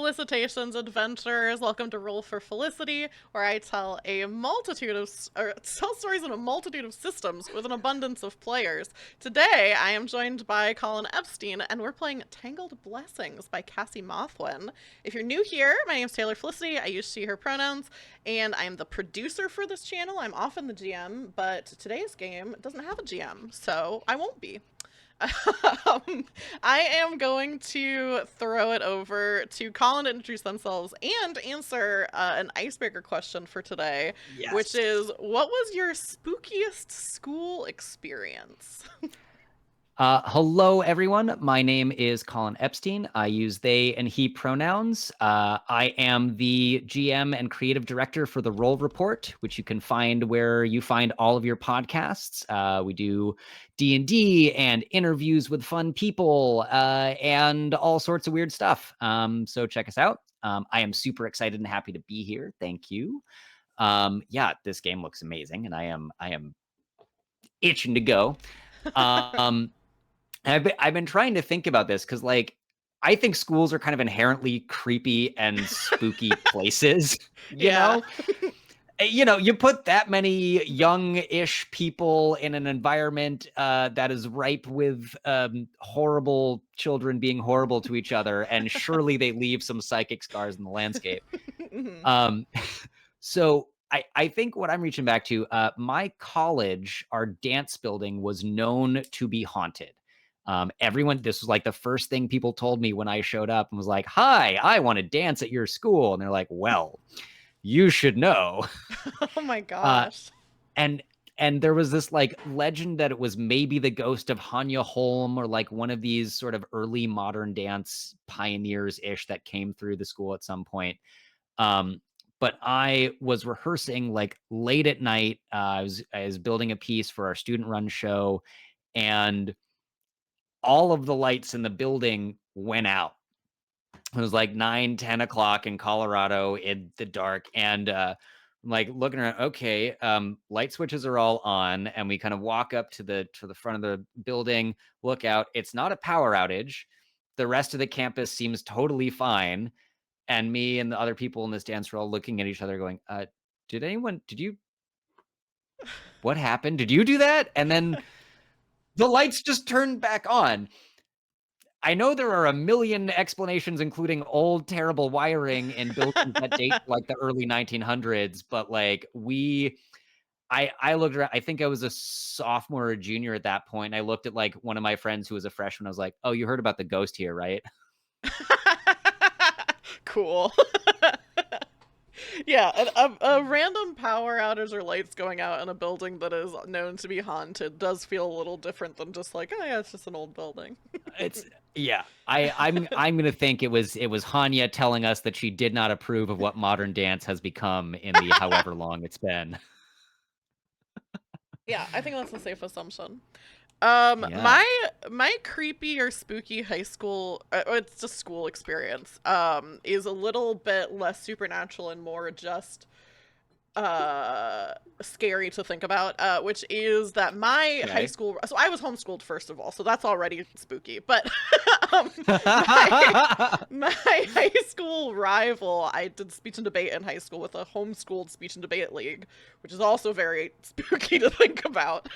Felicitations, adventurers. Welcome to Roll for Felicity, where I tell tell stories in a multitude of systems with an abundance of players. Today, I am joined by Colin Epstein, and we're playing Tangled Blessings by Cassie Mothwin. If you're new here, my name is Taylor Felicity. I use she/her pronouns, and I'm the producer for this channel. I'm often the GM, but today's game doesn't have a GM, so I won't be. I am going to throw it over to Colin to introduce themselves and answer an icebreaker question for today, which Yes. is, what was your spookiest school experience? Hello, everyone. My name is Colin Epstein. I use they and he pronouns. I am the GM and creative director for the Roll Report, which you can find where you find all of your podcasts. We do D&D and interviews with fun people and all sorts of weird stuff. So check us out. I am super excited and happy to be here. Thank you. Yeah, this game looks amazing, and I am itching to go. I've been trying to think about this because, like, I think schools are kind of inherently creepy and spooky places. You Yeah. know, you put that many young-ish people in an environment that is ripe with horrible children being horrible to each other, and surely they leave some psychic scars in the landscape. Mhm. Um, so I think what I'm reaching back to, my college, our dance building was known to be haunted. This was like the first thing people told me when I showed up and was like, "Hi, I want to dance at your school." And they're like, "Well, you should know." Oh my Uh, gosh. and and there was this like legend that it was maybe the ghost of Hanya Holm or like one of these sort of early modern dance pioneers ish that came through the school at some point. Um, but I was rehearsing like late at night. I was building a piece for our student run show, and all of the lights in the building went out. It was like 9, 10 o'clock in Colorado in the dark. And I'm like looking around, okay, light switches are all on, and we kind of walk up to the front of the building, look out. It's not a power outage. The rest of the campus seems totally fine. And me and the other people in this dance were all looking at each other going, what happened? Did you do that? And then the lights just turned back on. I know there are a million explanations, including old, terrible wiring in buildings that date to like the early 1900s, but like I looked around, I think I was a sophomore or junior at that point. And I looked at like one of my friends who was a freshman. I was like, "Oh, you heard about the ghost here, right?" Cool. Yeah, a random power outage or lights going out in a building that is known to be haunted does feel a little different than just like, oh yeah, it's just an old building. It's yeah. I'm gonna think it was Hanya telling us that she did not approve of what modern dance has become in the however long it's been. Yeah, I think that's a safe assumption. Yeah. My creepy or spooky high school, it's just school experience, is a little bit less supernatural and more just scary to think about, which is that my high Okay. school, so I was homeschooled first of all, so that's already spooky, but um, my my high school rival, I did speech and debate in high school with a homeschooled speech and debate league, which is also very spooky to think about.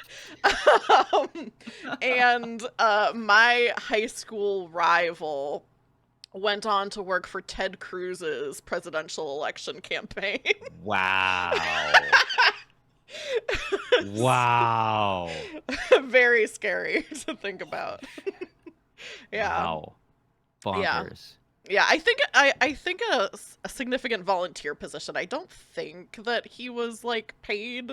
um, and my high school rival went on to work for Ted Cruz's presidential election campaign. Wow. Wow. Very scary to think about. Yeah. Wow. Yeah. Bonkers. Yeah, I think a significant volunteer position. I don't think that he was like paid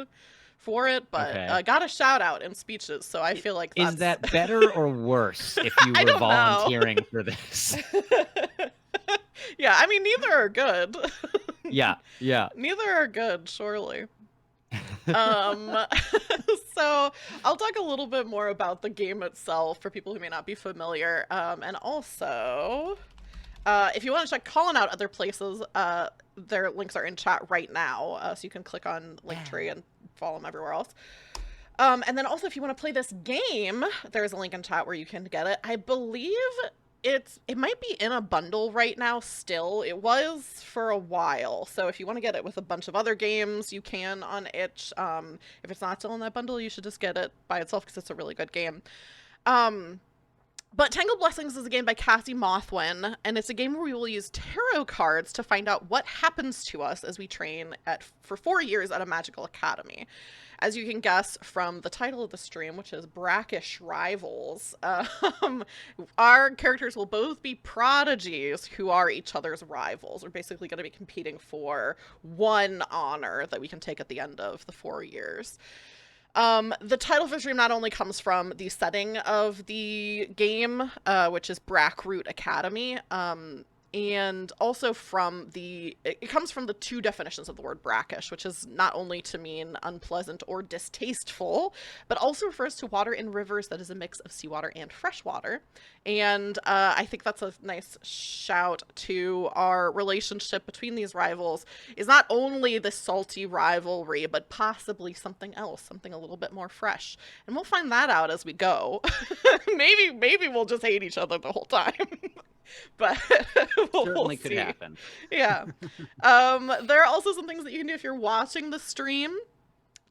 for it, but Okay. got a shout out in speeches, so I feel like Is that's that better or worse if you I were don't know. volunteering for this? Yeah, I mean neither are good. Yeah. Yeah. Neither are good, surely. Um, so I'll talk a little bit more about the game itself for people who may not be familiar. And also, if you want to check Calling out other places, their links are in chat right now, so you can click on Linktree and follow them everywhere else. And then also, if you want to play this game, there's a link in chat where you can get it. I believe it might be in a bundle right now still. It was for a while. So if you want to get it with a bunch of other games, you can on itch. If it's not still in that bundle, you should just get it by itself because it's a really good game. Um, but Tangled Blessings is a game by Cassie Mothwin, and it's a game where we will use tarot cards to find out what happens to us as we train for 4 years at a magical academy. As you can guess from the title of the stream, which is Brackish Rivals, our characters will both be prodigies who are each other's rivals. We're basically going to be competing for one honor that we can take at the end of the 4 years. The title for the stream not only comes from the setting of the game, which is Brackroot Academy, and also from it comes from the 2 definitions of the word brackish, which is not only to mean unpleasant or distasteful, but also refers to water in rivers that is a mix of seawater and freshwater. And I think that's a nice shout to our relationship between these rivals, is not only the salty rivalry, but possibly something else, something a little bit more fresh. And we'll find that out as we go. maybe we'll just hate each other the whole time. But Certainly could see. happen. Yeah. There are also some things that you can do if you're watching the stream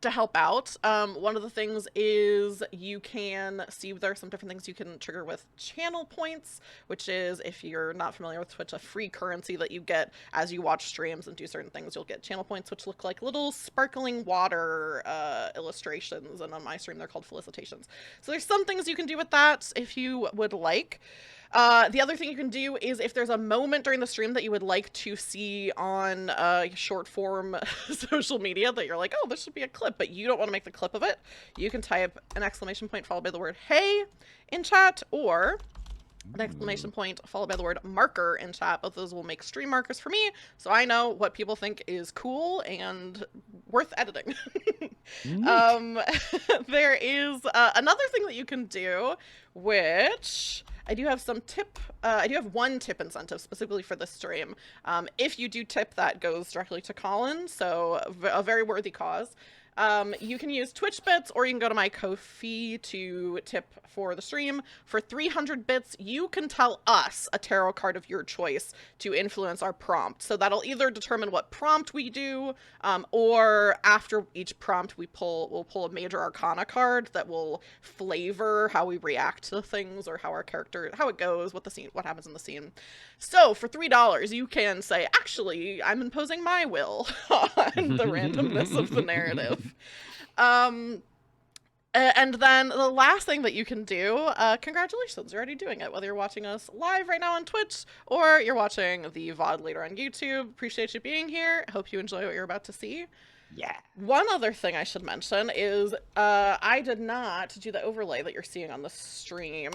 to help out. One of the things is you can see there are some different things you can trigger with channel points, which is, if you're not familiar with Twitch, a free currency that you get as you watch streams and do certain things. You'll get channel points, which look like little sparkling water illustrations, and on my stream they're called felicitations. So there's some things you can do with that if you would like. The other thing you can do is, if there's a moment during the stream that you would like to see on short form social media that you're like, oh, this should be a clip, but you don't want to make the clip of it, you can type an exclamation point followed by the word hey in chat, or an exclamation point followed by the word marker in chat. Both of those will make stream markers for me, so I know what people think is cool and worth editing. There is another thing that you can do, which I do have I do have one tip incentive specifically for this stream. If you do tip, that goes directly to Colin, so a very worthy cause. You can use Twitch bits, or you can go to my Ko-fi to tip for the stream. For 300 bits, you can tell us a tarot card of your choice to influence our prompt. So that'll either determine what prompt we do, or after each prompt we'll pull a major arcana card that will flavor how we react to things, or how our character, how it goes, what happens in the scene. So for $3, you can say, actually, I'm imposing my will on the randomness of the narrative. And then the last thing that you can do, congratulations, you're already doing it, whether you're watching us live right now on Twitch or you're watching the VOD later on YouTube. Appreciate you being here. Hope you enjoy what you're about to see. Yeah. One other thing I should mention is I did not do the overlay that you're seeing on the stream.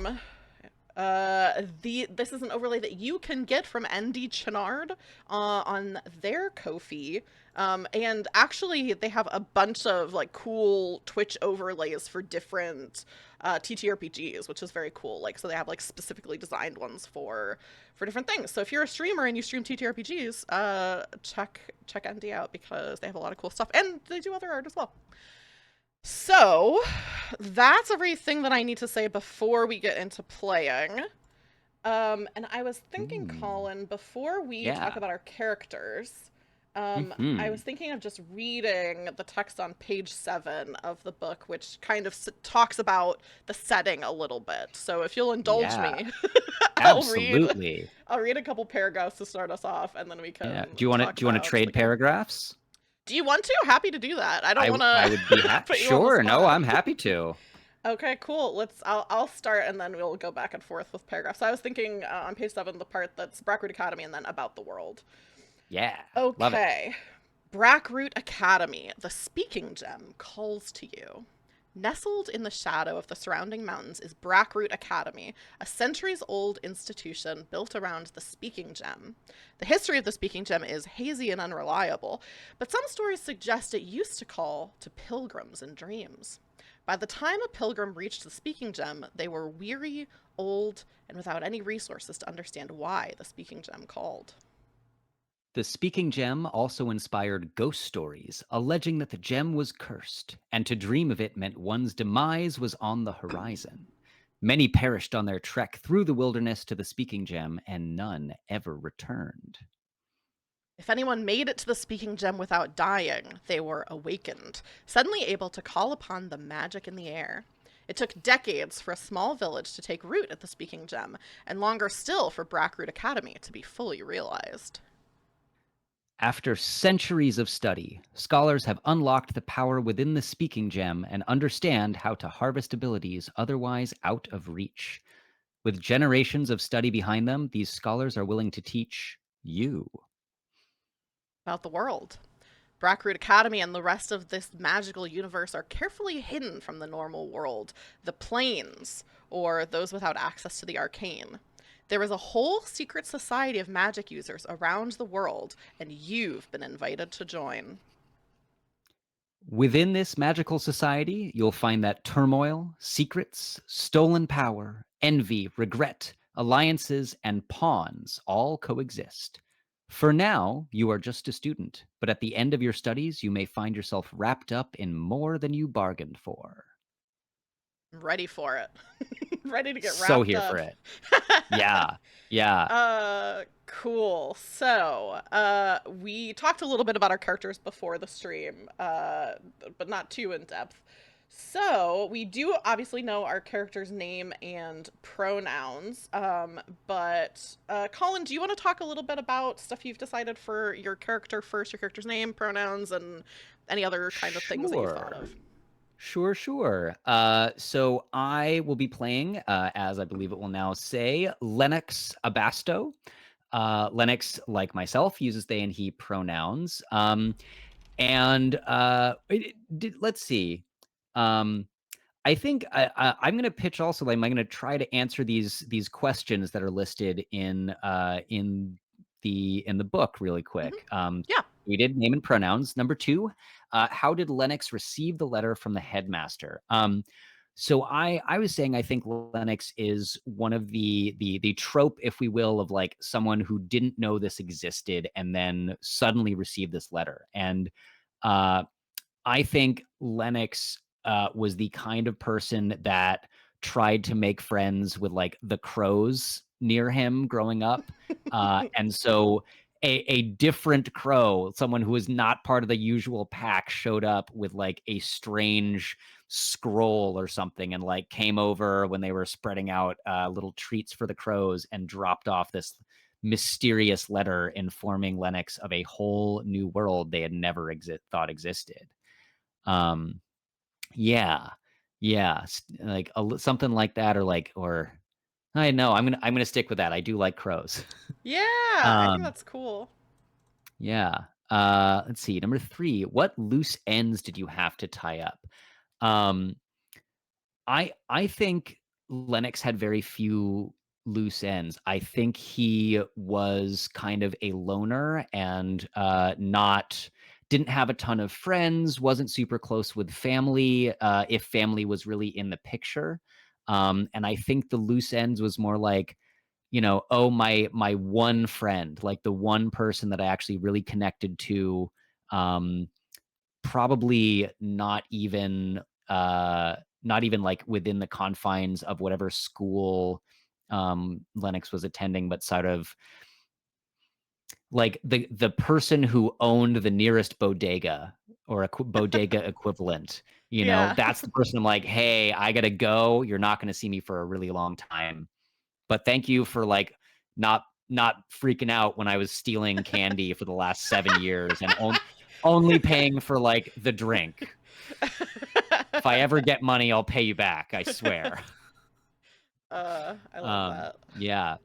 This is an overlay that you can get from ND Chenard on their Ko-fi. And actually they have a bunch of like cool Twitch overlays for different TTRPGs, which is very cool. Like, so they have like specifically designed ones for different things. So if you're a streamer and you stream TTRPGs, check ND out, because they have a lot of cool stuff, and they do other art as well. So that's everything that I need to say before we get into playing. And I was thinking, Colin, before we talk about our characters, I was thinking of just reading the text on page 7 of the book, which kind of talks about the setting a little bit. So if you'll indulge me, I'll read a couple paragraphs to start us off, and then we can. Yeah. Do you want to trade paragraphs? Do you want to? Happy to do that. I don't want to. I would be happy. Sure. No, I'm happy to. Okay, cool. I'll start, and then we'll go back and forth with paragraphs. So I was thinking on page 7, the part that's Brackroot Academy, and then about the world. Yeah. Okay. Love it. Brackroot Academy. The speaking gem calls to you. Nestled in the shadow of the surrounding mountains is Brackroot Academy, a centuries-old institution built around the speaking gem. The history of the speaking gem is hazy and unreliable, but some stories suggest it used to call to pilgrims in dreams. By the time a pilgrim reached the speaking gem, they were weary, old, and without any resources to understand why the speaking gem called. The speaking gem also inspired ghost stories, alleging that the gem was cursed, and to dream of it meant one's demise was on the horizon. Many perished on their trek through the wilderness to the speaking gem, and none ever returned. If anyone made it to the speaking gem without dying, they were awakened, suddenly able to call upon the magic in the air. It took decades for a small village to take root at the speaking gem, and longer still for Brackroot Academy to be fully realized. After centuries of study, scholars have unlocked the power within the speaking gem and understand how to harvest abilities otherwise out of reach. With generations of study behind them, these scholars are willing to teach you. About the world. Brackroot Academy and the rest of this magical universe are carefully hidden from the normal world, the planes, or those without access to the arcane. There is a whole secret society of magic users around the world, and you've been invited to join. Within this magical society, you'll find that turmoil, secrets, stolen power, envy, regret, alliances, and pawns all coexist. For now, you are just a student, but at the end of your studies, you may find yourself wrapped up in more than you bargained for. I'm ready for it. Ready to get So wrapped here for up. it. Yeah. Yeah. Cool. So, we talked a little bit about our characters before the stream, but not too in depth. So, we do obviously know our character's name and pronouns, but Colin, do you want to talk a little bit about stuff you've decided for your character first, your character's name, pronouns, and any other kind of things that you've thought Sure. of? Sure. So I will be playing, as I believe it will now say, Lennox Abasto. Lennox, like myself, uses they and he pronouns. Let's see. Um, I think I'm going to pitch also. Like, I'm going to try to answer these questions that are listed in the book really Hmm. quick. Yeah. We did name and pronouns. Number two, how did Lennox receive the letter from the headmaster? So I was saying I think Lennox is one of the trope, if we will, of like someone who didn't know this existed and then suddenly received this letter. And uh, I think Lennox was the kind of person that tried to make friends with like the crows near him growing up. And so a different crow, someone who was not part of the usual pack, showed up with like a strange scroll or something and like came over when they were spreading out little treats for the crows and dropped off this mysterious letter informing Lennox of a whole new world they had never thought existed. Um, yeah, yeah, like something like that, or like, or I know I'm gonna stick with that. I do like crows. Yeah, I think um, that's cool. yeah. Let's see. Number three, what loose ends did you have to tie up? Um, I think Lennox had very few loose ends. I think he was kind of a loner and not didn't have a ton of friends, wasn't super close with family, if family was really in the picture. And I think the loose ends was more like, oh, my one friend, like the one person that I actually really connected to, um, probably not even like within the confines of whatever school Lennox was attending, but sort of like the person who owned the nearest bodega or a bodega equivalent. Yeah. That's the person I'm like, hey, I gotta go. You're not gonna see me for a really long time, but thank you for like not freaking out when I was stealing candy for the last 7 years and only paying for like the drink. If I ever get money, I'll pay you back. I swear. I love that. Yeah.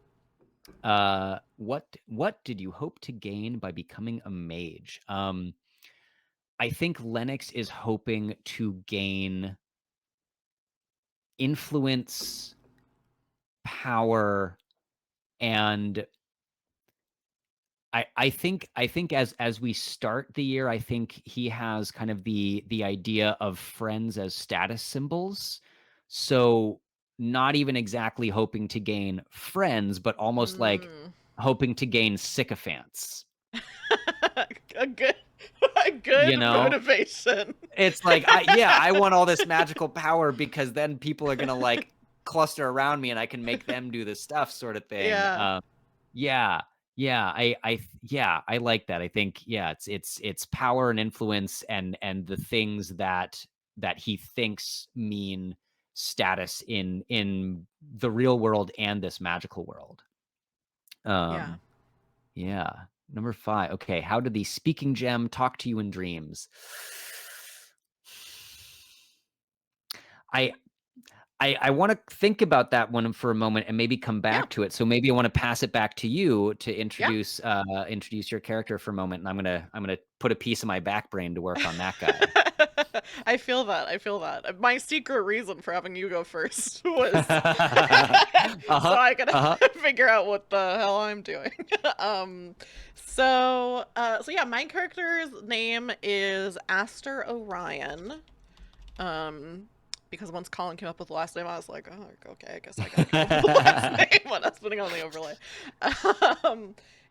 What did you hope to gain by becoming a mage? I think Lennox is hoping to gain influence, power, and I think as we start the year, I think he has kind of the idea of friends as status symbols. So not even exactly hoping to gain friends, but almost like Mm. hoping to gain sycophants. A good a You good know? motivation. It's like, I want all this magical power because then people are gonna like cluster around me and I can make them do the stuff sort of thing. Yeah. Yeah. Yeah, I like that. I think it's power and influence and the things that he thinks mean status in the real world and this magical world. Yeah. Yeah. Number 5. Okay, how did the speaking gem talk to you in dreams? I I want to think about that one for a moment and maybe come Yeah. back to it. So maybe I want to pass it back to you to Yeah. introduce your character for a moment, and I'm gonna put a piece of my back brain to work on that guy. I feel that. I feel that. My secret reason for having you go first was so Uh-huh. I could Uh-huh. figure out what the hell I'm doing. So yeah, my character's name is Aster Orion. Because once Colin came up with the last name, I was like, oh, okay, I guess I gotta come up with the last name when I was putting on the overlay.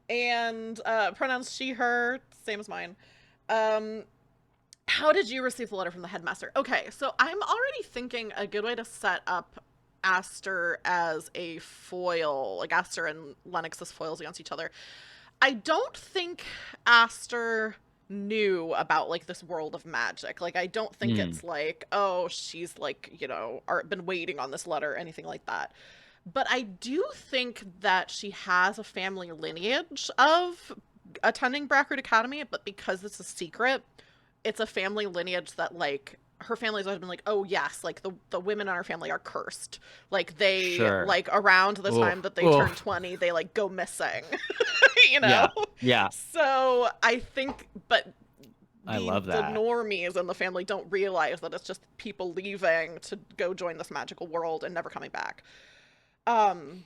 And pronouns she, her, same as mine. How did you receive the letter from the headmaster? Okay, so I'm already thinking a good way to set up Aster as a foil, like Aster and Lennox as foils against each other. I don't think Aster knew about like this world of magic. Like I don't think Hmm. it's like, oh, she's like, been waiting on this letter or anything like that. But I do think that she has a family lineage of attending Brackroot Academy, but because it's a secret, it's a family lineage that like her family's always been like, oh yes, like the women in our family are cursed. Like they Sure. like around the Oof. time that they turn Oof. 20, they like go missing. you know? Yeah. Yeah. So I think but I the love the that. normies in the family don't realize that it's just people leaving to go join this magical world and never coming back. Um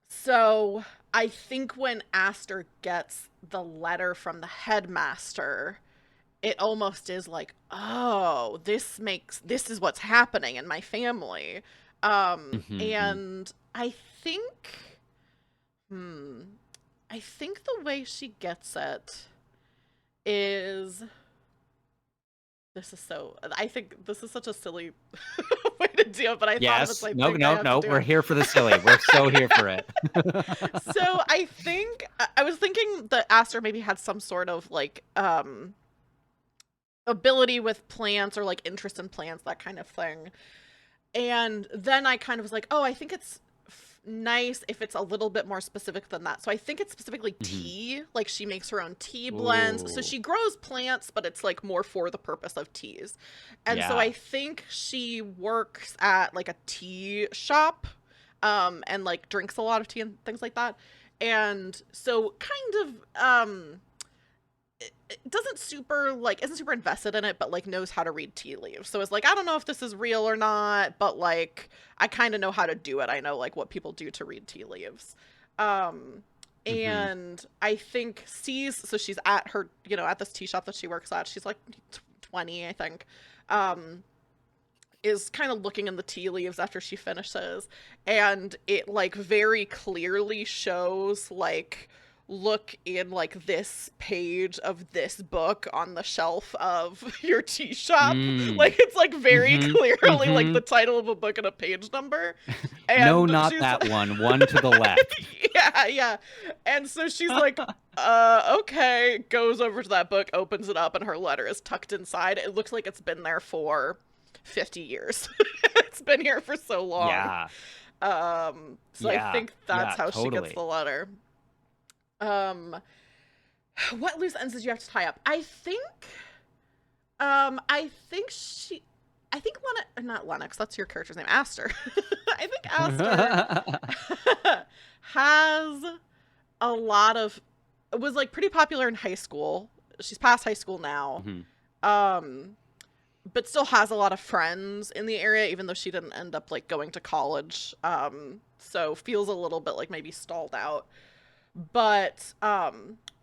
so I think when Aster gets the letter from the headmaster, it almost is like, oh, this is what's happening in my family. Mhm. And hmm, I think the way she gets it is I think this is such a silly way to do it, but I thought of it, so Yes. I No, think I no, have to no. do We're it. here for the silly. We're so here for it. So I think I was thinking that Aster maybe had some sort of like ability with plants or like interest in plants, that kind of thing. And then I kind of was like, oh, I think it's nice if it's a little bit more specific than that. So I think it's specifically Mhm. tea. Like she makes her own tea blends. So Ooh. she grows plants, but it's like more for the purpose of teas. And so Yeah. I think she works at like a tea shop and like drinks a lot of tea and things like that. And so kind of doesn't super like isn't super invested in it, but like knows how to read tea leaves. So it's like, I don't know if this is real or not, but like I kind of know how to do it. I know like what people do to read tea leaves. um Mhm. and I think so she's at her, at this tea shop that she works at. She's like 20, I think. um is kind of looking in the tea leaves after she finishes, and it like very clearly shows like, look in like this page of this book on the shelf of your tea shop. Mm. Like it's like very Mhm. clearly like the Mhm. title of a book and a page number. No, And not she's that one. One to the left. yeah, yeah. And so she's like, okay, goes over to that book, opens it up, and her letter is tucked inside. It looks like it's been there for 50 years. It's been here for so long. Yeah. So I Yeah. think that's Yeah, how she gets the totally. letter. Um, what loose ends did you have to tie up? I think not Lennox, that's your character's name, Aster. I think Aster has a lot of, was like pretty popular in high school. She's past high school now. Mhm. Um, but still has a lot of friends in the area, even though she didn't end up like going to college. So feels a little bit like maybe stalled out. But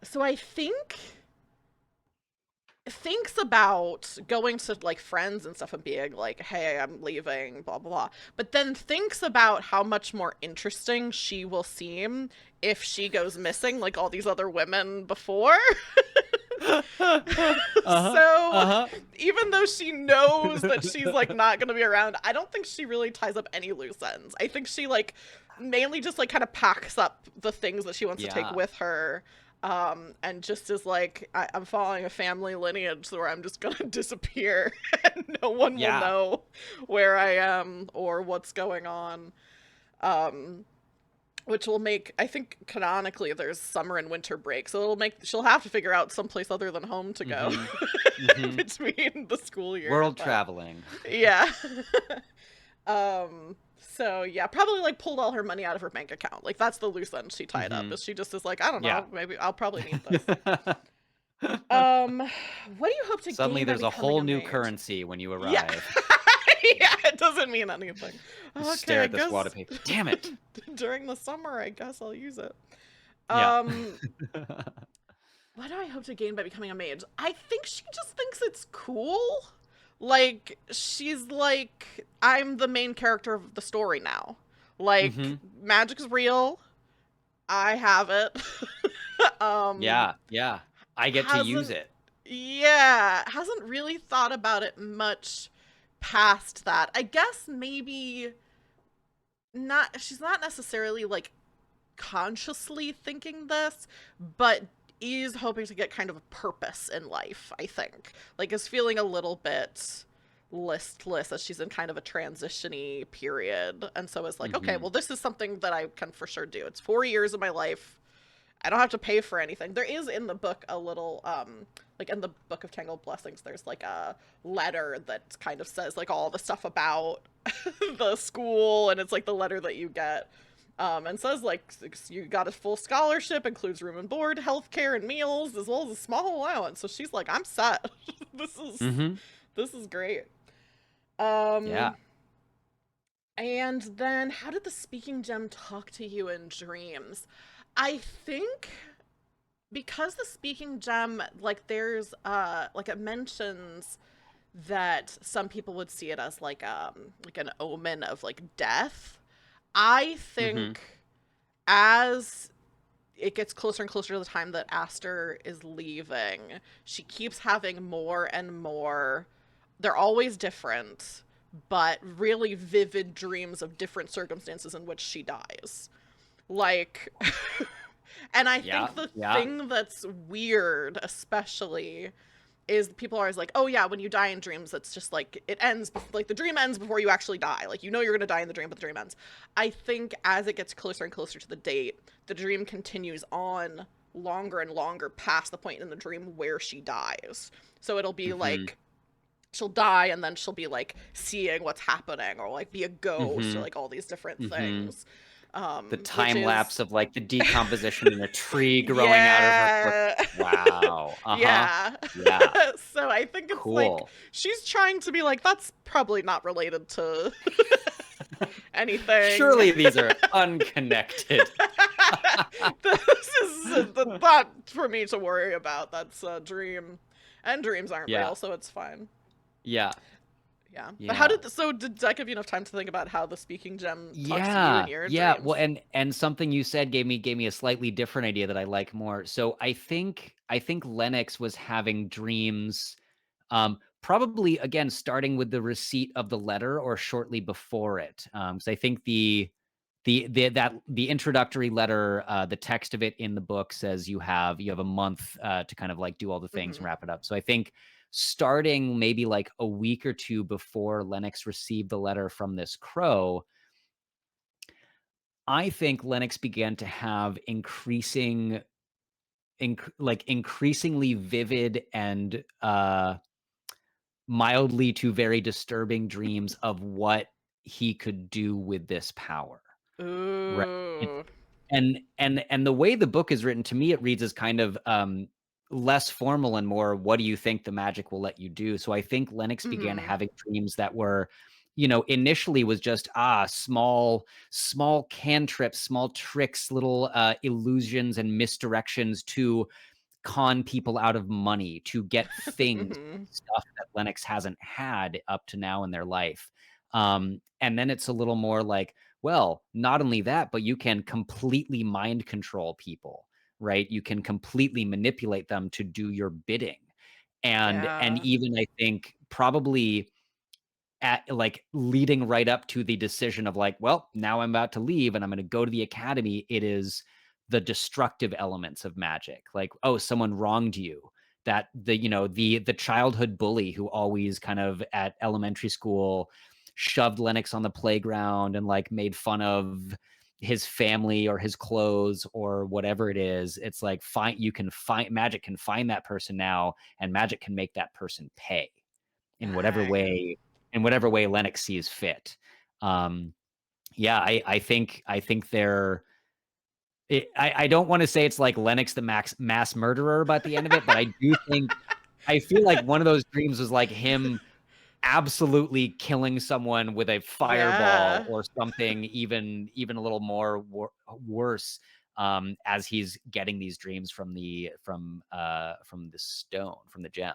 so I think thinks about going to like friends and stuff and being like, hey, I'm leaving, blah blah blah, but then thinks about how much more interesting she will seem if she goes missing like all these other women before. Uh-huh. So Uh-huh. even though she knows that she's like not gonna be around, I don't think she really ties up any loose ends. I think she like mainly just like kind of packs up the things that she wants to take Yeah. with her, and just is like, I'm following a family lineage where I'm just gonna disappear and no one will Yeah. know where I am or what's going on. Um, which will make, I think canonically there's summer and winter break, so it'll make she'll have to figure out someplace other than home to go Mhm. Mhm. between the school year, World but traveling. yeah. So yeah, probably like pulled all her money out of her bank account. Like that's the loose end she tied up. Mhm. Is she just is like, I don't Yeah. know, maybe I'll probably need this. What do you hope to Suddenly gain by there's a becoming whole a new mage? currency when you Yeah. arrive. Yeah, it doesn't mean anything. Just Okay, stare I at this wad guess of paper. Damn it. during the summer, I guess I'll use it. Yeah. Um, what do I hope to gain by becoming a mage? I think she just thinks it's cool. Like, she's like, I'm the main character of the story now. Like, Mhm. magic's real. I have it. um, Yeah, yeah. I get to use hasn't, it. yeah, hasn't really thought about it much past that. I guess maybe not, she's not necessarily like consciously thinking this, but is hoping to get kind of a purpose in life, I think. Like, is feeling a little bit listless as she's in kind of a transition-y period. And so it's like, okay, Mhm. well, this is something that I can for sure do. It's 4 years of my life. I don't have to pay for anything. There is in the book a little, like in the book of Tangled Blessings, there's like a letter that kind of says like all the stuff about the school, and it's like the letter that you get. And says like you got a full scholarship, includes room and board, healthcare, and meals, as well as a small allowance. So she's like, I'm set. this is Mhm. this is great. Yeah. Um, and then how did the speaking gem talk to you in dreams? I think because the speaking gem, like there's like it mentions that some people would see it as like an omen of like death. I Mhm. think as it gets closer and closer to the time that Aster is leaving, she keeps having more and more, they're always different, but really vivid dreams of different circumstances in which she dies. Like, and I Yeah. think the Yeah. thing that's weird, especially, is people are always like, oh yeah, when you die in dreams, it's just like it ends, like the dream ends before you actually die. Like you know you're gonna die in the dream, but the dream ends. I think as it gets closer and closer to the date, the dream continues on longer and longer past the point in the dream where she dies. So it'll be Mhm. like she'll die and then she'll be like seeing what's happening or like be a ghost or Mhm. like all these different Mhm. things. The Which time lapse is of, like, the decomposition in a tree growing out of her corpse. yeah. Wow. Uh-huh. Yeah. Yeah. So I think it's like Cool. she's trying to be like, that's probably not related to anything. Surely these are unconnected. This is not for me to worry about. That's a dream. And dreams aren't Yeah. real, so it's fine. Yeah. Yeah. But how Yeah. did, so did that give you enough time to think about how the speaking gem talks to you in Yeah. your Yeah. Well, dreams? and something you said gave me a slightly different idea that I like more. So I think Lennox was having dreams, probably again starting with the receipt of the letter or shortly before it. Because I think the introductory letter, the text of it in the book says you have a month to kind of like do all the things and Hmm. wrap it up. So I think starting maybe like a week or two before Lennox received the letter from this crow, I think Lennox began to have increasingly vivid and mildly to very disturbing dreams of what he could do with this power. Right. Ooh. And the way the book is written, to me, it reads as kind of less formal and more, what do you think the magic will let you do? So I think Lennox began Hmm. having dreams that were, initially was just small cantrips, small tricks, little illusions and misdirections to con people out of money, to get things, Hmm. stuff that Lennox hasn't had up to now in their life. And then it's a little more like, well, not only that, but you can completely mind control people. right? You can completely manipulate them to do your bidding. And Yeah. even I think probably at like leading right up to the decision of like, well, now I'm about to leave and I'm going to go to the academy. It is the destructive elements of magic. Like, oh, someone wronged you. That the childhood bully who always kind of at elementary school shoved Lennox on the playground and like made fun of his family or his clothes or whatever it is. It's like find magic can find that person now, and magic can make that person pay in whatever Dang. way in whatever way Lennox sees fit. Um, yeah, I think they're. I don't want to say it's like Lennox the mass murderer by the end of it, but I do think I feel like one of those dreams was like him absolutely killing someone with a fireball Yeah. or something even a little more worse, as he's getting these dreams from the stone, from the gem.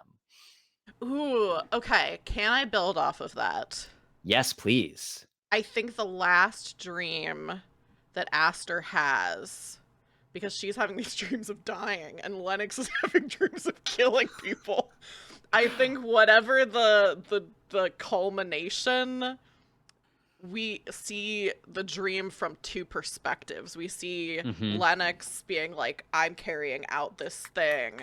Ooh, okay. Can I build off of that? Yes, please. I think the last dream that Aster has, because she's having these dreams of dying and Lennox is having dreams of killing people. I think whatever the culmination, we see the dream from two perspectives. We see Mhm. Lennox being like, I'm carrying out this thing.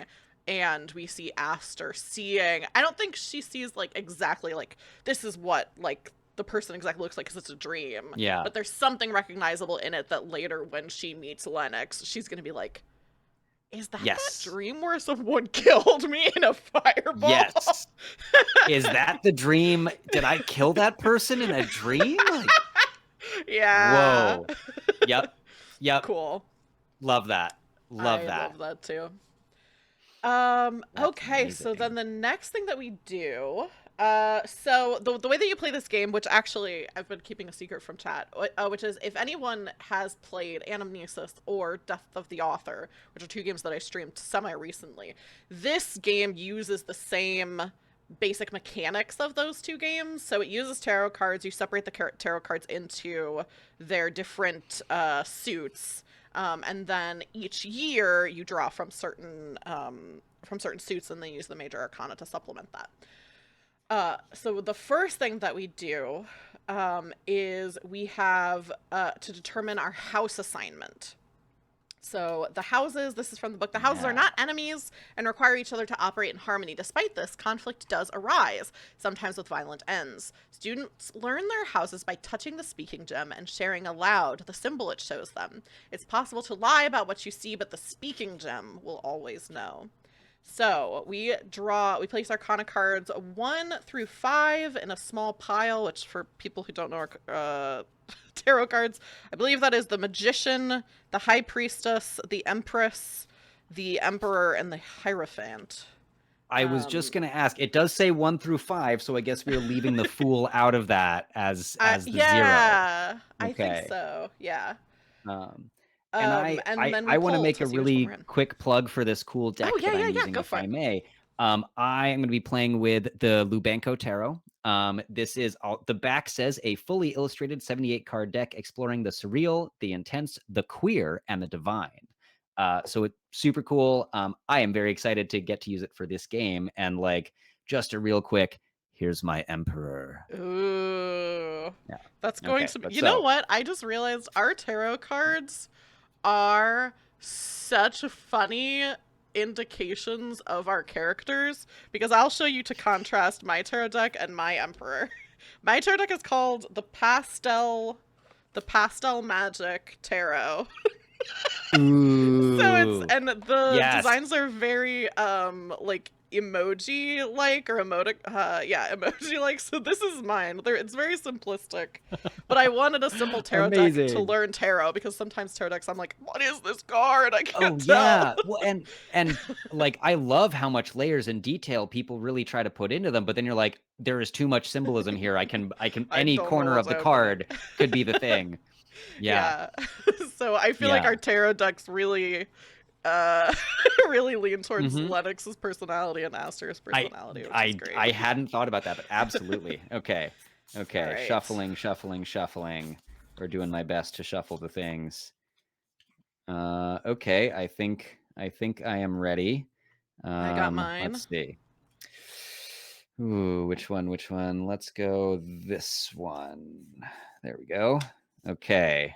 And we see Aster seeing, I don't think she sees like exactly like, this is what like the person exactly looks like because it's a dream. Yeah. But there's something recognizable in it that later when she meets Lennox, she's going to be like, is that Yes. dream where someone killed me in a fireball? Yes. Is that the dream? Did I kill that person in a dream? Like, Yeah. whoa. Yep. Yep. Cool. Love that. Love I that. love that too. That's Okay, so then amazing. the next thing that we do, so the way that you play this game, which actually I've been keeping a secret from chat, which is if anyone has played Anamnesis or Death of the Author, which are two games that I streamed semi-recently, this game uses the same basic mechanics of those two games. So it uses tarot cards. You separate the tarot cards into their different suits. And then each year you draw from certain suits, and then use the major arcana to supplement that. So the first thing that we do is we have to determine our house assignment. So the houses, this is from the book, the houses are Yeah. not enemies and require each other to operate in harmony. Despite this, conflict does arise, sometimes with violent ends. Students learn their houses by touching the speaking gem and sharing aloud the symbol it shows them. It's possible to lie about what you see, but the speaking gem will always know. So we place Arcana cards 1 through 5 in a small pile, which for people who don't know tarot cards, I believe that is the Magician, the High Priestess, the Empress, the Emperor, and the Hierophant. I was just gonna ask. It does say 1 through 5, so I guess we're leaving the fool out of that as the 0. Yeah, I think Okay. so. Yeah. Um, and I And I then we I wanna pull make to a see which one we're really in. quick plug for this cool Oh, deck yeah, that yeah, I'm yeah. using, Go if for I it. may. I am gonna be playing with the Lubanko Tarot. This is all the back says a fully illustrated 78 card deck exploring the surreal, the intense, the queer, and the divine. So it's super cool. I am very excited to get to use it for this game. And like, just a real quick, here's my emperor. Ooh. Yeah. That's going Okay. to be. But You know so what? I just realized our tarot cards are such funny indications of our characters because I'll show you to contrast my tarot deck and my emperor. My tarot deck is called the Pastel Magic Tarot. So it's, ooh. and the Yes. designs are very like emoji like, or emoji like. So this is mine. It's very simplistic, but I wanted a simple tarot deck to Amazing. learn tarot because sometimes tarot decks I'm like, what is this card? I Oh can't tell. yeah. Well, and like I love how much layers and detail people really try to put into them, but then you're like, there is too much symbolism here. I can I any don't know corner what's of the happening. card could be the thing. Yeah. Yeah. So I feel like Yeah. our tarot decks really uh really lean towards Mhm. Lennox's personality and Aster's I personality, which is I great. I hadn't thought about that, but absolutely. Okay. All Okay. right. Shuffling, shuffling, shuffling. Or doing my best to shuffle the things. Okay, I think I am ready. I got mine. Let's see. Ooh, which one? Which one? Let's go this one. There we go. Okay.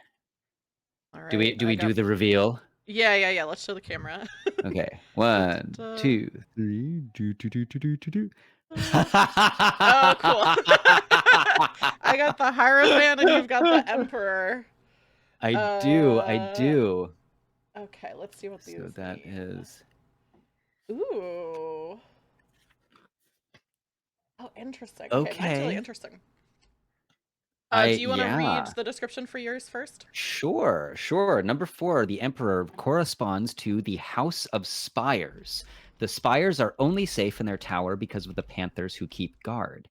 All Do right, we do I we got. do the reveal? Yeah. Let's show the camera. Okay. Da, da, One, da, two, three. Do. da. Oh, cool. I got the Hierophant and you've got the Emperor. I Uh, do. okay, let's see what So these that mean. is Ooh. Oh, interesting. Okay, mine's really okay. interesting. Do I you want to read yeah. the description for yours first? Sure, sure. Number 4, the Emperor corresponds to the House of Spires. The Spires are only safe in their tower because of the Panthers who keep guard.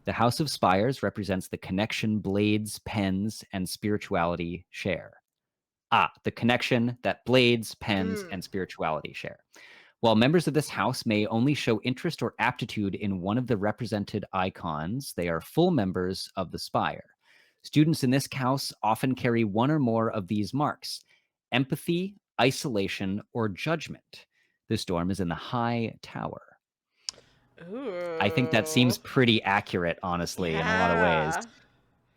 The House of Spires represents the connection blades, pens, and spirituality share. The connection that blades, pens, Mm. and spirituality share. While members of this house may only show interest or aptitude in one of the represented icons, they are full members of the Spire. Students in this house often carry one or more of these marks: empathy, isolation, or judgment. This dorm is in the High Tower. I think that Ooh. seems pretty accurate, honestly, in a lot of ways.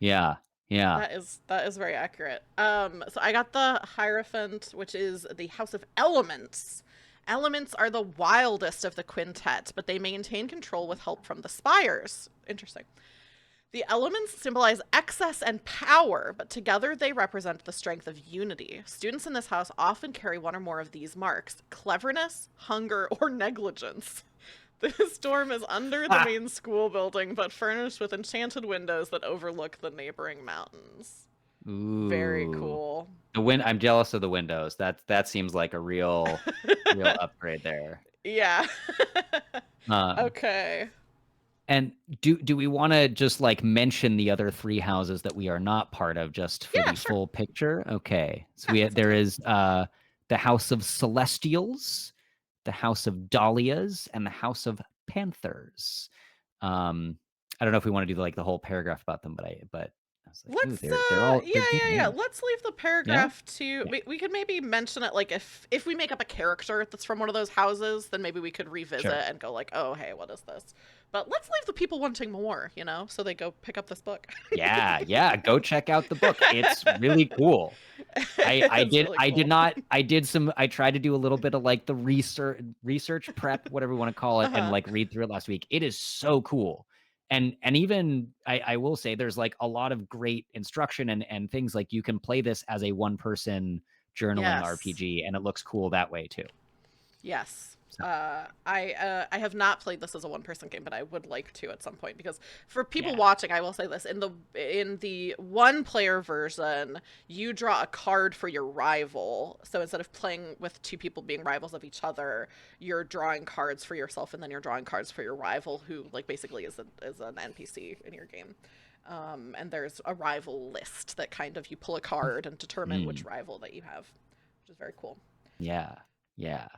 Yeah. Yeah, yeah. That is very accurate. So I got the Hierophant, which is the House of Elements. Elements are the wildest of the quintet, but they maintain control with help from the spires. Interesting. The elements symbolize excess and power, but together they represent the strength of unity. Students in this house often carry one or more of these marks: cleverness, hunger, or negligence. This dorm is under the main school building, but furnished with enchanted windows that overlook the neighboring mountains. Very Ooh. cool. I'm jealous of the windows. That seems like a real upgrade there. Yeah. Um, Okay. and do we want to just like mention the other 3 houses that we are not part of just for Yeah, the sure. full picture? Okay. So Yeah, that sounds there good. is the House of Celestials, the House of Dahlias, and the House of Panthers. I don't know if we want to do like the whole paragraph about them, but I was like, ooh, Let's they're all yeah, they're good yeah. names. Let's leave the Yeah? paragraph to Yeah. we could maybe mention it like if we make up a character that's from one of those houses, then maybe we could revisit Sure. and go like, "Oh, hey, what is this?" But let's leave the people wanting more, so they go pick up this book. Yeah, yeah, go check out the book. It's really cool. It is really cool. I tried to do a little bit of like the research prep, whatever you want to call it, and Uh-huh. like read through it last week. It is so cool. And even I will say there's like a lot of great instruction and things like you can play this as a one person journaling Yes. RPG and it looks cool that way too. Yes. So I have not played this as a one person game, but I would like to at some point because for people yeah, watching, I will say this: in the one player version, you draw a card for your rival. So instead of playing with 2 people being rivals of each other, you're drawing cards for yourself, and then you're drawing cards for your rival, who like basically is an NPC in your game. And there's a rival list that kind of you pull a card and determine which mm, rival that you have, which is very cool. yeah, yeah,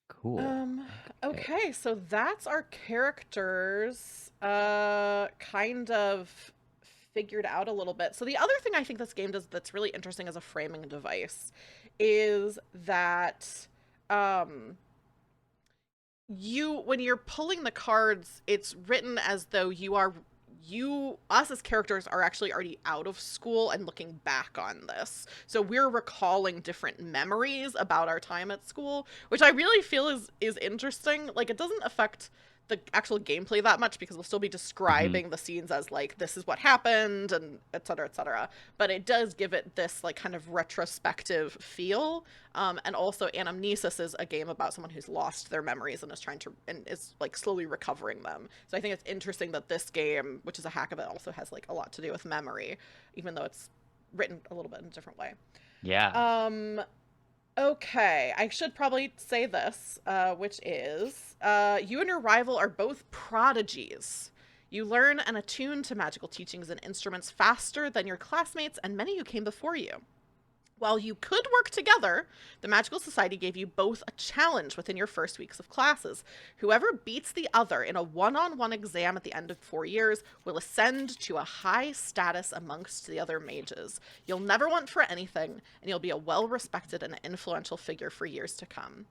cool. Um, Okay. okay, so that's our characters kind of figured out a little bit. So the other thing I think this game does that's really interesting as a framing device is that um when you're pulling the cards, it's written as though us as characters are actually already out of school and looking back on this. So we're recalling different memories about our time at school, which I really feel is interesting. Like it doesn't affect the actual gameplay that much because we'll still be Hmm. describing the scenes as like this is what happened and etc etc, but it does give it this like kind of retrospective feel. And also Anamnesis is a game about someone who's lost their memories and is like slowly recovering them. So I think it's interesting that this game, which is a hack of it, also has like a lot to do with memory, even though it's written a little bit in a different way. Yeah. um Okay, I should probably say this, which is you and your rival are both prodigies. You learn and attune to magical teachings and instruments faster than your classmates and many who came before you. While you could work together, the Magical Society gave you both a challenge within your first weeks of classes. Whoever beats the other in a one-on-one exam at the end of 4 years will ascend to a high status amongst the other mages. You'll never want for anything, and you'll be a well-respected and influential figure for years to come.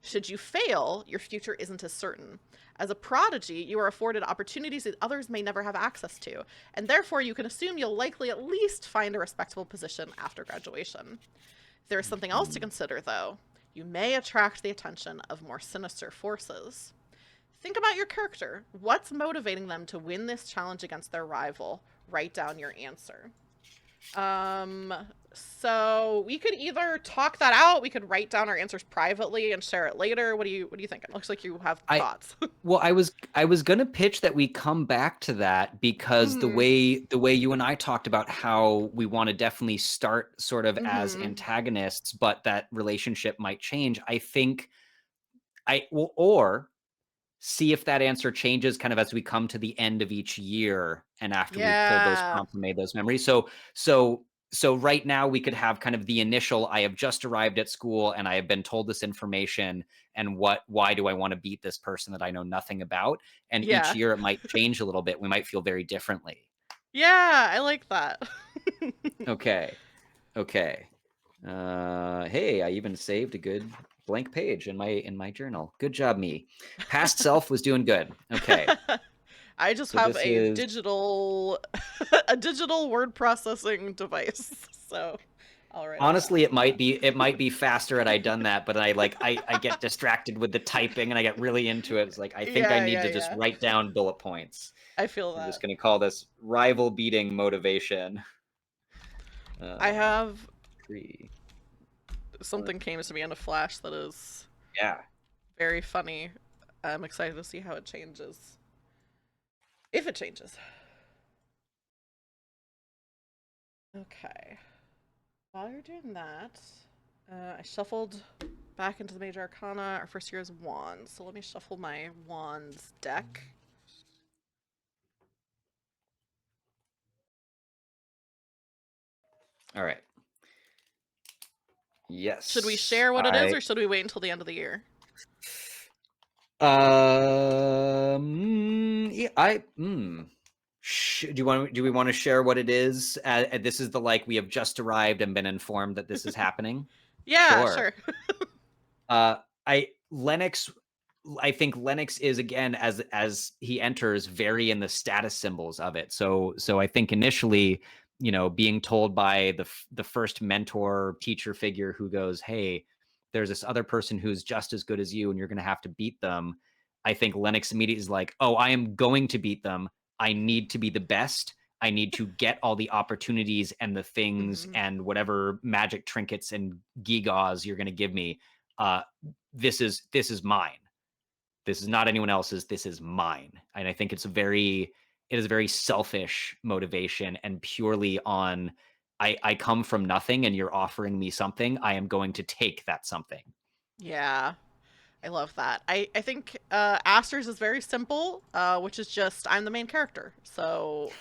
Should you fail, your future isn't as certain. As a prodigy, you are afforded opportunities that others may never have access to, and therefore you can assume you'll likely at least find a respectable position after graduation. There is something else to Mhm. consider, though. You may attract the attention of more sinister forces. Think about your character. What's motivating them to win this challenge against their rival? Write down your answer. Um, so we could either talk that out, we could write down our answers privately and share it later. What do you think? It looks like you have I thoughts. Well, I was gonna pitch that we come back to that because Mhm. the way you and I talked about how we want to definitely start sort of as Mhm. antagonists, but that relationship might change. I think I will, or see if that answer changes kind of as we come to the end of each year and after we've pulled those Yeah. prompts and made those memories. So right now we could have kind of the initial, I have just arrived at school and I have been told this information, and why do I want to beat this person that I know nothing about? And each Yeah. year it might change a little bit. We might feel very differently. Yeah, I like that. Okay. Okay. Hey, I even saved a good blank page in my journal. Good job, me. Past self was doing good. Okay. I just So have this a is digital a digital word processing device. So I'll write it honestly, down. it might be faster had I done that, but I get distracted with the typing and I get really into it. It's like I think I Yeah, need yeah, to just yeah. write down bullet points. I feel I'm just that. gonna call this rival beating motivation. I Uh have Tree. something came to me in a flash that is Yeah. very funny. I'm excited to see how it changes. If it changes. Okay. While you're doing that, I shuffled back into the Major Arcana. Our first year is Wands. So let me shuffle my Wands deck. All right. Should we Yes. share what it is, I or should we wait until the end of the year? Yeah, do we want to share what it is? This is the like we have just arrived and been informed that this is happening. Yeah, Sure. sure. I Lennox I think Lennox is again as he enters very in the status symbols of it. So I think initially, being told by the first mentor teacher figure who goes, "Hey, there's this other person who's just as good as you and you're going to have to beat them." I think Lennox immediately is like, "Oh, I am going to beat them. I need to be the best. I need to get all the opportunities and the things Hmm. and whatever magic trinkets and gewgaws you're going to give me. Uh, this is mine. This is not anyone else's. This is mine." And I think it is a very selfish motivation and purely on I come from nothing and you're offering me something. I am going to take that something. Yeah, I love that. I think Aster's is very simple, which is just I'm the main character. So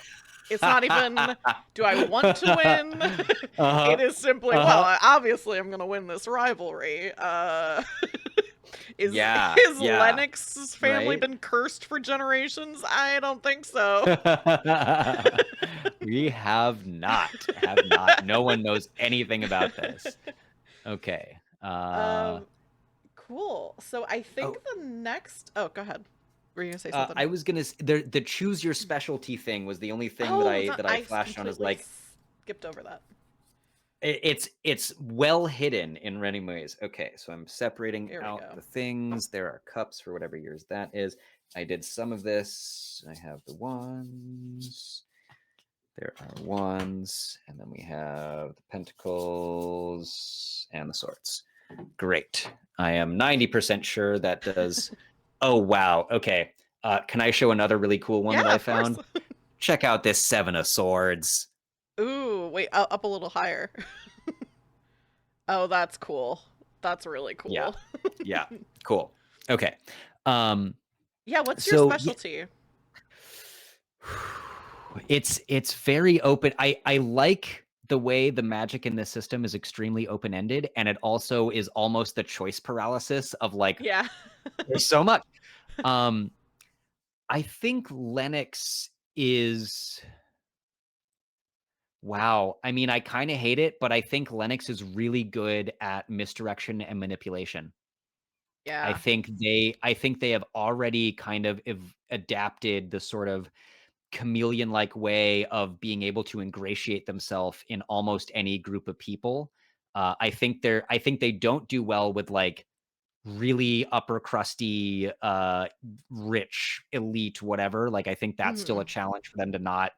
it's not even do I want to win? It Uh-huh. is simply, Uh-huh. well, obviously I'm gonna win this rivalry. Is Yeah. is Yeah. Lennox's family Right? been cursed for generations? I don't think so. We have not. Have not. No one knows anything about this. Okay. um, cool. So I think Oh, the next. Oh, go ahead. Were you gonna say something? I was gonna the choose your specialty thing was the only thing Oh, that I flashed on as completely like skipped over that. it's well hidden in many ways. Okay, so I'm separating Here we out go. the things. There are cups for whatever years that is. I did some of this. I have the ones. There are ones, and then we have the pentacles and the swords. Great. I am 90% sure that does. Oh, wow. Okay. Can I show another really cool one that Yeah, I of course. found? Check out this Seven of Swords. Ooh, wait, up a little higher. Oh, that's cool. That's really Yeah. cool. Yeah. Cool. Okay. Um, Yeah, what's your so specialty? it's very open. I like the way the magic in this system is extremely open-ended, and it also is almost the choice paralysis of, like, Yeah. there's so much. Um, I think Lennox is wow. I mean, I kinda hate it, but I think Lennox is really good at misdirection and manipulation. Yeah. I think they have already kind of adapted the sort of chameleon-like way of being able to ingratiate themselves in almost any group of people. I think they don't do well with, like, really upper crusty, rich, elite, whatever. Like, I think that's still a Mhm. challenge for them to not,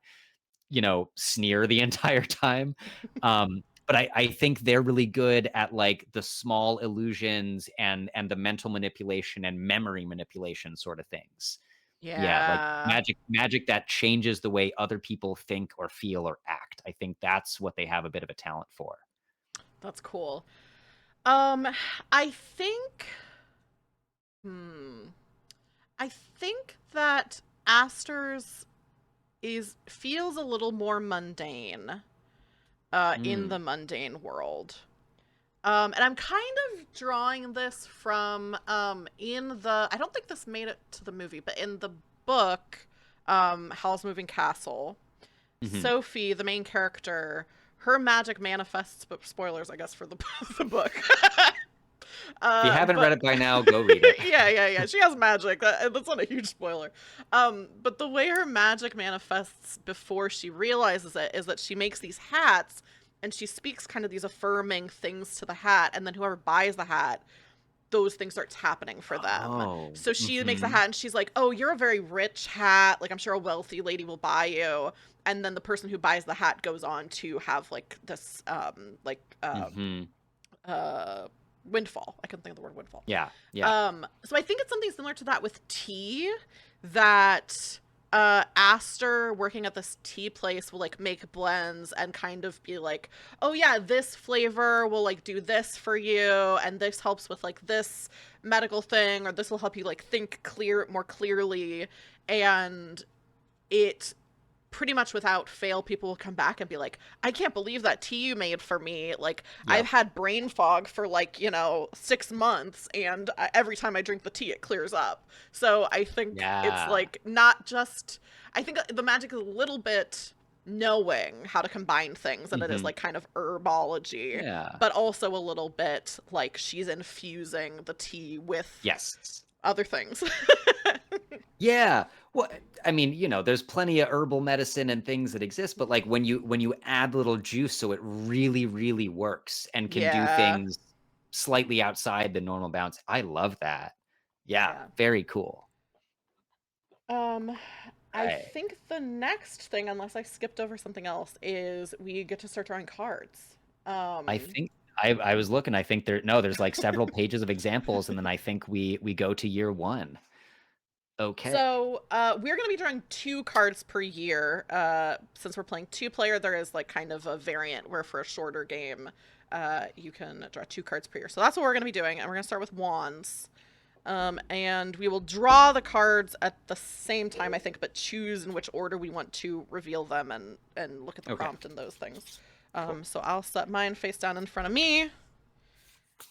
sneer the entire time. But I think they're really good at, like, the small illusions and the mental manipulation and memory manipulation sort of things. Yeah, like Yeah. magic that changes the way other people think or feel or act. I think that's what they have a bit of a talent for. That's cool. Um, I think hmm. I think that Aster's is feels a little more mundane in Mm, the mundane world. And I'm kind of drawing this from in the I don't think this made it to the movie, but in the book, Howl's Moving Castle, mhm. Sophie, the main character, her magic manifests, but spoilers, I guess, for the the book. If you haven't read But it by now, go read it. yeah. She has magic. That's not a huge spoiler. But the way her magic manifests before she realizes it is that she makes these hats and she speaks kind of these affirming things to the hat, and then whoever buys the hat, those things starts happening for them. Oh, So she makes a mhm. hat and she's like, "Oh, you're a very rich hat. Like I'm sure a wealthy lady will buy you." And then the person who buys the hat goes on to have like this Mhm. uh windfall. I couldn't think of the word windfall. Yeah, yeah. So I think it's something similar to that with tea, that Aster working at this tea place will like make blends and kind of be like, oh yeah, this flavor will like do this for you, and this helps with like this medical thing, or this will help you like think more clearly, and it pretty much without fail, people will come back and be like, I can't believe that tea you made for me. Like, I've Yep. had brain fog for like, 6 months, and every time I drink the tea, it clears up. So I think it's Yeah. like not just, I think the magic is a little bit knowing how to combine things, and it is Mhm. like kind of herbology, Yeah. but also a little bit like she's infusing the tea with Yes. other things. Yeah. Well, I mean, there's plenty of herbal medicine and things that exist, but like when you add little juice so it really, really works and can do Yeah. things slightly outside the normal bounds. I love that. Yeah, Yeah. very cool. Um, I Right. think the next thing, unless I skipped over something else, is we get to start drawing cards. I Um, think I was looking, I think there's like several pages of examples, and then I think we go to year one. Okay. so we're going to be drawing 2 cards per year. Since we're playing 2-player, there is like kind of a variant where for a shorter game, you can draw 2 cards per year. So that's what we're going to be doing, and we're going to start with wands. And we will draw the cards at the same time, I think, but choose in which order we want to reveal them and look at the Okay. prompt and those things. Cool. So I'll set mine face down in front of me.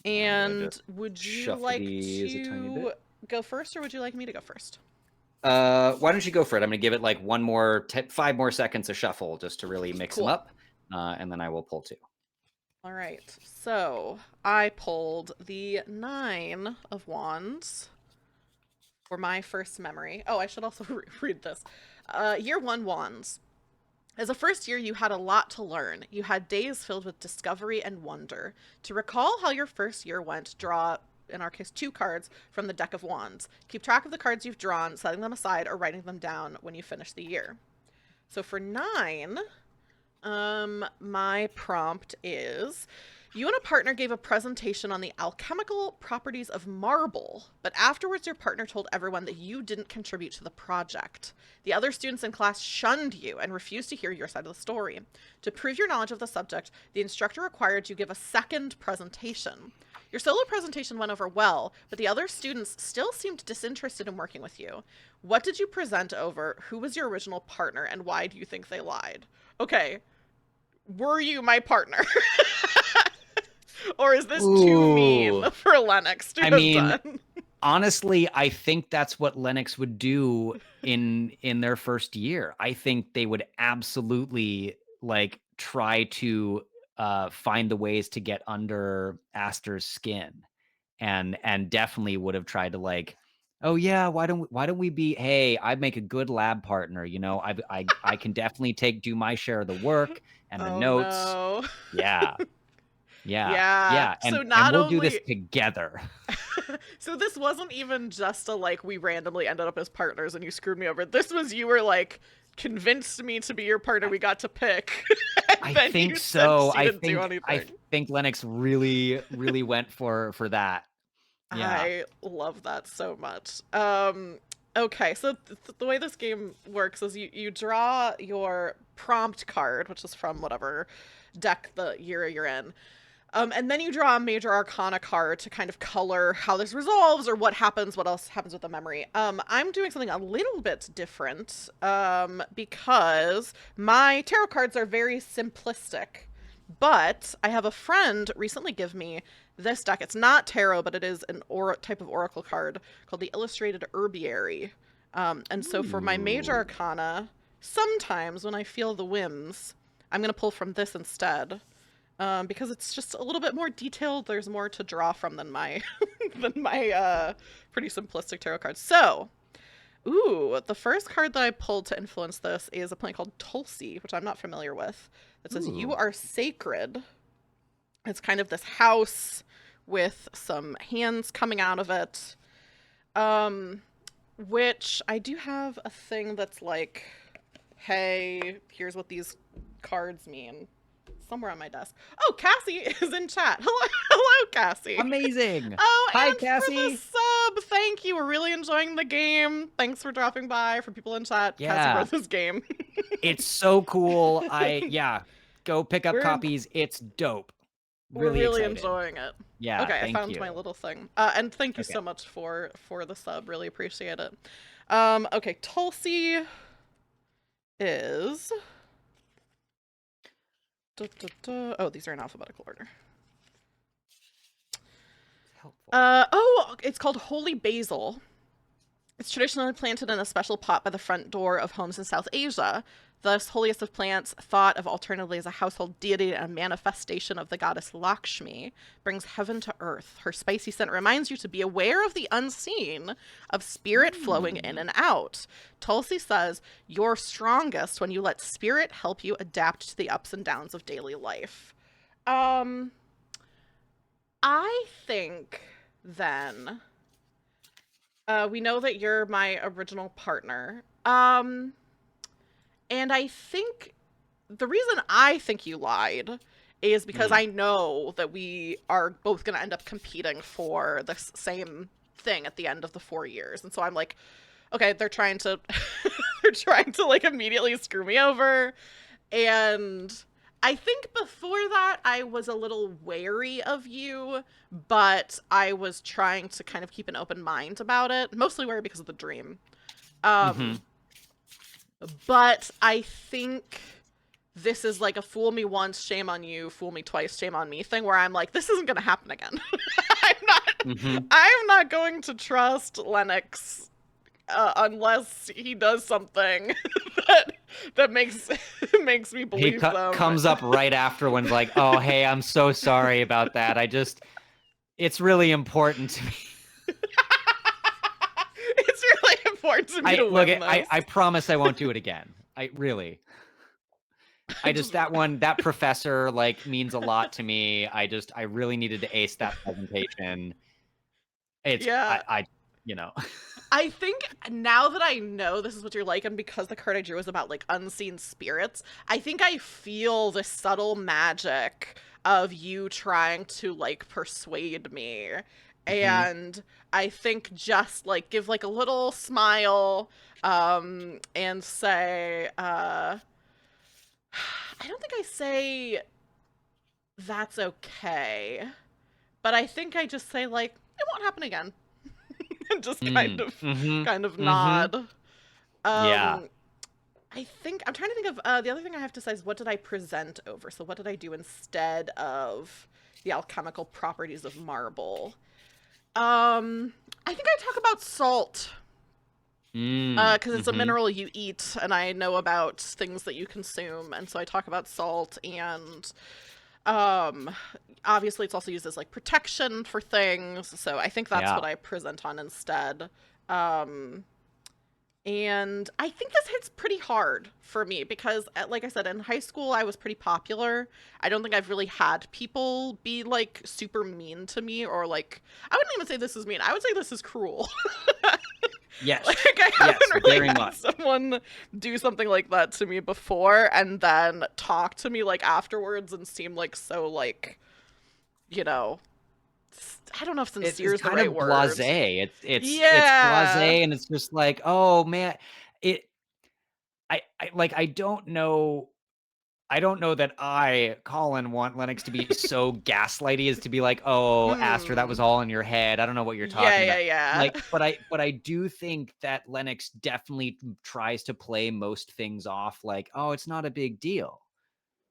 I'm gonna And just would you shuffle like these a tiny to bit. go first, or would you like me to go first? Why don't you go for it? I'm gonna give it like 5 more seconds of shuffle just to really mix them Cool. up, and then I will pull two. All right. So I pulled the 9 of wands for my first memory. Oh, I should also read this. Year 1 wands. As a first year, you had a lot to learn. You had days filled with discovery and wonder. To recall how your first year went, draw, in our case, 2 cards from the deck of wands. Keep track of the cards you've drawn, setting them aside, or writing them down when you finish the year. So for 9, my prompt is, you and a partner gave a presentation on the alchemical properties of marble, but afterwards your partner told everyone that you didn't contribute to the project. The other students in class shunned you and refused to hear your side of the story. To prove your knowledge of the subject, the instructor required you give a second presentation. Your solo presentation went over well, but the other students still seemed disinterested in working with you. What did you present over? Who was your original partner, and why do you think they lied? Okay, were you my partner? Or is this too mean Ooh. for Lennox to I have mean, done? honestly, I think that's what Lennox would do in their first year. I think they would absolutely like try to find the ways to get under Aster's skin, and definitely would have tried to like, oh yeah, why don't we be? Hey, I'd make a good lab partner. You know, I can definitely do my share of the work and the Oh notes. no. Yeah, yeah, Yeah. yeah, So and not we'll do this only together. so this wasn't even just a like we randomly ended up as partners and you screwed me over. This was you were like convinced me to be your partner we got to pick. And I then think you said so. she I didn't do think I anything. think Lennox really went for that. Yeah. I love that so much. Okay, so the way this game works is you draw your prompt card, which is from whatever deck the year you're in. And then you draw a major arcana card to kind of color how this resolves or what happens, what else happens with the memory. I'm doing something a little bit different because my tarot cards are very simplistic. But I have a friend recently give me this deck. It's not tarot, but it is an type of oracle card called the Illustrated Herbiary. And so for my major Ooh. arcana, sometimes when I feel the whims, I'm going to pull from this instead because it's just a little bit more detailed. There's more to draw from than my than my pretty simplistic tarot cards. So, ooh, the first card that I pulled to influence this is a plant called Tulsi, which I'm not familiar with. It says you Ooh. are sacred. It's kind of this house with some hands coming out of it. Um, which I do have a thing that's like, hey, here's what these cards mean somewhere on my desk. Oh, Cassie is in chat. Hello, hello, Cassie. Amazing. Oh, Hi, and for the Cassie. sub, thank you. We're really enjoying the game. Thanks for dropping by. For people in chat, Cassie Yeah. wrote this game. It's so cool. Yeah. Go pick up we're copies. It's dope. we're Really really excited. enjoying it. Yeah, Okay, I thank found my you. little thing. And thank you Okay. so much for the sub. Really appreciate it. Okay, Tulsi is. Oh, these are in alphabetical order. Helpful. Oh, it's called Holy Basil. It's traditionally planted in a special pot by the front door of homes in South Asia. Thus, holiest of plants, thought of alternatively as a household deity and a manifestation of the goddess Lakshmi, brings heaven to earth. Her spicy scent reminds you to be aware of the unseen, of spirit flowing in Hmm. and out. Tulsi says, you're strongest when you let spirit help you adapt to the ups and downs of daily life. Um, I think then we know that you're my original partner. And I think the reason I think you lied is because Mm. I know that we are both going to end up competing for the same thing at the end of the 4 years. And so I'm like, okay, they're trying to they're trying to like immediately screw me over. And I think before that I was a little wary of you, but I was trying to kind of keep an open mind about it, mostly wary because of the dream. Hmm. Um but I think this is like a fool me once, shame on you, fool me twice, shame on me thing where I'm like, this isn't going to happen again. I'm not Hmm. I'm not going to trust Lennox unless he does something that that makes makes me He believe them. comes up right after when's like, oh, hey, I'm so sorry about that. It's really important to me. It's really important to me I to look, win this. I promise I won't do it again. I just, Just that professor like means a lot to me. I really needed to ace that presentation. It's, yeah. you know, I think now that I know this is what you're like, and because the card I drew is about like unseen spirits, I think I feel the subtle magic of you trying to like persuade me. Mhm. And I think just like give like a little smile and say, I don't think I say that's okay, but I think I just say like it won't happen again. And just Mm. Mhm. kind of Mhm. nod. Yeah. Um I think I'm trying to think of the other thing I have to say is what did I present over? So what did I do instead of the alchemical properties of marble? I think I talk about salt Mm, because it's a mm-hmm. mineral you eat, and I know about things that you consume, and so I talk about salt and um, obviously it's also used as like protection for things. So I think that's Yeah. what I present on instead. Um, And I think this hits pretty hard for me because, like I said, in high school, I was pretty popular. I don't think I've really had people be like super mean to me or like, I wouldn't even say this is mean. I would say this is cruel. Like, Yes. I Yes, haven't really very had much. someone do something like that to me before and then talk to me like afterwards and seem like so, like, you know, I don't know if sincere It's is the kind right of word. blasé. It's Yeah. blasé, and it's just like, "Oh, man." It I like, I don't know that I, Colin, want Lennox to be so gaslighty as to be like, "Oh, Aster, that was Hmm. all in your head. I don't know what you're Yeah, talking yeah, about." yeah. Like, but I do think that Lennox definitely tries to play most things off like, "Oh, it's not a big deal."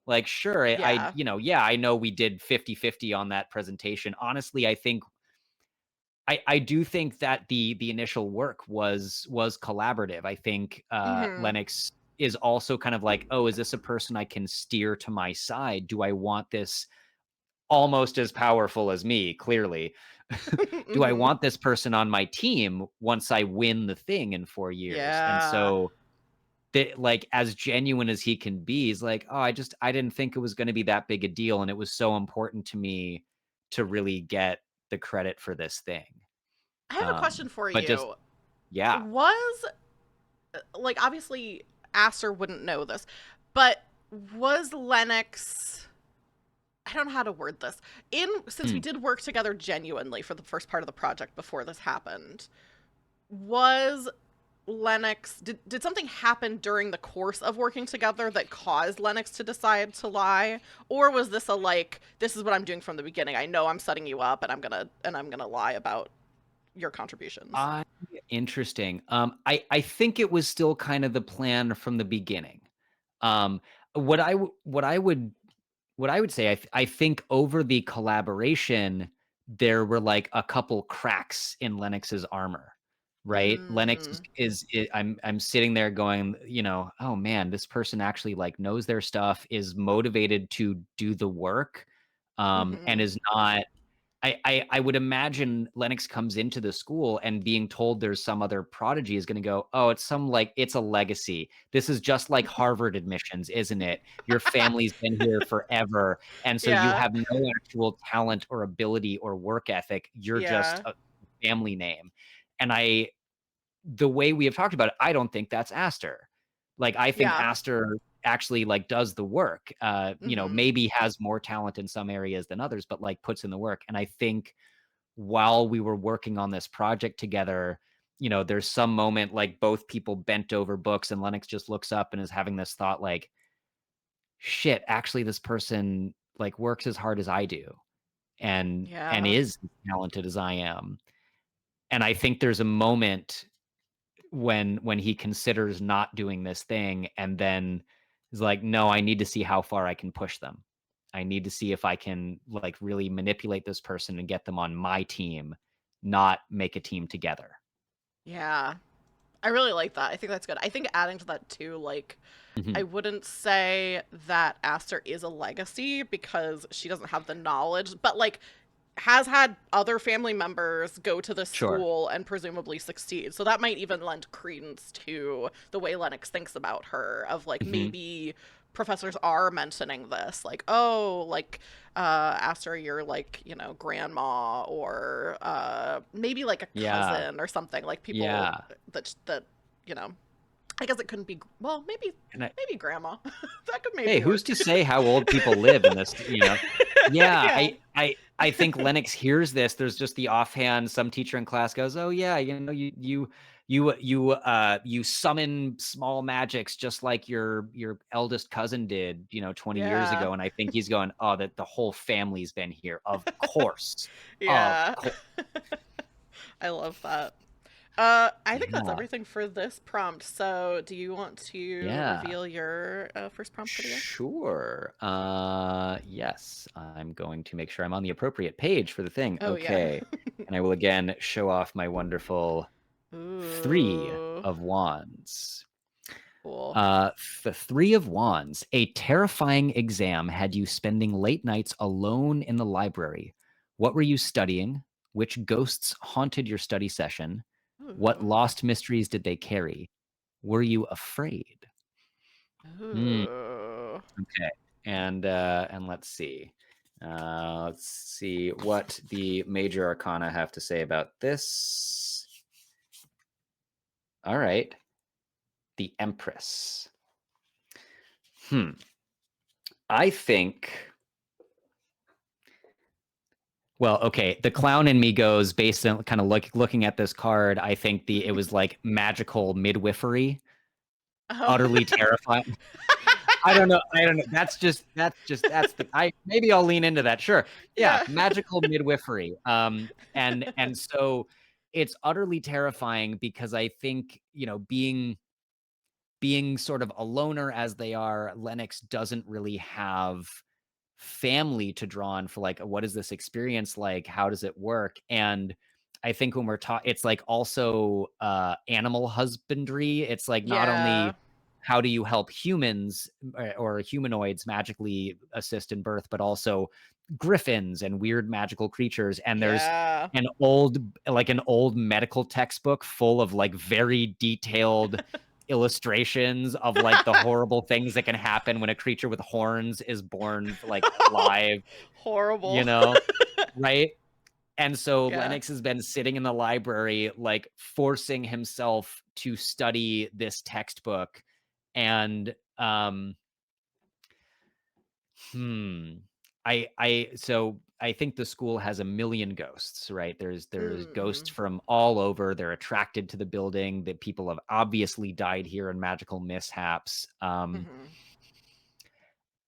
Like, sure, Yeah. yeah, I know we did 50-50 on that presentation. Honestly, I think I do think that the initial work was collaborative. I think Mhm. Lennox is also kind of like, oh, is this a person I can steer to my side? Do I want this almost as powerful as me? Clearly, do I Mhm. want this person on my team once I win the thing in 4 years? And Yeah. so, like as genuine as he can be, he's like, oh, I didn't think it was going to be that big a deal, and it was so important to me to really get the credit for this thing. I have a question for But just you. yeah. Was like obviously Aster wouldn't know this, but was Lennox I don't know how to word this. In since we Hmm. did work together genuinely for the first part of the project before this happened, was Lennox did something happen during the course of working together that caused Lennox to decide to lie, or was this a like this is what I'm doing from the beginning? I know I'm setting you up and I'm going to lie about your contributions. I Interesting. I think it was still kind of the plan from the beginning. Um, what I w- what I would say, I think over the collaboration, there were like a couple cracks in Lennox's armor, right? Lennox Mm. I'm sitting there going, oh man, this person actually like knows their stuff, is motivated to do the work, and Mhm. is not I would imagine Lennox comes into the school and being told there's some other prodigy is going to go, oh, it's a legacy. This is just like Harvard admissions, isn't it? Your family's been here forever. And so you Yeah. have no actual talent or ability or work ethic. You're just Yeah. a family name. And the way we have talked about it, I don't think that's Aster. Like, I think Yeah. Aster actually like does the work. Mhm. Maybe has more talent in some areas than others, but like puts in the work. And I think while we were working on this project together, there's some moment like both people bent over books and Lennox just looks up and is having this thought like, shit, actually this person like works as hard as I do and Yeah. is as talented as I am. And I think there's a moment when he considers not doing this thing and then is like, no, I need to see how far I can push them. I need to see if I can like really manipulate this person and get them on my team, not make a team together. Yeah. I really like that. I think that's good. I think adding to that too, like I Mhm. wouldn't say that Aster is a legacy because she doesn't have the knowledge, but like has had other family members go to this Sure. school and presumably succeed. So that might even lend credence to the way Lennox thinks about her of like Mhm. maybe professors are mentioning this like oh like Aster you're like grandma or maybe like a Yeah. cousin or something like people Yeah. that you know I guess it couldn't be well And maybe grandma that could maybe hey, who's work. to say how old people live in this? Yeah, Yeah, I think Lennox hears this. There's just the offhand, some teacher in class goes, "Oh yeah, you summon small magics just like your eldest cousin did, 20 years yeah, ago." And I think he's going, "Oh, that the whole family's been here. Of course. Of yeah. course." I love that. I think that's Yeah. everything for this prompt. So, do you want to Yeah. reveal your first prompt for today? Sure. Yes, I'm going to make sure I'm on the appropriate page for the thing. Oh yeah. Okay. And I will again show off my wonderful Three Ooh, of Wands. cool. Uh, the Three of Wands. A terrifying exam had you spending late nights alone in the library. What were you studying? Which ghosts haunted your study session? What Ooh, lost mysteries did they carry? Were you afraid? Hmm. ooh. Okay. And let's see. Let's see what the major arcana have to say about this. All right. The Empress. Hmm. I think. Well, okay. The clown in me goes based on kind of looking at this card. I think it was like magical midwifery, Oh. utterly terrifying. I don't know. I don't know. That's the I maybe I'll lean into that. Sure. Yeah, Yeah. magical midwifery. And so it's utterly terrifying because I think, being sort of a loner as they are, Lennox doesn't really have family to draw on for like what is this experience like? How does it work? And I think when we're talking, it's like also animal husbandry. It's like not Yeah. only how do you help humans or humanoids magically assist in birth, but also griffins and weird magical creatures. And there's Yeah. an old medical textbook full of like very detailed illustrations of like the horrible things that can happen when a creature with horns is born like live, you Horrible. know, right? And so Yeah. Lennox has been sitting in the library, like forcing himself to study this textbook. And hmm, I think the school has a million ghosts, right? There's ghosts Mm-hmm. from all over. They're attracted to the building. That people have obviously died here in magical mishaps. Mm-hmm.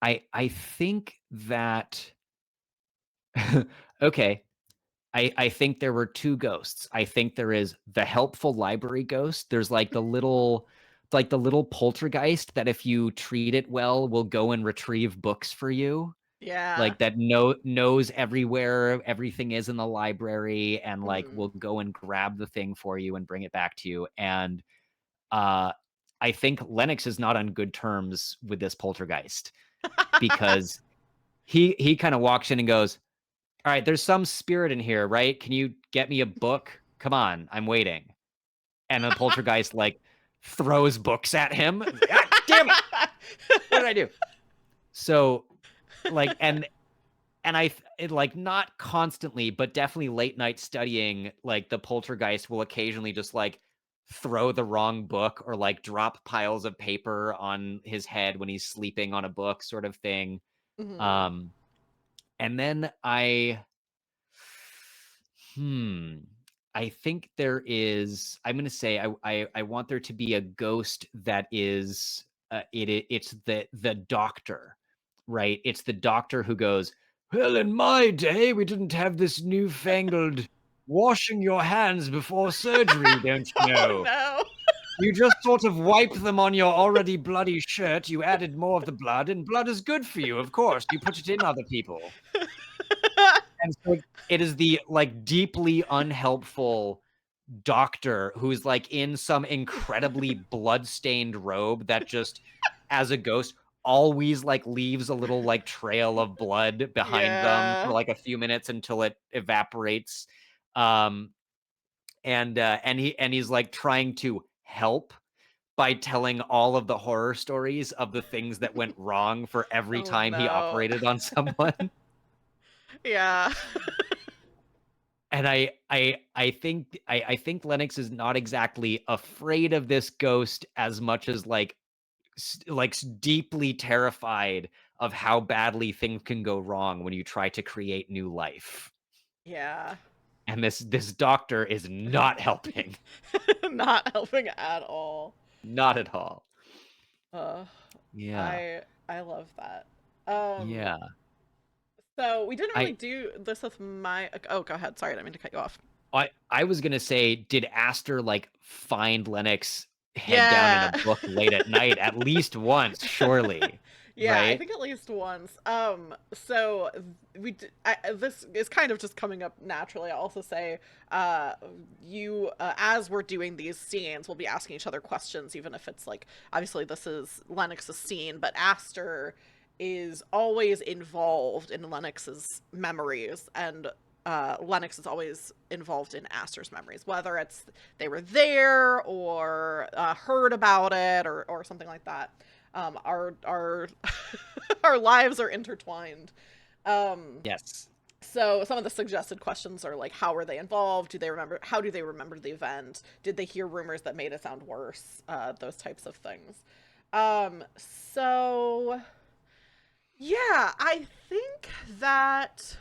I think that okay. I think there were two ghosts. I think there is the helpful library ghost. There's like the little poltergeist that if you treat it well will go and retrieve books for you. Yeah. Like that knows everywhere everything is in the library and like Mm-hmm. will go and grab the thing for you and bring it back to you. And uh I think Lennox is not on good terms with this poltergeist because he kind of walks in and goes, "All right, there's some spirit in here, right? Can you get me a book? Come on, I'm waiting." And the poltergeist like throws books at him. Ah, damn it! What did I do? So like and like not constantly, but definitely late night studying, like the poltergeist will occasionally just like throw the wrong book or like drop piles of paper on his head when he's sleeping on a book, sort of thing. Mm-hmm. Um, and then hmm, I think there is. I'm gonna say I want there to be a ghost that is it's the doctor, right? It's the doctor who goes, "Well, in my day, we didn't have this newfangled washing your hands before surgery, don't you Oh know? no. You just sort of wipe them on your already bloody shirt. You added more of the blood, and blood is good for you, of course. You put it in other people." And so it is the like deeply unhelpful doctor who's like in some incredibly blood-stained robe that just as a ghost always like leaves a little like trail of blood behind them for Yeah. like a few minutes until it evaporates. Um and he's like trying to help by telling all of the horror stories of the things that went wrong for every Oh time he no. operated on someone. Yeah. And I think Lennox is not exactly afraid of this ghost as much as like deeply terrified of how badly things can go wrong when you try to create new life. Yeah. And this doctor is not helping. Not helping at all. Not at all. Uh, Yeah. I love that. Um, Yeah. so we didn't really I do this with my. Oh, go ahead. Sorry, I didn't mean to cut you off. I was gonna say, did Aster like find Lennox head down in a Yeah. book late at night at least once, surely, Yeah, I right? think at least once. So this is kind of just coming up naturally. I'll also say, uh, as we're doing these scenes, we'll be asking each other questions, even if it's like, obviously this is Lennox's scene, but Aster is always involved in Lennox's memories, and Lennox is always involved in Aster's memories, whether it's they were there or heard about it or something like that. Our our lives are intertwined. Um, Yes. so some of the suggested questions are like, how were they involved? Do they remember? How do they remember the event? Did they hear rumors that made it sound worse? Those types of things. So yeah, I think that.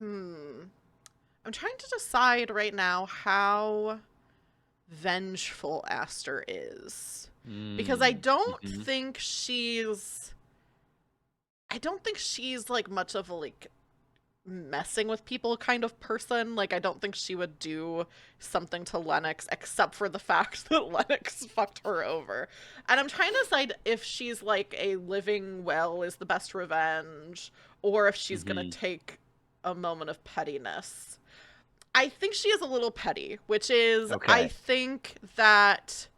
Hmm. I'm trying to decide right now how vengeful Aster is. Because Mm. Mhm. I don't think she's like much of a like messing with people kind of person. Like I don't think she would do something to Lennox except for the fact that Lennox fucked her over. And I'm trying to decide if she's like a living well is the best revenge or if she's going to Mhm. take a moment of pettiness. I think she is a little petty, which is I Okay. think that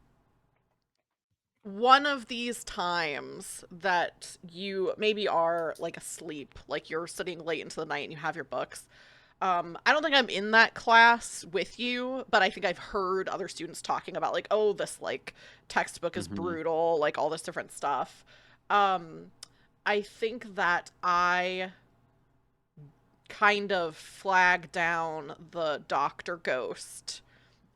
one of these times that you maybe are like asleep, like you're sitting late into the night and you have your books. I don't think I'm in that class with you, but I think I've heard other students talking about like, oh, this like textbook is Mhm. brutal, like all this different stuff. Um, I think that I kind of flag down the doctor ghost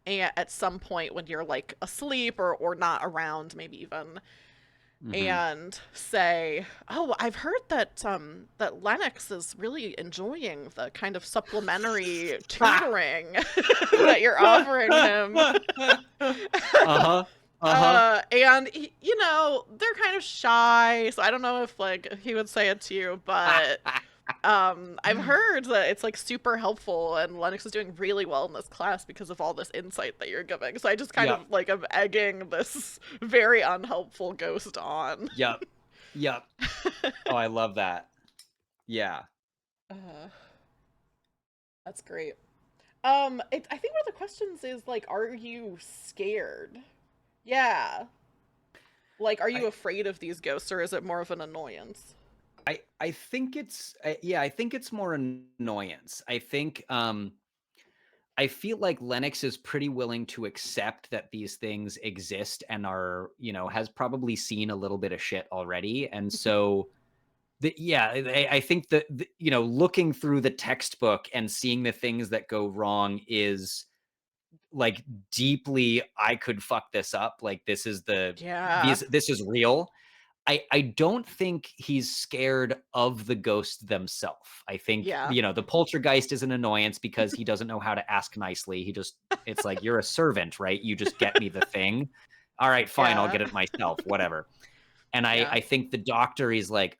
at some point when you're like asleep or not around, maybe even, Mhm. and say, "Oh, I've heard that that Lennox is really enjoying the kind of supplementary tutoring that you're offering him." Uh-huh. Uh-huh. And you know, they're kind of shy, so I don't know if like he would say it to you, but I've heard that it's like super helpful and Lennox is doing really well in this class because of all this insight that you're giving. So I just kind Yep. of like am egging this very unhelpful ghost on. Yep. Yep. Oh, I love that. Yeah. Uh, that's great. I think one of the questions is like, are you scared? Yeah. Like, are I you afraid of these ghosts or is it more of an annoyance? I think it's yeah, I think it's more annoyance. I feel like Lennox is pretty willing to accept that these things exist and are, has probably seen a little bit of shit already. And so yeah, I think that, looking through the textbook and seeing the things that go wrong is like deeply, I could fuck this up. Like Yeah. this is real. I don't think he's scared of the ghosts themselves. I think, Yeah. the poltergeist is an annoyance because he doesn't know how to ask nicely. It's like, you're a servant, right? You just get me the thing. All right, fine, I'll Yeah. get it myself, whatever. And Yeah. I think the doctor is like,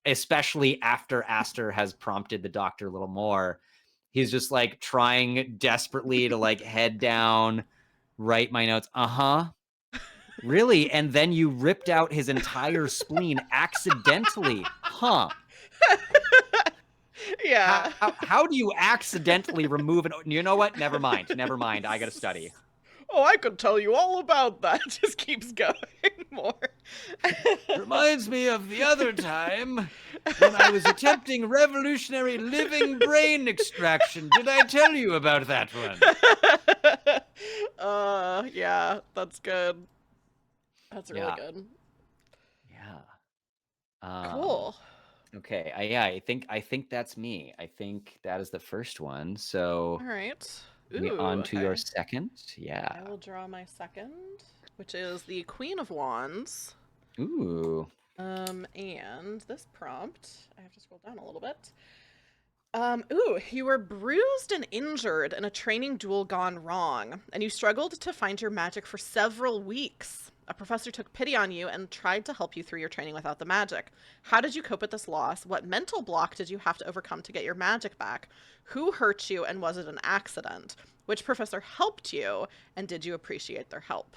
especially after Aster has prompted the doctor a little more, he's just like trying desperately to like head down, write my notes. Uh-huh. Really? And then you ripped out his entire spleen accidentally. Huh. Yeah. How do you accidentally remove it? You know what? Never mind. Never mind. I got to study. Oh, I could tell you all about that. Just keeps going more. Reminds me of the other time when I was attempting revolutionary living brain extraction. Did I tell you about that one? Yeah, that's good. That's really Yeah. good. Yeah. Um Cool. okay. Yeah, I think that's me. I think that is the first one. So All right. on Ooh, to your okay. second. Yeah. I will draw my second, which is the Queen of Wands. Ooh. And this prompt, I have to scroll down a little bit. Ooh, you were bruised and injured in a training duel gone wrong, and you struggled to find your magic for several weeks. a professor took pity on you and tried to help you through your training without the magic. How did you cope with this loss? What mental block did you have to overcome to get your magic back? Who hurt you, and was it an accident? Which professor helped you, and did you appreciate their help?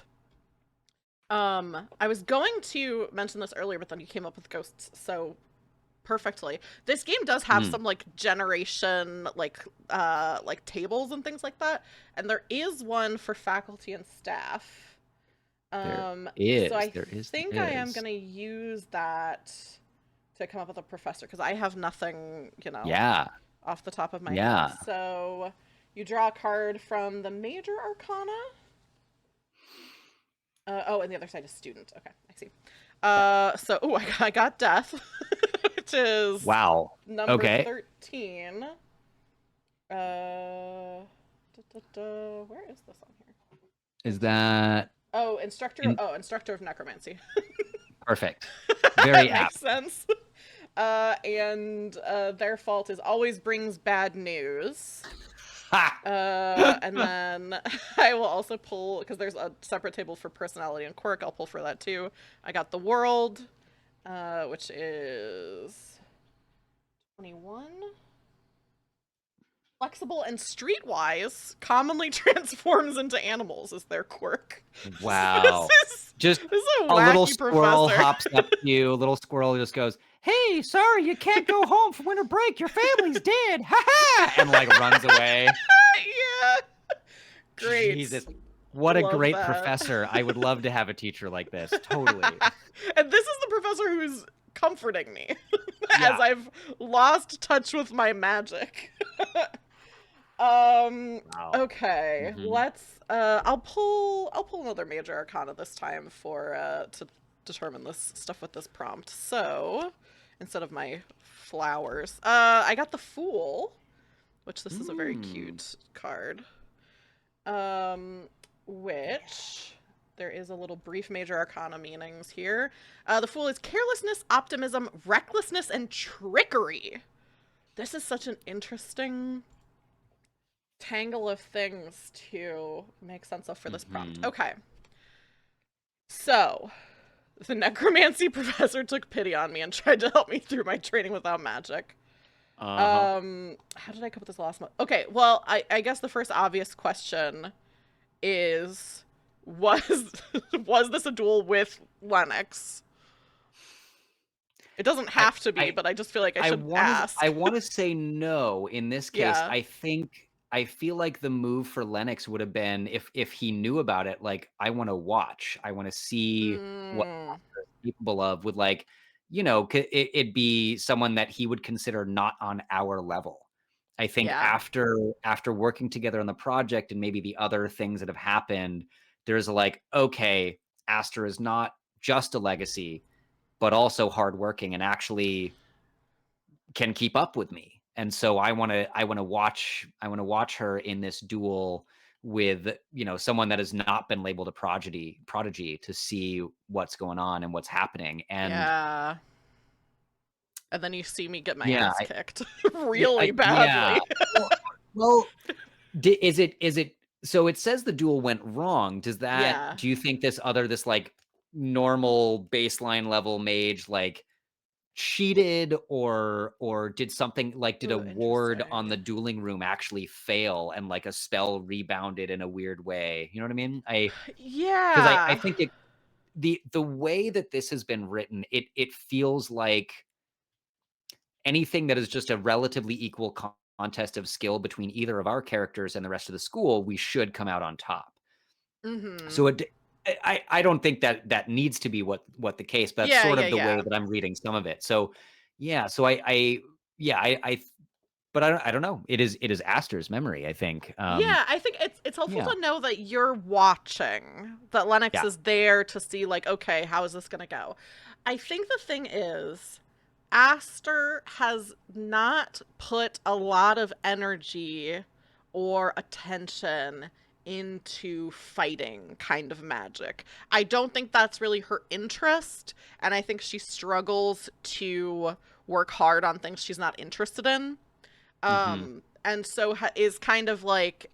I was going to mention this earlier, but then you came up with ghosts so perfectly. This game does have Hmm. some like generation like tables and things like that, and there is one for faculty and staff. There Um, so is. I There is. think There I am is. gonna use that to come up with a professor because I have nothing, Yeah. off the top of my head. Yeah. So you draw a card from the major arcana. Oh, and the other side is student. Okay, I see. Yeah. So I got death, which is Wow. number Okay. 13. Where is this on here? Is that Oh, instructor. in Oh, instructor of necromancy. perfect? That Very apt. makes sense. And their fault is always brings bad news. Ha! And then I will also pull, because there's a separate table for personality and quirk. I'll pull for that too. I got the world, which is 21. Flexible and streetwise, commonly transforms into animals is their quirk. So Wow. Just this is a a little wacky squirrel professor. hops up to you. A little squirrel just goes, "Hey, sorry, you can't go home for winter break. Your family's dead." Ha ha! And like runs away. Yeah, great. Jesus. What a Love great that. professor. I would love to have a teacher like this. Totally. And this is the professor who's comforting me as Yeah. I've lost touch with my magic. Um, Wow. okay. Hmm. Let's I'll pull another major arcana this time for to determine this stuff with this prompt. So, instead of my flowers, I got the Fool, which this is a very Mm. cute card. Um, which there is a little brief major arcana meanings here. The Fool is carelessness, optimism, recklessness, and trickery. This is such an interesting tangle of things to make sense of for this prompt. Hmm. Okay. So, the necromancy professor took pity on me and tried to help me through my training without magic. Uh-huh. How did I come up with this last one? Okay, well, I guess the first obvious question is was was this a duel with Lennox? It doesn't I have to be, I but I just feel like I I should want to I ask. want to say no in this case. Yeah. I feel like the move for Lennox would have been if he knew about it, like I want to watch. I want to see what Mm, Oscar is capable of with like, it'd be someone that he would consider not on our level. I think yeah. after working together on the project and maybe the other things that have happened, there's like, okay, Aster is not just a legacy, but also hardworking and actually can keep up with me. And so I want to watch her in this duel with, someone that has not been labeled a prodigy to see what's going on and what's happening. And Yeah. And then you see me get my yeah, ass kicked yeah, really yeah. badly. Well, well, is it so it says the duel went wrong. Yeah. Do you think this like normal baseline level mage like cheated or did something like did a Ooh, ward on interesting. the dueling room actually fail and like a spell rebounded in a weird way? You know what I mean? I Yeah. think the way that this has been written, it feels like anything that is just a relatively equal contest of skill between either of our characters and the rest of the school, we should come out on top. Mm-hmm. So I don't think that that needs to be what the case, but that's Yeah, sort yeah, of the way yeah. that I'm reading some of it. So yeah, so I yeah, but I don't know. It is Aster's memory, I think. Yeah, I think it's helpful Yeah. to know that you're watching, that Lennox Yeah. is there to see like, okay, how is this gonna go? I think the thing is, Aster has not put a lot of energy or attention into fighting kind of magic. I don't think that's really her interest, and I think she struggles to work hard on things she's not interested in. Mhm. And so is kind of like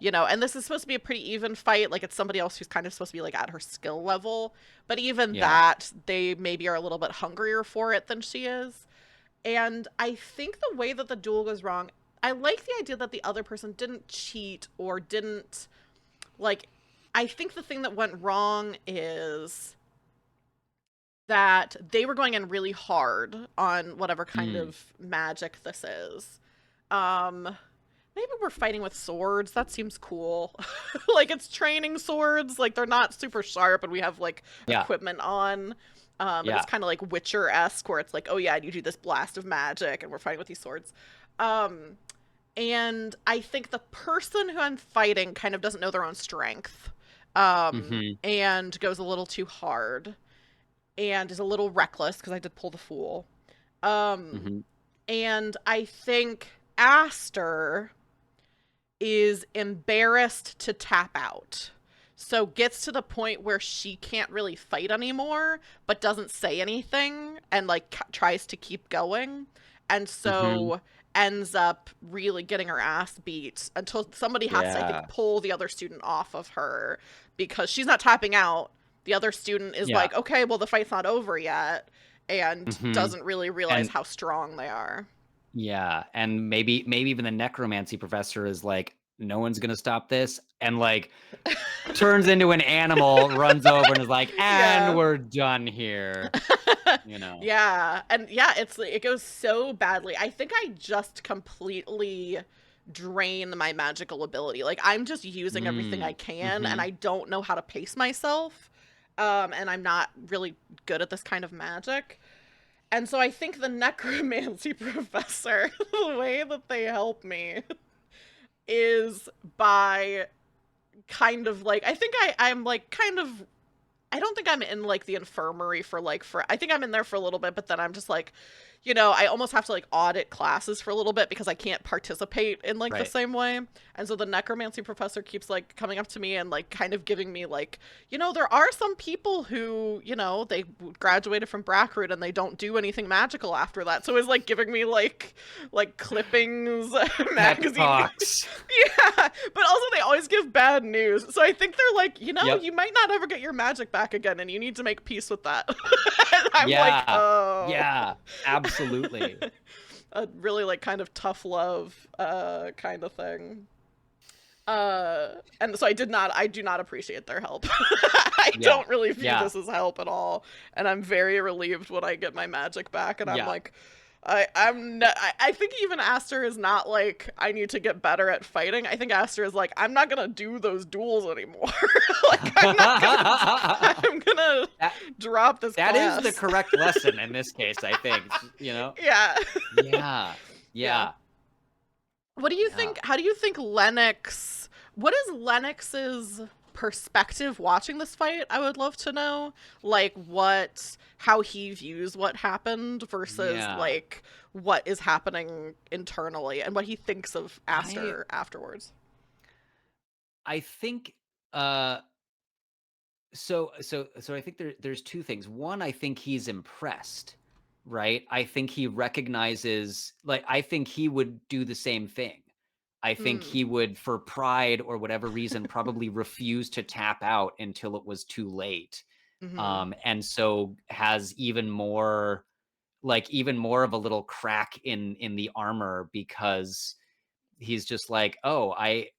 and this is supposed to be a pretty even fight. Like, it's somebody else who's kind of supposed to be like at her skill level. But even Yeah. that, they maybe are a little bit hungrier for it than she is. And I think the way that the duel goes wrong, I like the idea that the other person didn't cheat or didn't, like, I think the thing that went wrong is that they were going in really hard on whatever kind Mm. of magic this is. Um, Maybe we're fighting with swords. That seems cool. Like, it's training swords. Like, they're not super sharp, and we have like Yeah. equipment on. And it's Yeah. kind of like Witcher-esque, where it's like, oh yeah, I need you this blast of magic, and we're fighting with these swords. Um, and I think the person who I'm fighting kind of doesn't know their own strength, Hmm. and goes a little too hard, and is a little reckless because I did pull the fool. Um, Hmm. and I think Aster is embarrassed to tap out. So gets to the point where she can't really fight anymore, but doesn't say anything and like tries to keep going. And Hmm. so ends up really getting her ass beat until somebody has to, I think, Yeah. pull the other student off of her because she's not tapping out. The other student is Yeah. like, okay, well, the fight's not over yet, and Hmm. doesn't really realize And how strong they are. yeah, and maybe even the necromancy professor is like, no one's gonna stop this, and like turns into an animal, runs over, and is like, and Yeah. we're done here. You know. Yeah, and yeah, it goes so badly. I think I just completely drain my magical ability. Like, I'm just using everything I Mm. can, and Hmm. I don't know how to pace myself. And I'm not really good at this kind of magic. And so I think the necromancy professor, the way that they help me is by kind of like, I think I'm like kind of, I don't think I'm in like the infirmary for like for I think I'm in there for a little bit, but then I'm just like, I almost have to like audit classes for a little bit because I can't participate in like the Right. same way. And so the necromancy professor keeps like coming up to me and like kind of giving me like, there are some people who, they graduated from Brackroot and they don't do anything magical after that. So it's like giving me like clippings, Pep magazine. talks. Yeah, but also they always give bad news. So I think they're like, Yep. you might not ever get your magic back again, and you need to make peace with that. And I'm like, Yeah. oh, Yeah. Absolutely. a really like kind of tough love, kind of thing. And so I do not appreciate their help. I Yeah. don't really view Yeah. this as help at all, and I'm very relieved when I get my magic back. And I'm Yeah. like, I think even Aster is not like I need to get better at fighting. I think Aster is like, I'm not gonna do those duels anymore. Like, I'm gonna that drop this that is the class. correct lesson in this case, I think. Yeah. Yeah. Yeah. Yeah. What do you Yeah. think? How do you think Lennox? What is Lennox's perspective watching this fight? I would love to know, like, how he views what happened versus Yeah. like what is happening internally and what he thinks of I Aster afterwards. I think uh so I think there's two things. One, I think he's impressed, right? I think he recognizes, like, I think he would do the same thing. I think Mm. he would, for pride or whatever reason, probably refuse to tap out until it was too late. Mm-hmm. And so has even more of a little crack in the armor, because he's just like, oh, I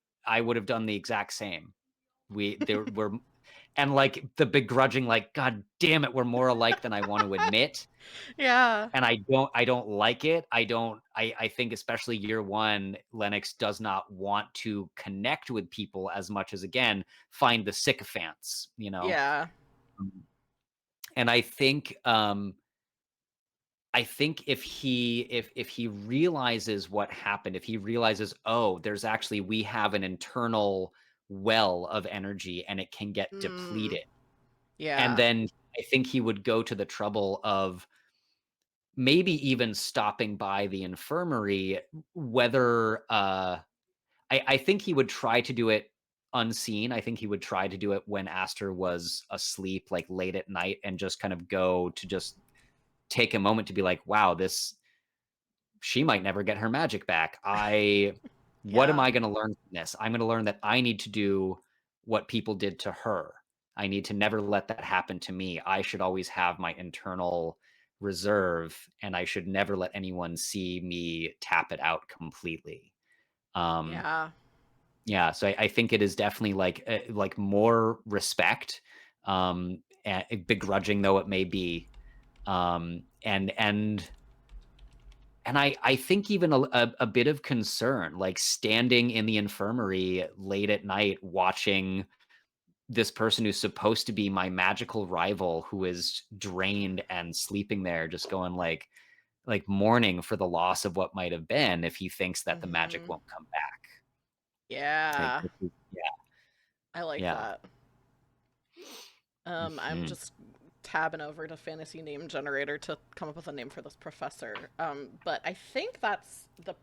would have done the exact same. There were, and like the begrudging, like, God damn it, we're more alike than I want to admit. Yeah. And I don't like it. I think especially year one, Lennox does not want to connect with people as much as, again, find the sycophants. Yeah. Um, And I think if he realizes what happened, if he realizes, oh, we have an internal well of energy and it can get Mm. depleted. And Yeah. then I think he would go to the trouble of maybe even stopping by the infirmary, whether I think he would try to do it unseen. I think he would try to do it when Aster was asleep, like late at night, and just kind of go to just take a moment to be like, wow, this she might never get her magic back. What am Yeah. I going to learn from this? I'm going to learn that I need to do what people did to her. I need to never let that happen to me. I should always have my internal reserve, and I should never let anyone see me tap it out completely. Um, Yeah. yeah, so I think it is definitely like more respect, begrudging though it may be, and I think even a bit of concern, like standing in the infirmary late at night watching this person who's supposed to be my magical rival who is drained and sleeping there, just going like mourning for the loss of what might have been if he thinks that the magic Mhm. won't come back. Like, Yeah. yeah, I like yeah. that. I'm Mhm. just tabbing over to fantasy name generator to come up with a name for this professor. But I think that's the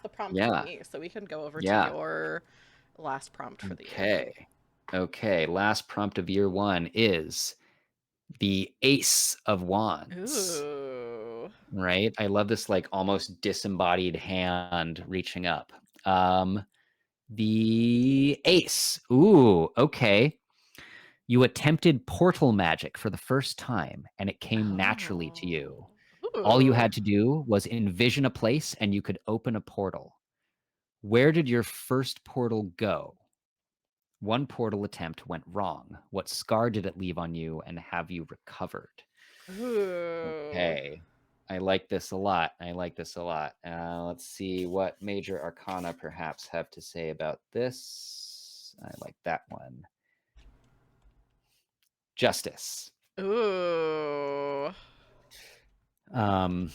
prompt for Yeah, me. So we can go over to yeah. your last prompt for the year. Okay. Okay, last prompt of year 1 is the Ace of Wands, Ooh. right? I love this, like, almost disembodied hand reaching up. Um, the Ace. Ooh, okay. You attempted portal magic for the first time, and it came naturally to you. Oh. All you Ooh. had to do was envision a place, and you could open a portal. Where did your first portal go? One portal attempt went wrong. What scar did it leave on you, and have you recovered? Ooh. Okay. I like this a lot. I like this a lot. Let's see what major arcana perhaps have to say about this. I like that one. Justice. Ooh. Um,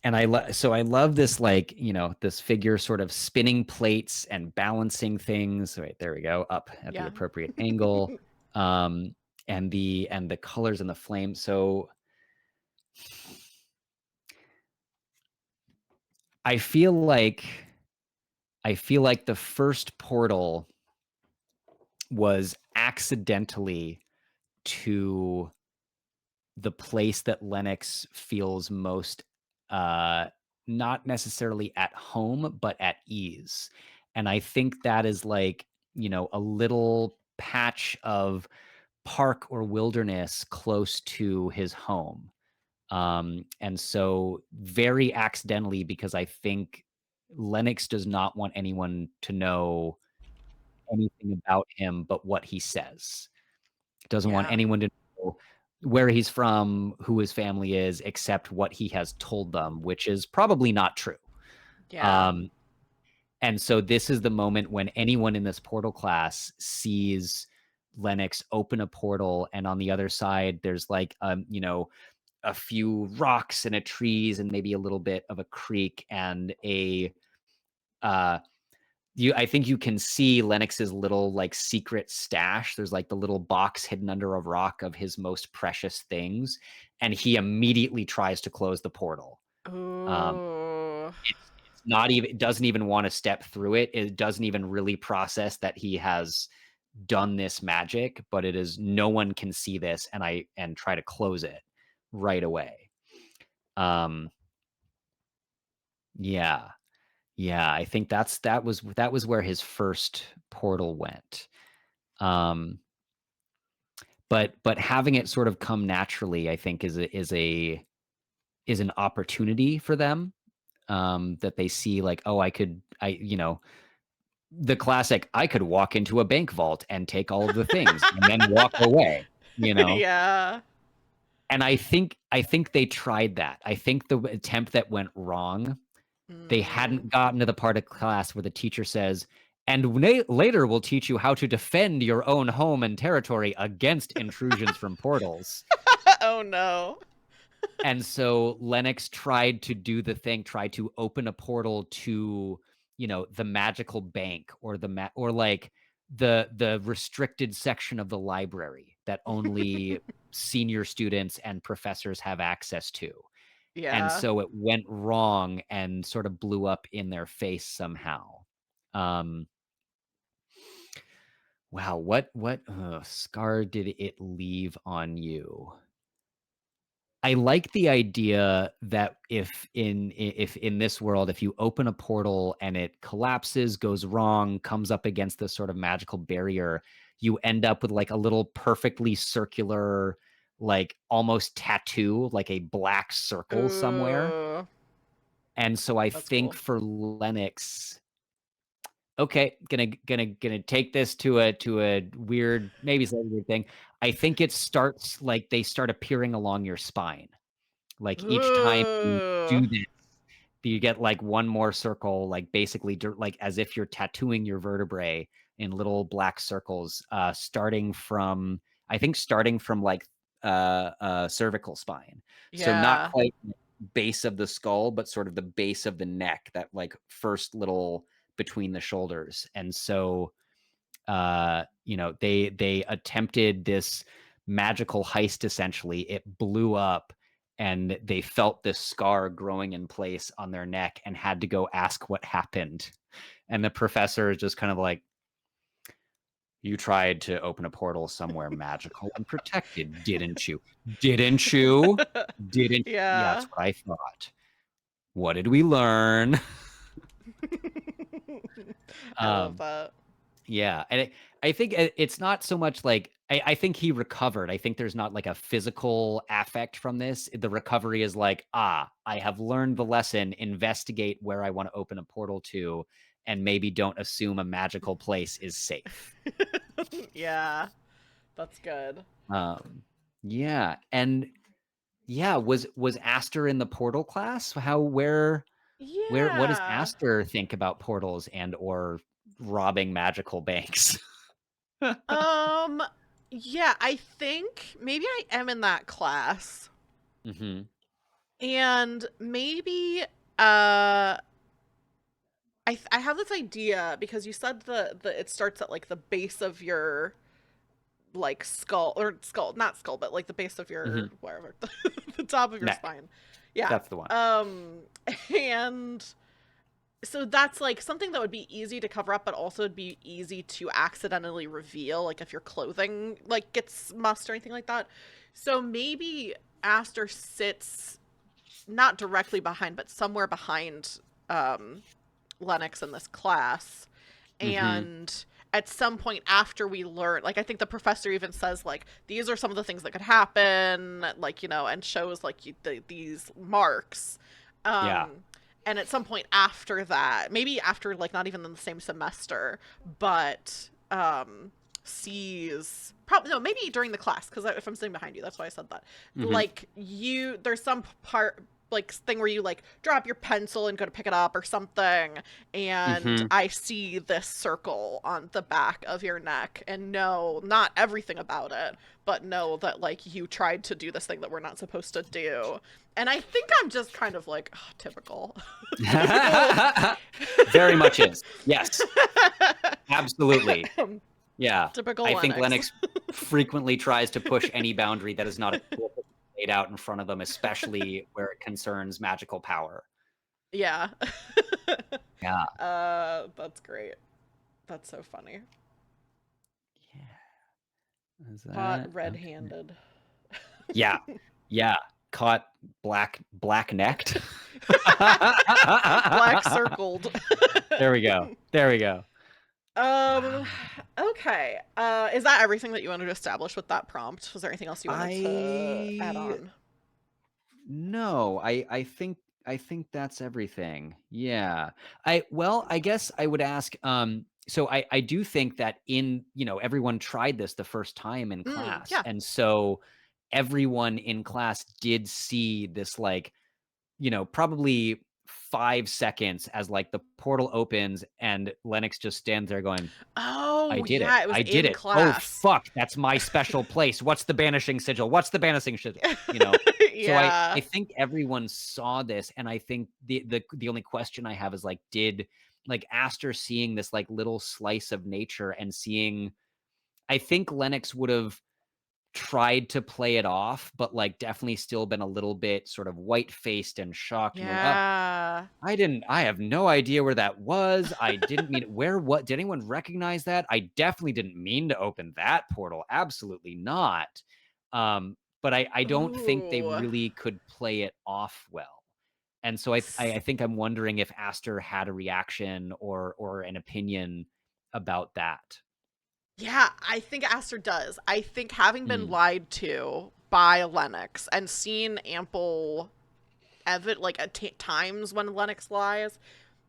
and I love this, like, this figure sort of spinning plates and balancing things. Right, there we go, up at the Yeah. appropriate angle. Um, and the colors and the flame. So I feel like the first portal was accidentally to the place that Lennox feels most, uh, not necessarily at home, but at ease. And I think that is like, a little patch of park or wilderness close to his home. And so very accidentally, because I think Lennox does not want anyone to know anything about him but what he says. Doesn't want Yeah. anyone to know where he's from, who his family is, except what he has told them, which is probably not true. Yeah. Um, and so this is the moment when anyone in this portal class sees Lennox open a portal, and on the other side, there's like, a few rocks and a trees and maybe a little bit of a creek and uh, I think you can see Lennox's little, like, secret stash. There's like the little box hidden under a rock of his most precious things, and he immediately tries to close the portal. Um, Ooh. it's not even, it doesn't even want to step through it. It doesn't even really process that he has done this magic, but it is, no one can see this, and try to close it right away. Um, yeah. Yeah, I think that was where his first portal went. Um, but having it sort of come naturally, I think is an opportunity for them, that they see, like, oh, the classic, I could walk into a bank vault and take all of the things and then walk away, you know? Yeah. And I think they tried that. I think the attempt that went wrong, they Mm. hadn't gotten to the part of class where the teacher says, "And later we'll teach you how to defend your own home and territory against intrusions from portals." Oh no. And so Lennox tried to do the thing, tried to open a portal to, the magical bank, or or like the restricted section of the library that only senior students and professors have access to. And Yeah. so it went wrong and sort of blew up in their face somehow. Um, wow, what scar did it leave on you? I like the idea that if in this world, if you open a portal and it collapses, goes wrong, comes up against this sort of magical barrier, you end up with like a little perfectly circular, like almost tattoo, like a black circle somewhere. Ooh, And so I that's think cool. for Lennox, okay, gonna take this to a weird, maybe slightly weird thing. I think it starts like they start appearing along your spine. Like, each time you Ooh. do this, you get, like, one more circle, like, basically like, as if you're tattooing your vertebrae in little black circles, starting from, like, cervical spine. So not Yeah. quite base of the skull, but sort of the base of the neck, that, like, first little between the shoulders. And so, they attempted this magical heist essentially. It blew up and they felt this scar growing in place on their neck and had to go ask what happened. And the professor is just kind of like, you tried to open a portal somewhere magical and protected, didn't you? Didn't you? Didn't Yeah, Yeah. that's what I thought. What did we learn? I love um that. Yeah, and I think it's not so much like I think he recovered. I think there's not like a physical affect from this. The recovery is like, I have learned the lesson. Investigate where I want to open a portal to, and maybe don't assume a magical place is safe. Yeah, that's good. Um, yeah, and yeah, was Aster in the portal class? Where what does Yeah. Aster think about portals and or robbing magical banks? Um, yeah, I think maybe I am in that class. hmm And maybe uh I have this idea because you said the it starts at like the base of your like skull or skull, not skull, but like the base of your hmm wherever the top of your Neck. spine. Yeah. That's the one. And so that's like something that would be easy to cover up, but also it'd be easy to accidentally reveal, like if your clothing like gets mussed or anything like that. So maybe Aster sits not directly behind, but somewhere behind um, Lennox in this class. Mhm. And at some point after we learn, like I think the professor even says like these are some of the things that could happen, like and shows like these marks. Yeah. Um, and at some point after that, maybe after like not even in the same semester, but sees probably no maybe during the class because if I'm sitting behind you, that's why I said that. Mhm. Like there's some part like thing where you like drop your pencil and go to pick it up or something, and Mhm. I see this circle on the back of your neck and know not everything about it, but know that like you tried to do this thing that we're not supposed to do. And I think I'm just kind of like, oh, typical. Typical. Very much is. Yes. Absolutely. Yeah. Typical I think Lennox. Lennox frequently tries to push any boundary that is not explicitly laid out in front of them, especially where it concerns magical power. Yeah. Yeah. That's great. That's so funny. Yeah. Is Caught that okay? red-handed. Yeah. Yeah. Caught black necked. Black circled. There we go. There we go. Um, Wow. okay. Is that everything that you wanted to establish with that prompt? Was there anything else you wanted to add I on? No, I think that's everything. Yeah. I guess I would ask, so I do think that everyone tried this the first time in class. Yeah. And so everyone in class did see this, like, probably 5 seconds as, like, the portal opens and Lennox just stands there going, I Oh, did it. yeah, it was I did in it. Oh, class. fuck, that's my special place. What's the banishing sigil? What's the banishing sigil? You know? So I Yeah. think everyone saw this, and I think the only question I have is, like, did, like, Aster seeing this, like, little slice of nature and seeing, I think Lennox would've tried to play it off, but, like, definitely still been a little bit sort of white-faced and shocked and going, Yeah. I have no idea where that was. I didn't mean what did anyone recognize that? I definitely didn't mean to open that portal. Absolutely not. but I don't think they Ooh. really could play it off well. And so I think I'm wondering if Aster had a reaction or an opinion about that. Yeah, I think Aster does. I think having been Mm, lied to by Lennox and seen ample like at times when Lennox lies,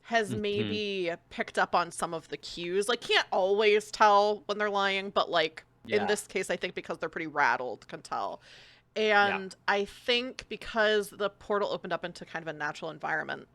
has mhm. maybe picked up on some of the cues. Like, can't always tell when they're lying, but like in Yeah. this case, I think because they're pretty rattled, can tell. Yeah. And I think because the portal opened up into kind of a natural environment,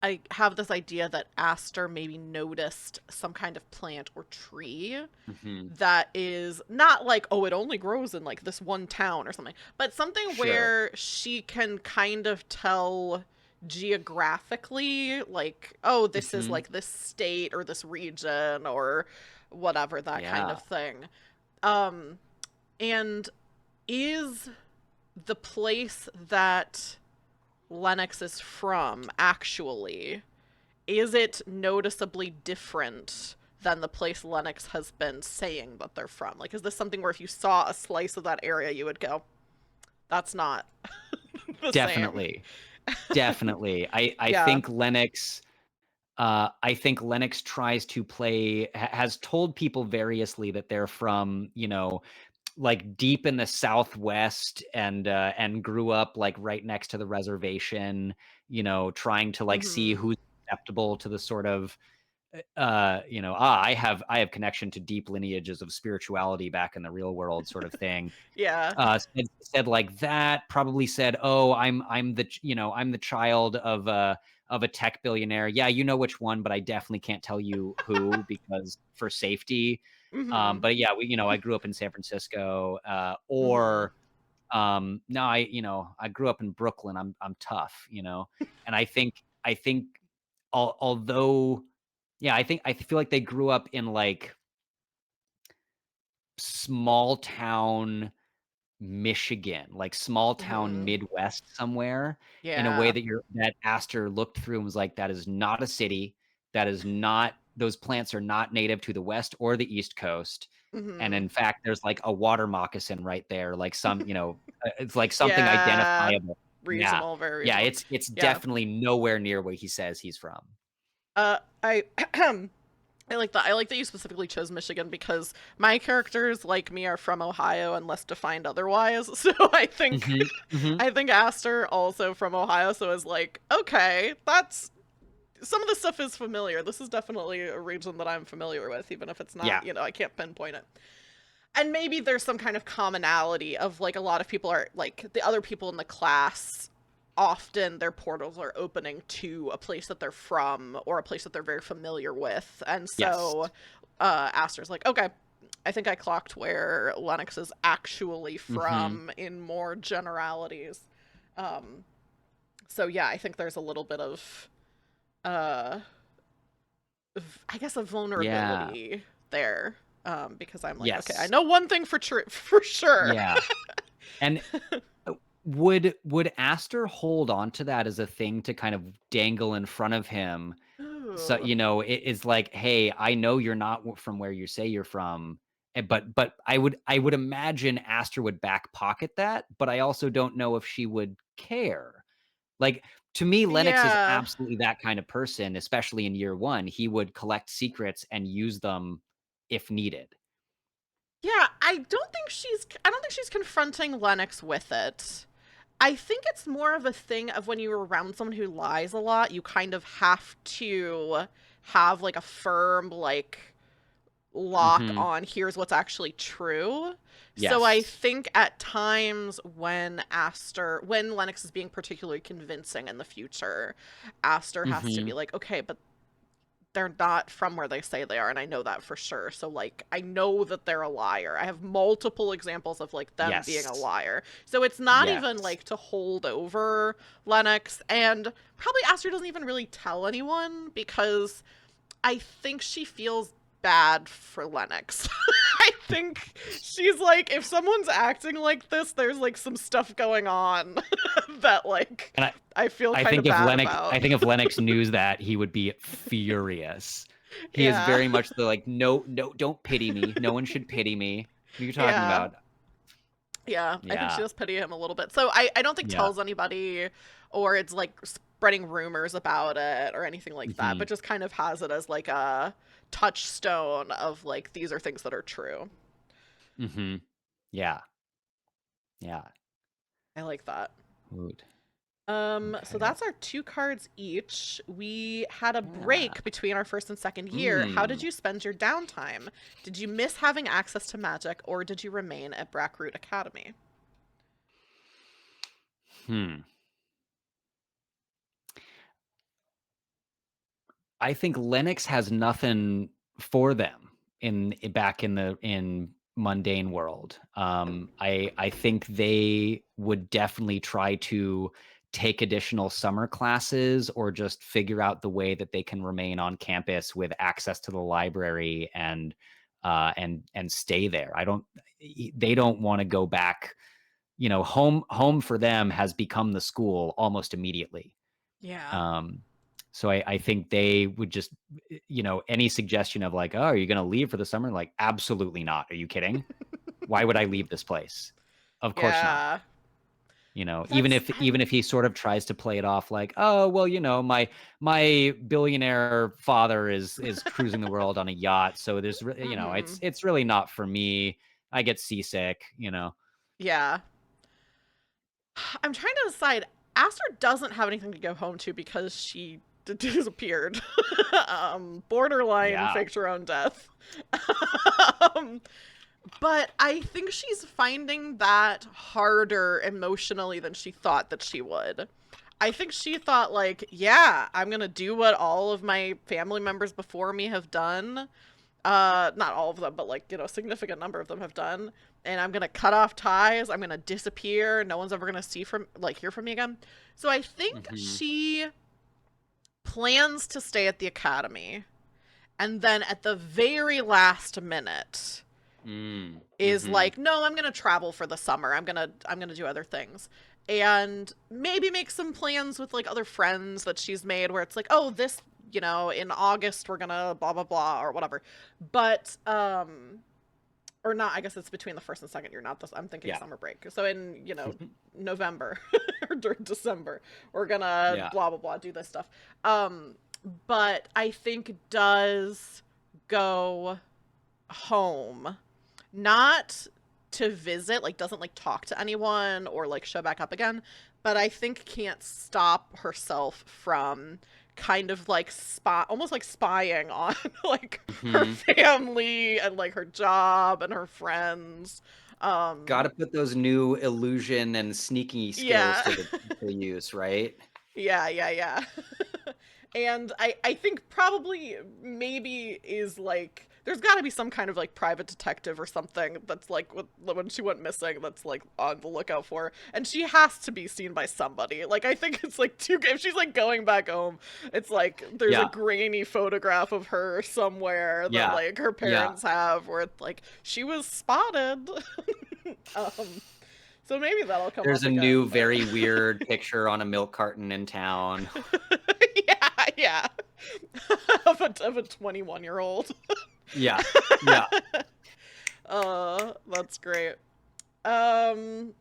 I have this idea that Aster maybe noticed some kind of plant or tree Mhm. that is not like, oh, it only grows in like this one town or something, but something Sure. where she can kind of tell geographically, like, oh, this is Mhm. like this state or this region or whatever, that kind Yeah. of thing. Um, and is the place that Lennox is from actually, is it noticeably different than the place Lennox has been saying that they're from? Like, is this something where if you saw a slice of that area, you would go, that's not the same? Definitely. Definitely. Yeah. I think Lennox tries to play has told people variously that they're from, like deep in the Southwest and grew up like right next to the reservation, trying to like see Hmm. who's acceptable to the sort of I have connection to deep lineages of spirituality back in the real world sort of thing. Yeah. Said like that, probably said, "Oh, I'm the child of a tech billionaire." Yeah, you know which one, but I definitely can't tell you who because for safety. Hmm. But yeah, I grew up in San Francisco, Hmm. or no, I grew up in Brooklyn. I'm tough, and I think although, yeah, I feel like they grew up in like small town Michigan, like small town Hmm. Midwest somewhere, in a way Yeah. that Astor looked through and was like, "That is not a city. That is not those plants are not native to the West or the East Coast." And Hmm. in fact, there's like a water moccasin right there, like it's like something Yeah. identifiable. Yeah. Reasonable, very Yeah, reasonable. it's Yeah. definitely nowhere near where he says he's from. I I like that. I like that you specifically chose Michigan because my characters, like me, are from Ohio unless defined otherwise. So I think Mhm, mhm. I think Aster also from Ohio, so is like, okay, that's some of the stuff is familiar. This is definitely a region that I'm familiar with, even if it's not, Yeah. I can't pinpoint it. And maybe there's some kind of commonality of like a lot of people are like the other people in the class, often their portals are opening to a place that they're from or a place that they're very familiar with. And Yes. so Aster's like, okay, I think I clocked where Lennox is actually Mhm. from in more generalities. Um, so yeah, I think there's a little bit of uh I guess a Yeah. vulnerability there. Because I'm like, okay, I Yes. know one thing for true for sure. Yeah. And would Aster hold on to that as a thing to kind of dangle in front of him? So, Ooh. it is like, "Hey, I know you're not from where you say you're from." But I would imagine Aster would back pocket that, but I also don't know if she would care. Like, to me, Lennox is Yeah. absolutely that kind of person, especially in year 1. He would collect secrets and use them if needed. Yeah, I don't think she's confronting Lennox with it. I think it's more of a thing of when you're around someone who lies a lot, you kind of have to have like a firm like lock Mhm. on here's what's actually true. So I Yes. think at times when Lennox is being particularly convincing in the future, Aster has to be Mhm. like, okay, but they're not from where they say they are, and I know that for sure. So like I know that they're a liar. I have multiple examples of like them being a Yes. liar. So it's not even Yes. like to hold over Lennox, and probably Aster doesn't even really tell anyone because I think she feels bad for Lennox. I think she's like, if someone's acting like this, there's like some stuff going on that like And I feel kind of bad I about. think if Lennox knew that, he would be furious. He is Yeah. very much the like, "No, no, don't pity me. No one should pity me. What are you talking Yeah. about?" Yeah, I think she Yeah. does pity him a little bit. So I don't think Yeah. tells anybody or it's like spreading rumors about it or anything like that, Hmm. but just kind of has it as like a touchstone of like these are things that are true. Hmm. Yeah. Yeah. I like that. Woot. So Okay. that's our two cards each. We had a Yeah. break between our first and second year. How did Hmm. you spend your downtime? Did you miss having access to magic, or did you remain at Brackroot Academy? Hmm. I think Linux has nothing for them back in mundane world. I think they would definitely try to take additional summer classes or just figure out the way that they can remain on campus with access to the library and stay there. They don't want to go back. Home for them has become the school almost immediately. Yeah. Um, so I think they would just, any suggestion of like, oh, are you going to leave for the summer? Like, absolutely not. Are you kidding? Why would I leave this place? Of course not. Yeah. Even That's if I'm even if he sort of tries to play it off like, oh, well, my billionaire father is cruising the world on a yacht, so mhm. it's really not for me. I get seasick. Yeah. I'm trying to decide. Aster doesn't have anything to go home to because she disappeared. Borderline Yeah. faked her own death. um, but I think she's finding that harder emotionally than she thought that she would. I think she thought like, yeah, I'm gonna do what all of my family members before me have done. Not all of them, but like, a significant number of them have done. And I'm gonna cut off ties. I'm gonna disappear. No one's ever gonna hear from me again. So I think Hmm. she plans to stay at the academy, and then at the very last minute Mm. is Hmm. like, no, I'm gonna travel for the summer. I'm gonna do other things. And maybe make some plans with like other friends that she's made where it's like, oh, this, in August we're gonna blah blah blah or whatever. But or not, I guess it's between the first and second year, not this. I'm thinking Yeah. summer break. So in, November or during December, we're gonna Yeah. blah blah blah do this stuff. Um, but I think does go home, not to visit, like doesn't like talk to anyone or like show back up again, but I think can't stop herself from kind of like almost like spying on like her Hmm. family and like her job and her friends. Got Um to put those new illusion and sneaky skills yeah. to use, right? Yeah, yeah, yeah. And I think probably maybe is like there's got to be some kind of like private detective or something that's like when she went missing that's like on the lookout for her. And she has to be seen by somebody. Like I think it's like too if she's like going back home, it's like there's a Yeah. grainy photograph of her somewhere that Yeah. like her Yeah. parents have where it's like she was spotted. um so maybe that'll come There's up a again, new, but very weird picture on a milk carton in town. yeah, yeah. of a 21-year-old. Yeah. Yeah. That's great. Um,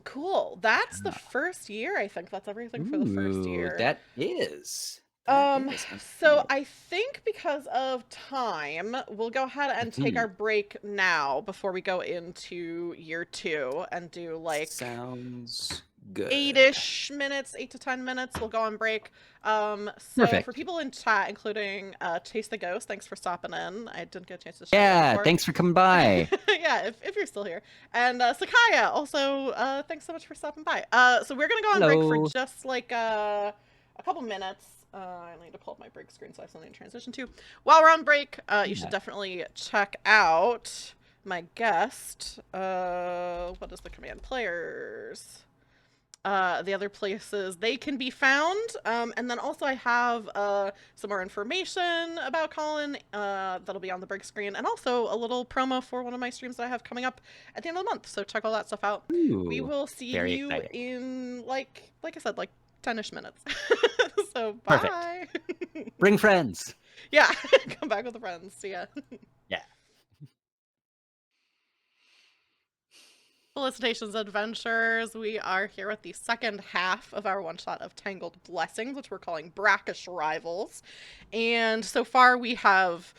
cool. That's the first year. I think that's everything for the first Ooh, year. that is. That Um, is. so Okay. I think because of time, we'll go ahead and take our Mhm. break now before we go into year two and do like Sounds good. 8-ish minutes, 8 to 10 minutes. We'll go on break. So for Perfect. people in chat, including Chase the Ghost, thanks for stopping in. I didn't get a chance to shout you out Yeah. before. Thanks for coming by. Yeah, if you're still here. And Sakaya, also, thanks so much for stopping by. So we're gonna go on break for Hello. just like a couple minutes. I need to pull up my break screen so I have something to transition to. While we're on break, you should Yeah. definitely check out my guest. What is the command? Players, the other places they can be found. And then also I have some more information about Colin that'll be on the break screen, and also a little promo for one of my streams that I have coming up at the end of the month. So check all that stuff out. We Ooh, will see very you exciting. in like I said, like 10-ish minutes. So Perfect. bye. Bring friends. Yeah, come back with the friends. See ya. Yeah. Felicitations, adventurers. We are here with the second half of our one shot of Tangled Blessings, which we're calling Brackish Rivals. And so far, we have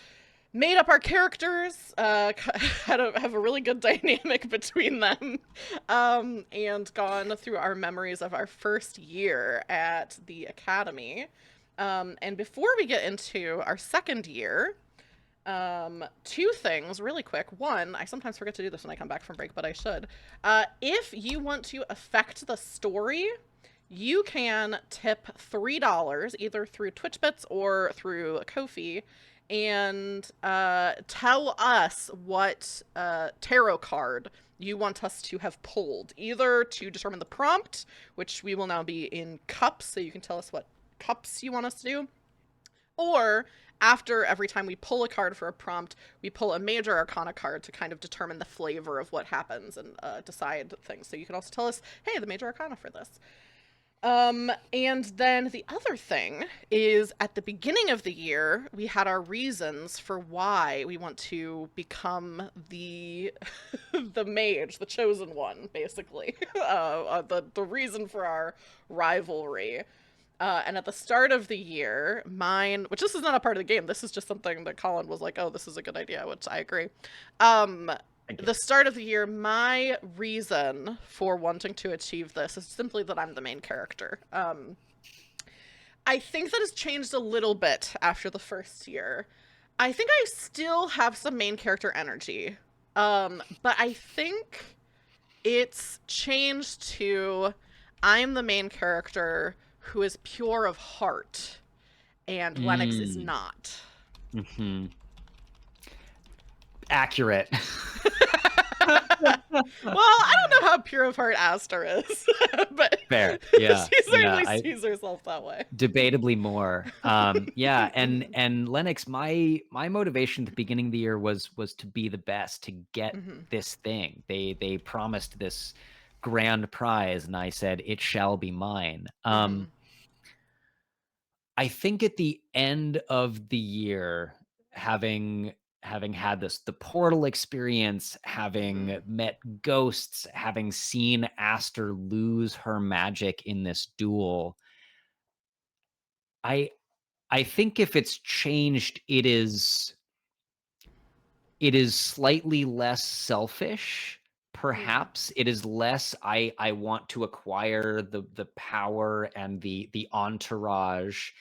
made up our characters, have a really good dynamic between them, and gone through our memories of our first year at the academy. And before we get into our second year, two things really quick. One, I sometimes forget to do this when I come back from break, but I should. If you want to affect the story, you can tip $3 either through Twitch Bits or through Ko-fi, and tell us what tarot card you want us to have pulled, either to determine the prompt, which we will now be in cups, so you can tell us what cups you want us to do, or after every time we pull a card for a prompt, we pull a major arcana card to kind of determine the flavor of what happens and decide things. So you can also tell us, hey, the major arcana for this. And then the other thing is at the beginning of the year, we had our reasons for why we want to become the the mage, the chosen one, basically. The reason for our rivalry. And at the start of the year, mine, which this is not a part of the game, this is just something that Colin was like, oh, this is a good idea, which I agree. Thank you. The start of the year, my reason for wanting to achieve this is simply that I'm the main character. I think that has changed a little bit after the first year. I think I still have some main character energy. But I think it's changed to I'm the main character who is pure of heart, and Lennox is Mm. not. Hmm. Accurate. Well, I don't know how pure of heart Aster is, but Fair. she Yeah. Yeah. certainly I sees herself that way. debatably more. Yeah, and Lennox, my motivation at the beginning of the year was to be the best, to get Hmm. this thing. They promised this grand prize, and I said it shall be mine. Hmm. I think at the end of the year, having had the portal experience, having Hmm. met ghosts, having seen Aster lose her magic in this duel, I I think if it's changed, it is slightly less selfish. Yeah. Perhaps it is less I want to acquire the power and the entourage,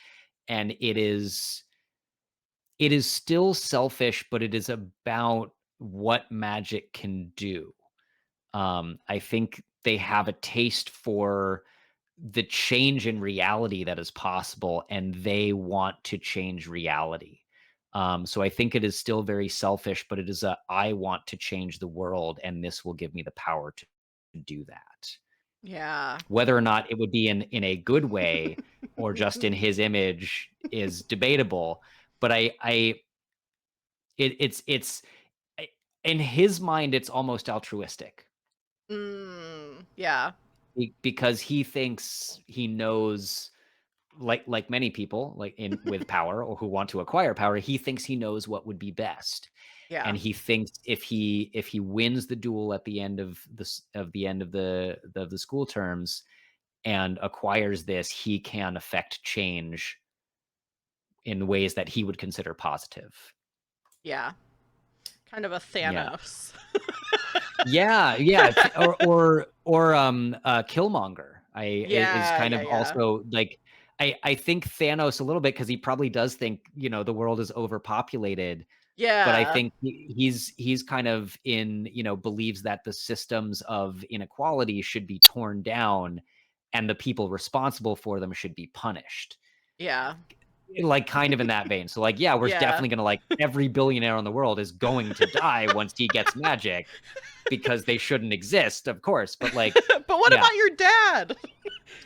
and it is still selfish, but it is about what magic can do. I think they have a taste for the change in reality that is possible, and they want to change reality. So I think it is still very selfish, but it is I want to change the world, and this will give me the power to do that. Yeah. Whether or not it would be in a good way or just in his image is debatable. But it's in his mind, it's almost altruistic Yeah. because he thinks he knows, like many people like in with power or who want to acquire power, he thinks he knows what would be best. Yeah. And he thinks if he wins the duel at the end of the school terms and acquires this, he can affect change in ways that he would consider positive. Yeah. Kind of a Yeah. Thanos. Yeah, yeah, Killmonger. Is Yeah. kind Yeah. of Yeah. also like I think Thanos a little bit because he probably does think, the world is overpopulated, but I Yeah. think he's kind of believes that the systems of inequality should be torn down and the people responsible for them should be punished. Yeah. Like kind of in that vein. So like, yeah, we're Yeah. definitely gonna like every billionaire in the world is going to die once he gets magic because they shouldn't exist, of course. But like, But what yeah. about your dad?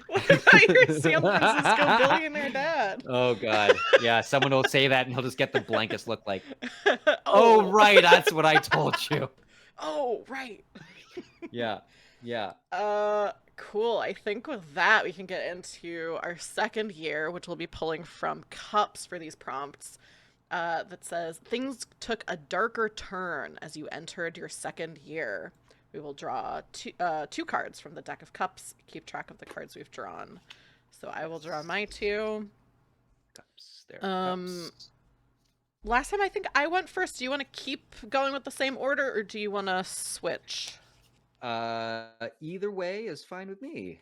What about your San Francisco billionaire dad? Oh god. Yeah, someone will say that and he'll just get the blankest look like, oh Oh. right, that's what I told you. Oh, right. Yeah. Yeah. Cool. I think with that we can get into our second year, which we'll be pulling from cups for these prompts. That says things took a darker turn as you entered your second year. We will draw two cards from the deck of cups. Keep track of the cards we've drawn. So I will draw my two. Cups. There are cups. Last time I think I went first. Do you want to keep going with the same order, or do you want to switch? Either way is fine with me.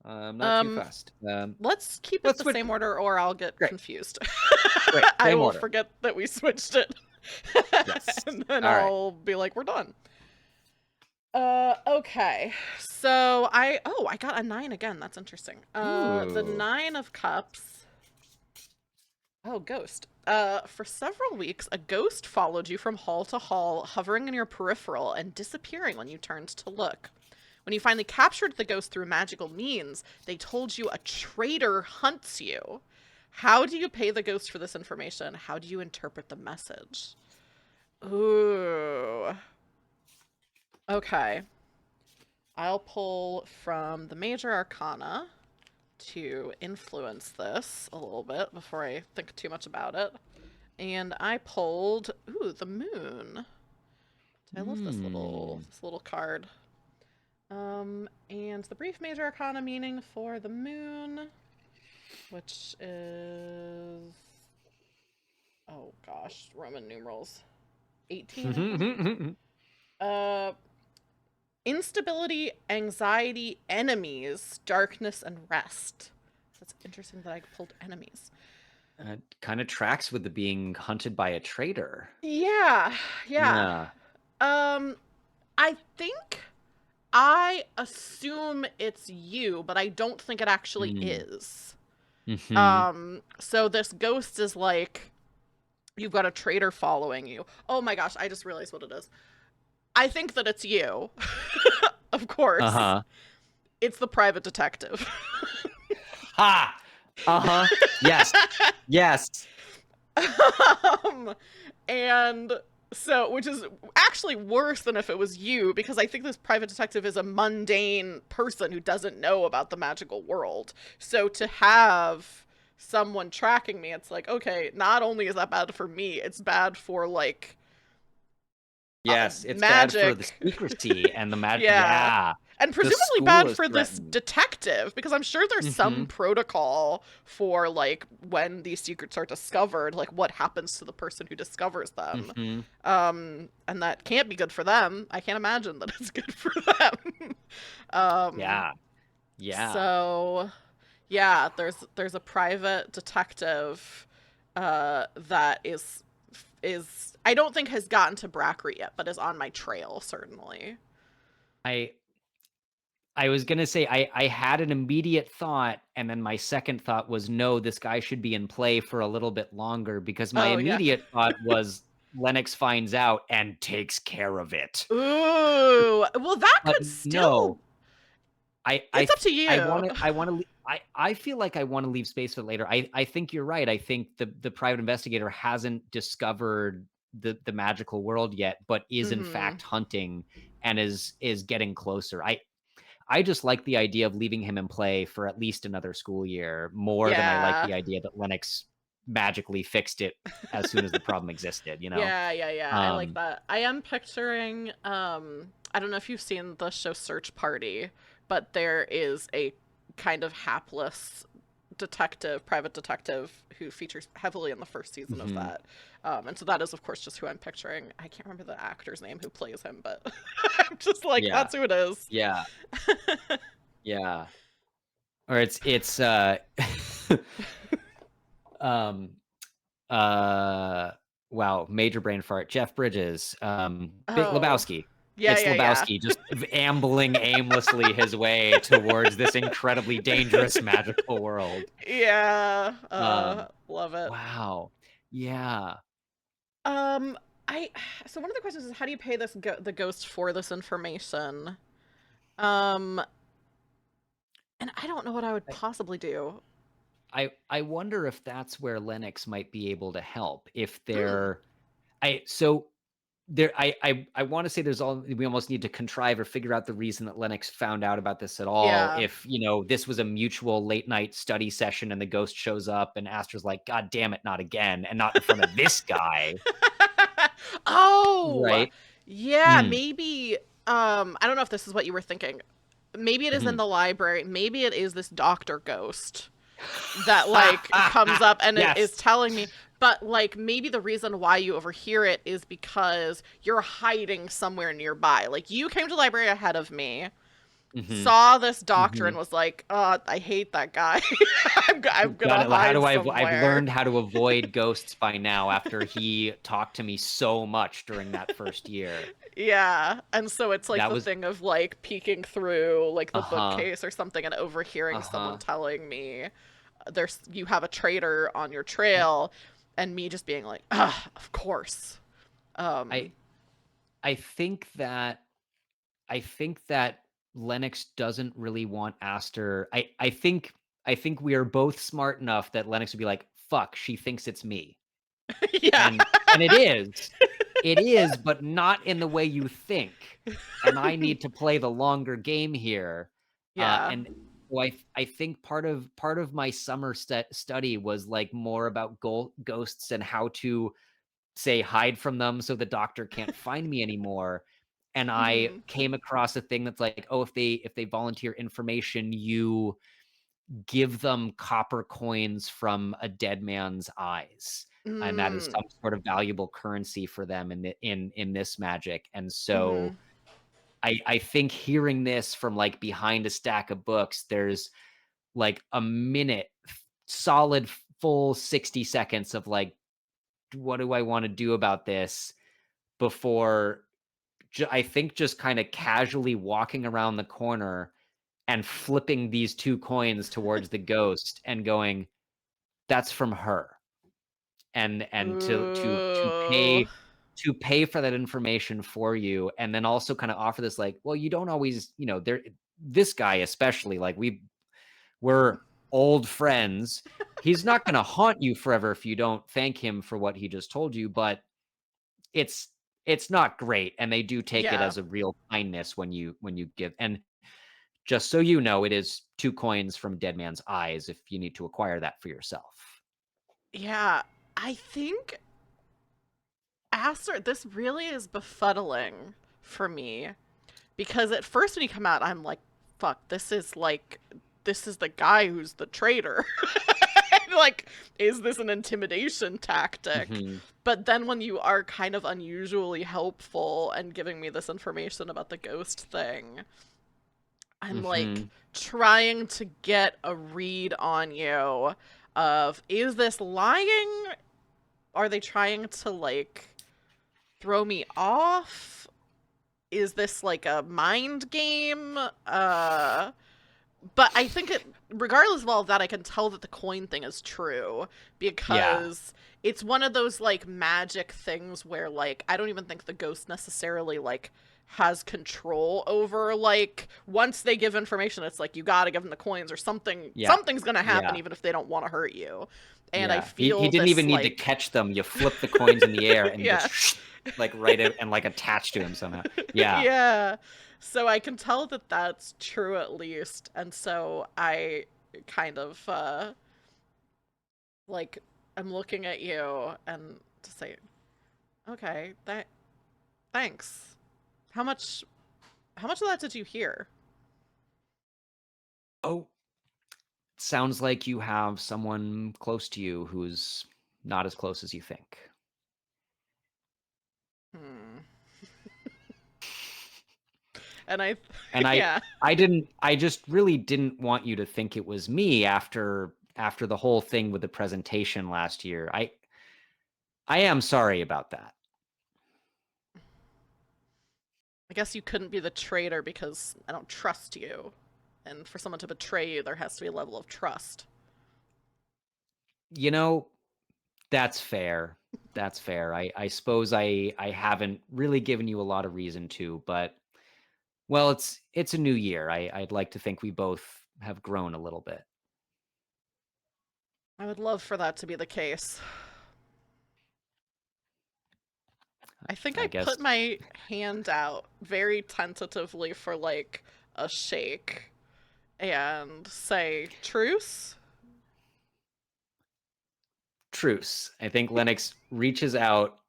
I'm not too fussed. Let's keep it let's the switch. same order, or I'll get Great. confused. Great. I Same will order. forget that we switched it. Yes. And then All right. I'll be like, we're done. Okay. So I got a 9 again. That's interesting. The Ooh. 9 of cups. Oh, ghost. For several weeks, a ghost followed you from hall to hall, hovering in your peripheral and disappearing when you turned to look. When you finally captured the ghost through magical means, they told you a traitor hunts you. How do you pay the ghost for this information? How do you interpret the message? Ooh. Okay. I'll pull from the Major Arcana to influence this a little bit before I think too much about it. And I pulled, ooh, the moon. I love this little card. And the brief Major Arcana meaning for the moon, which is, oh gosh, Roman numerals. 18. Instability, anxiety, enemies, darkness, and rest. So it's interesting that I pulled enemies. Kind of tracks with the being hunted by a traitor. Yeah. I think I assume it's you, but I don't think it actually is. So this ghost is like, you've got a traitor following you. Oh my gosh, I just realized what it is. I think that it's you. Of course. It's the private detective. Ha! Yes. Yes. And so, which is actually worse than if it was you, because I think this private detective is a mundane person who doesn't know about the magical world. So to have someone tracking me, it's like, okay, not only is that bad for me, it's bad for, like, yes, it's magic. bad for the secrecy and the magic. Yeah. And presumably bad for this detective, because I'm sure there's some protocol for, like, when these secrets are discovered, like what happens to the person who discovers them. And that can't be good for them. I can't imagine that it's good for them. Yeah. So, yeah, there's a private detective that is I don't think has gotten to Brackroot yet, but is on my trail, certainly. I was going to say, I had an immediate thought, and then my second thought was, no, this guy should be in play for a little bit longer, because my immediate thought was Lennox finds out and takes care of it. Ooh, well, that could still... It's up to you. I feel like I want to leave space for later. I think you're right. I think the private investigator hasn't discovered the magical world yet, but is in fact hunting and is getting closer. I just like the idea of leaving him in play for at least another school year more than I like the idea that Lennox magically fixed it as soon as the problem existed, you know? Yeah. I like that. I am picturing, I don't know if you've seen the show Search Party, but there is a kind of hapless private detective who features heavily in the first season of that. And so that is, of course, just who I'm picturing. I can't remember the actor's name who plays him, but I'm just like, that's who it is. Yeah. Yeah. Or it's wow, major brain fart. Jeff Bridges, Lebowski. It's Lebowski just ambling aimlessly his way towards this incredibly dangerous magical world. Yeah. Love it. Wow. Yeah. So one of the questions is, how do you pay the ghost for this information? And I don't know what I would possibly do. I wonder if that's where Lennox might be able to help. If they're I want to say we almost need to contrive or figure out the reason that Lennox found out about this at all. Yeah. If, this was a mutual late night study session and the ghost shows up and Astra's like, God damn it, not again, and not in front of this guy. Oh, Right. yeah, maybe. I don't know if this is what you were thinking. Maybe it is in Mhm. the library. Maybe it is this doctor ghost that like comes up and it is Yes. telling me, but like maybe the reason why you overhear it is because you're hiding somewhere nearby. Like you came to the library ahead of me, Mhm. saw this doctor and Mhm. was like, I hate that guy. I'm Got gonna it. How hide do I've somewhere. learned how to avoid ghosts by now after he talked to me so much during that first year. Yeah. And so it's like That the was thing of like peeking through like the uh-huh. bookcase or something and overhearing someone Uh-huh. telling me there's you have a traitor on your trail and me just being like, ah, of course. I Um I think that I think that Lennox doesn't really want Aster. I think we are both smart enough that Lennox would be like, "Fuck, she thinks it's me." yeah. And it is. It is, but not in the way you think. And I need to play the longer game here. Yeah. And so I think part of my summer study was like more about ghosts and how to say hide from them so the doctor can't find me anymore. And I Mhm. came across a thing that's like, oh, if they volunteer information, you give them copper coins from a dead man's eyes, and that is Mm. some sort of valuable currency for them in this magic. And so Mhm. I think hearing this from like behind a stack of books, there's like a minute, solid full 60 seconds of like, what do I want to do about this before I think just kind of casually walking around the corner and flipping these two coins towards the ghost and going, that's from her. And to Ooh. pay for that information for you, and then also kind of offer this like, well, you don't always, there this guy especially, like we're old friends. He's not going to haunt you forever if you don't thank him for what he just told you, but it's it's not great, and they do take it Yeah. as a real kindness when you give. And just so you know, it is two coins from Dead Man's Eyes if you need to acquire that for yourself. Yeah. I think Aster, this really is befuddling for me because at first when you come out, I'm like, fuck, this is the guy who's the traitor. Like, is this an intimidation tactic? Mhm. But then when you are kind of unusually helpful and giving me this information about the ghost thing, I'm like Mhm. trying to get a read on you of is this lying? Are they trying to like throw me off? Is this like a mind game? But I think it, regardless of all of that, I can tell that the coin thing is true Yeah. because it's one of those like magic things where like I don't even think the ghost necessarily like has control over like once they give information it's like you got to give them the coins or Yeah. something's going to happen Yeah. even if they don't want to hurt you. And I Yeah. He feel didn't this even need to like catch them. You flip the coins in the air and yeah. just like right it and like attach to him somehow. Yeah. Yeah. So I can tell that that's true at least. And so I kind of like I'm looking at you and to say, "Okay, thanks. How much how much of that did you hear?" Oh, sounds like you have someone close to you who's not as close as you think. Hmm. And I And yeah. I just really didn't want you to think it was me after the whole thing with the presentation last year. I am sorry about that. I guess you couldn't be the traitor because I don't trust you. And for someone to betray you, there has to be a level of trust. You know, that's fair. That's fair. I suppose I haven't really given you a lot of reason to, but well, it's a new year. I'd like to think we both have grown a little bit. I would love for that to be the case. I think I I guess put my hand out very tentatively for like a shake and say, truce? truce. I think Lennox reaches out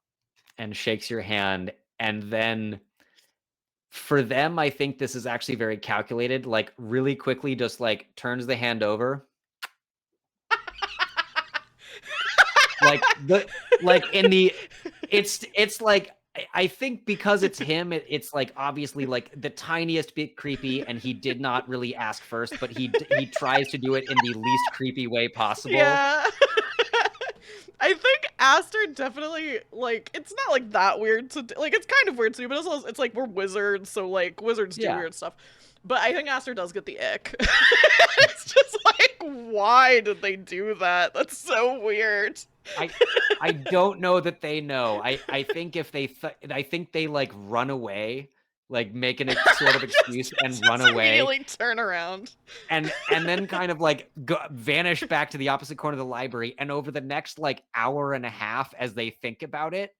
and shakes your hand, and then For them, I think this is actually very calculated, like, really quickly just, like, turns the hand over. Like, in the it's like I think because it's him, it's, like, obviously, like, the tiniest bit creepy, and he did not really ask first, but he tries to do it in the least creepy way possible. Yeah. I think Aster definitely, like, it's not like that weird to do. Like, it's kind of weird too, but it's like we're wizards, so like wizards do Yeah. weird stuff. But I think Aster does get the ick. It's just like, why did they do that? That's so weird. I I don't know that they know. I think if I think they, like, run away, like, make an ex sort of excuse and run Just away, immediately turn around. and then kind of, like, vanish back to the opposite corner of the library, and over the next, like, hour and a half as they think about it,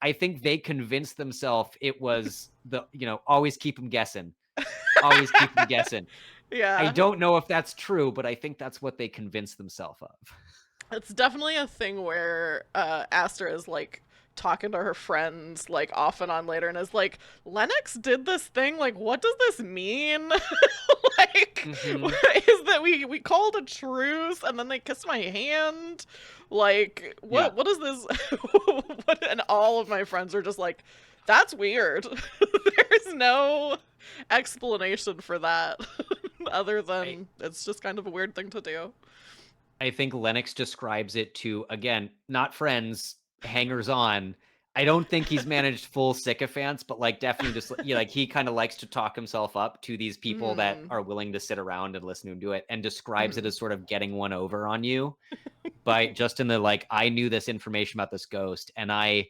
I think they convinced themselves it was always keep them guessing, always keep them guessing. I Yeah. don't know if that's true, but I think that's what they convinced themselves of. It's definitely a thing where Aster is like talking to her friends like off and on later and is like, Lennox did this thing, like what does this mean? Like Mhm. is that we called a truce and then they kissed my hand? Like Yeah. what is this? What, and all of my friends are just like, that's weird. There's no explanation for that other I than it's just kind of a weird thing to do. I think Lennox describes it to, again, not friends, hangers on. I don't think he's managed full sycophants, but like definitely just like he kind of likes to talk himself up to these people that Mm, are willing to sit around and listen to him do it, and describes it mhm. as sort of getting one over on you by just in the like, I knew this information about this ghost, and I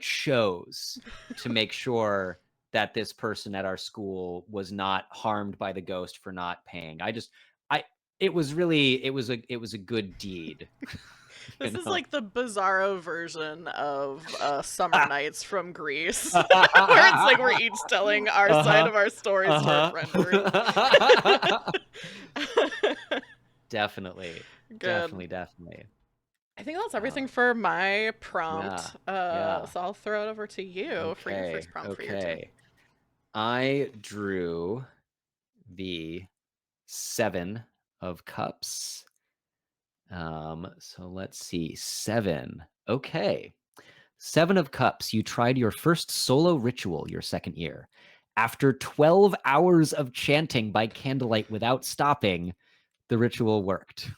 chose to make sure that this person at our school was not harmed by the ghost for not paying. I it was really it was a good deed, you This is know. like the bizarro version of Summer Nights from Greece, where it's like we're each telling our side Uh-huh. of our stories to our friend group. Uh-huh. Definitely. Good. Definitely, definitely. I think that's everything Um, for my yeah. prompt. Yeah. So I'll throw it over to you for your Okay. first prompt for your turn. Okay. I drew the 7 of cups. So let's see. 7. Okay. 7 of cups. You tried your first solo ritual your second year. After 12 hours of chanting by candlelight without stopping, the ritual worked.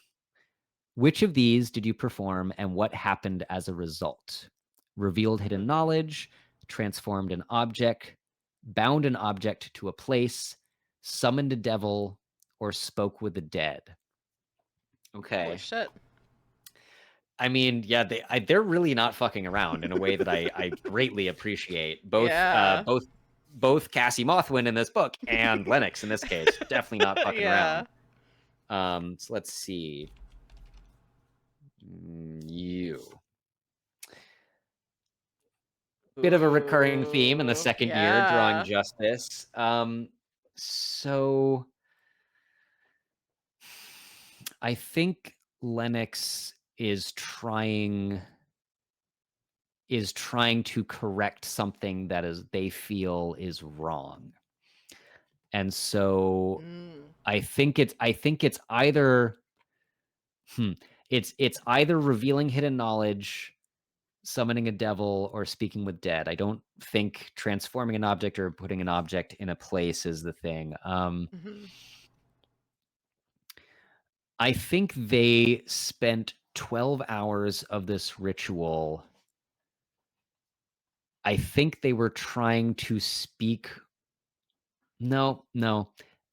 Which of these did you perform and what happened as a result? Revealed hidden knowledge, transformed an object, bound an object to a place, summoned a devil, or spoke with the dead. Holy Okay. shit. I mean, yeah, they're really not fucking around in a way that I greatly appreciate. Yeah. Both Cassie Mothwin in this book and Lennox in this case, definitely not fucking Yeah. around. So let's see. You bit of a recurring theme in the Ooh. second year, drawing Yeah. justice. So I think Lennox is trying to correct something that is they feel is wrong. And so Mm. I think it's either it's either revealing hidden knowledge, summoning a devil, or speaking with dead. I don't think transforming an object or putting an object in a place is the thing. Hmm. I think they spent 12 hours of this ritual. I think they were trying to speak. No, no.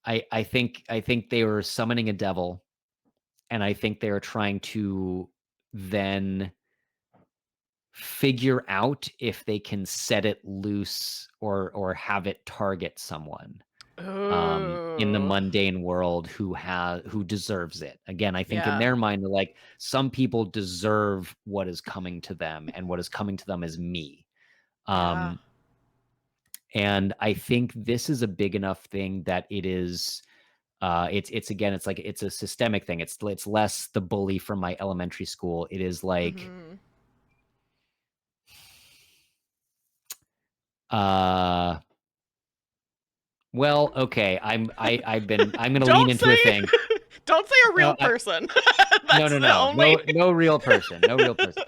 I think they were summoning a devil, and I think they were trying to then figure out if they can set it loose or have it target someone in the Ooh. mundane world who deserves it. Again, I think in Yeah. their mind, they're like, some people deserve what is coming to them, and what is coming to them is me. Yeah. Um, and I think this is a big enough thing that it is it's again, it's like it's a systemic thing. It's less the bully from my elementary school. It is like Hmm. uh Well, okay. I'm gonna lean Don't into a say thing. don't say a No, real person. no, That's no, the no, only no real person, no real person.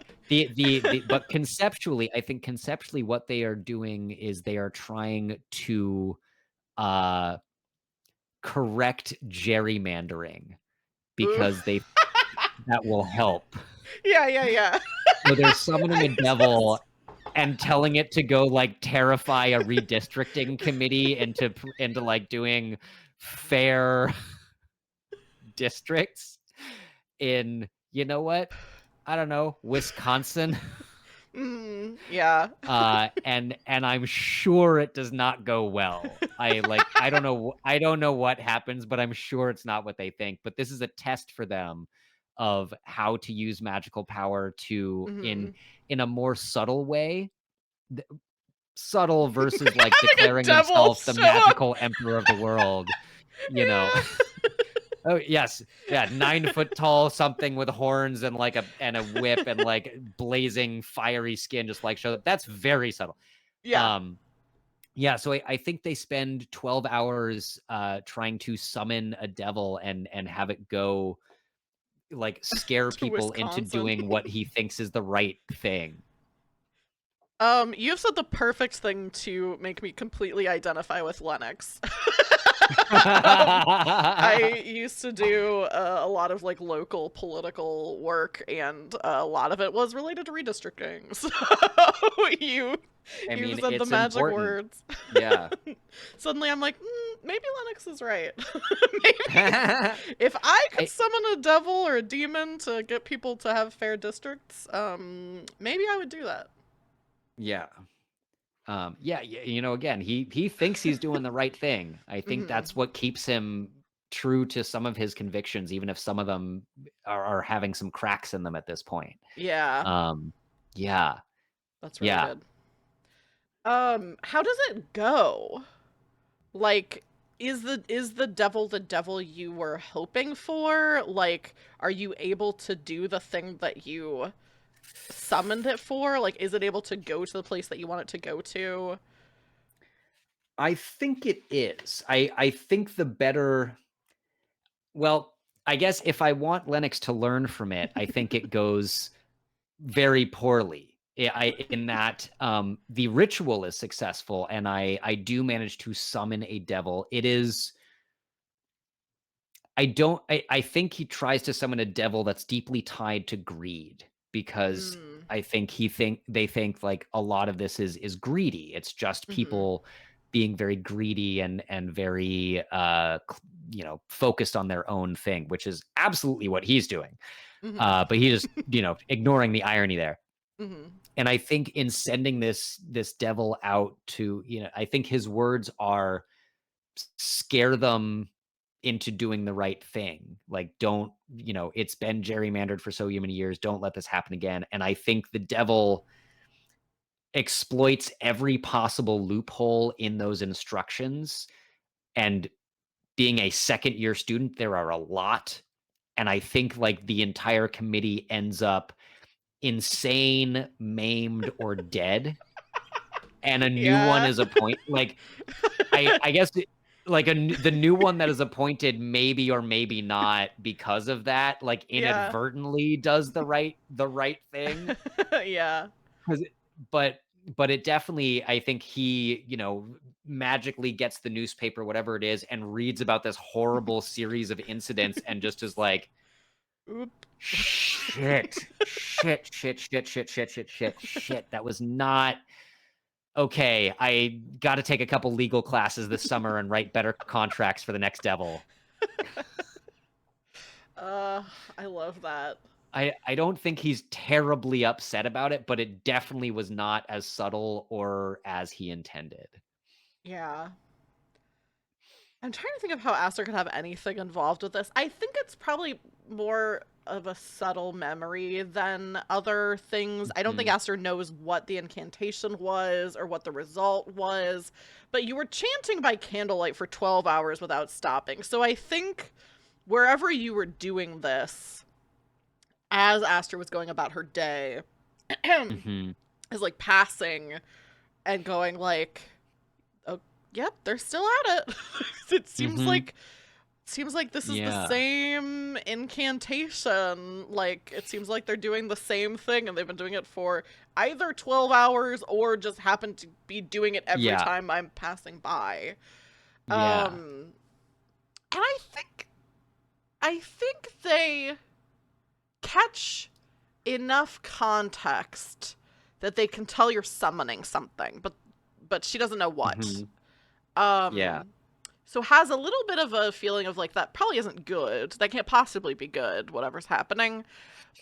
But conceptually, I think conceptually what they are doing is they are trying to uh correct gerrymandering Ooh. because they that will help. Yeah, yeah, yeah. So they're summoning I a was devil just and telling it to go like terrify a redistricting committee into like doing fair districts in, you know what? I don't know, Wisconsin. yeah. And I'm sure it does not go well. I don't know what happens, but I'm sure it's not what they think. But this is a test for them of how to use magical power to Mhm. in a more subtle way. Subtle versus like Having a declaring devil himself the show up. magical emperor of the world, you know. Yeah. Oh yes, yeah, 9 foot tall, something with horns and like a whip and like blazing fiery skin, just like show up. That's very subtle. Yeah. Um, yeah, so I think they spend 12 hours trying to summon a devil and have it go like scare To people into Wisconsin. doing what he thinks is the right thing. You've said the perfect thing to make me completely identify with Lennox. um, I used to do a lot of like local political work, and a lot of it was related to redistricting. So you I you mean, said the it's magic important. words. Yeah. Suddenly, I'm like, maybe Lennox is right. Maybe if I could I summon a devil or a demon to get people to have fair districts, maybe I would do that. yeah. Yeah, you know, again, he thinks he's doing the right thing. I think Hmm. that's what keeps him true to some of his convictions, even if some of them are having some cracks in them at this point. Yeah, Um, yeah, that's really yeah. good. How does it go? Like, is the devil you were hoping for? Like, are you able to do the thing that you summoned it for? Like, is it able to go to the place that you want it to go to? I think it is. I think the better. Well, I guess if I want Lennox to learn from it, I think it goes very poorly. In that the ritual is successful, and I do manage to summon a devil. It is I don't I think he tries to summon a devil that's deeply tied to greed because Mm. I think they think like a lot of this is greedy. It's just Mm-hmm. people being very greedy and very focused on their own thing, which is absolutely what he's doing. Mm-hmm. But he just, ignoring the irony there. Mm-hmm. And I think in sending this devil out to, I think his words are scare them into doing the right thing. Like, don't, it's been gerrymandered for so many years. Don't let this happen again. And I think the devil exploits every possible loophole in those instructions. And being a second year student, there are a lot. And I think like the entire committee ends up insane, maimed, or dead. And a new one Yeah. is appointed. Like, I guess like the new one that is appointed maybe or maybe not because of that, like Yeah. inadvertently does the right thing. Yeah. 'Cause but but it definitely, I think he, magically gets the newspaper, whatever it is, and reads about this horrible series of incidents and just is like, Oop. shit, shit, shit, shit, shit, shit, shit, shit, shit. That was not okay. I got to take a couple legal classes this summer and write better contracts for the next devil. Uh, I love that. I don't think he's terribly upset about it, but it definitely was not as subtle or as he intended. Yeah. I'm trying to think of how Aster could have anything involved with this. I think it's probably more of a subtle memory than other things. I don't think Mhm. Aster knows what the incantation was or what the result was, but you were chanting by candlelight for 12 hours without stopping. So I think wherever you were doing this, as Aster was going about her day, Mhm. is like passing and going like, Yep, they're still at it. It Mm-hmm. seems like this is the Yeah. same incantation. Like, it seems like they're doing the same thing and they've been doing it for either 12 hours or just happen to be doing it every Yeah. time I'm passing by. Yeah. And I think they catch enough context that they can tell you're summoning something, but she doesn't know what. Mm-hmm. Yeah. Um so has a little bit of a feeling of like that probably isn't good. That can't possibly be good, whatever's happening.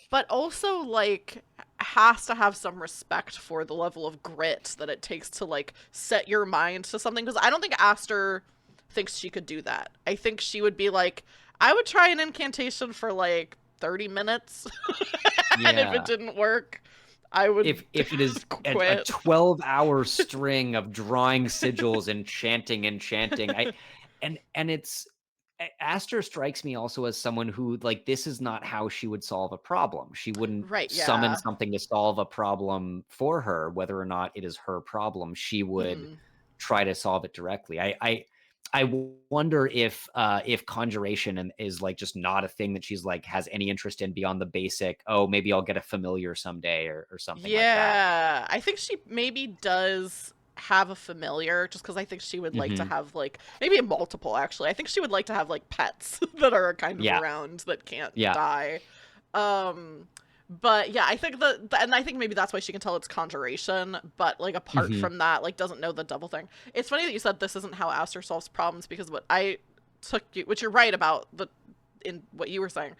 But also like has to have some respect for the level of grit that it takes to like set your mind to something, because I don't think Aster thinks she could do that. I think she would be like, I would try an incantation for like 30 minutes and if it Yeah. didn't work, I would If it is a quit. 12-hour string of drawing sigils and chanting, and it's Aster strikes me also as someone who, like, this is not how she would solve a problem. She wouldn't Right, summon yeah. something to solve a problem for her, whether or not it is her problem. She would Mhm. try to solve it directly. I wonder if conjuration is like just not a thing that she's like has any interest in beyond the basic. Oh, maybe I'll get a familiar someday or something like that. Yeah, I think she maybe does have a familiar, just because I think she would like to Hmm. have like maybe a multiple actually. I think she would like to have like pets that are kind of Yeah, around that can't yeah. die. Um but yeah, I think and I think maybe that's why she can tell it's conjuration, but like apart Hmm. from that, like doesn't know the double thing. It's funny that you said this isn't how Aster solves problems, because what I took you, which you're right about the in what you were saying,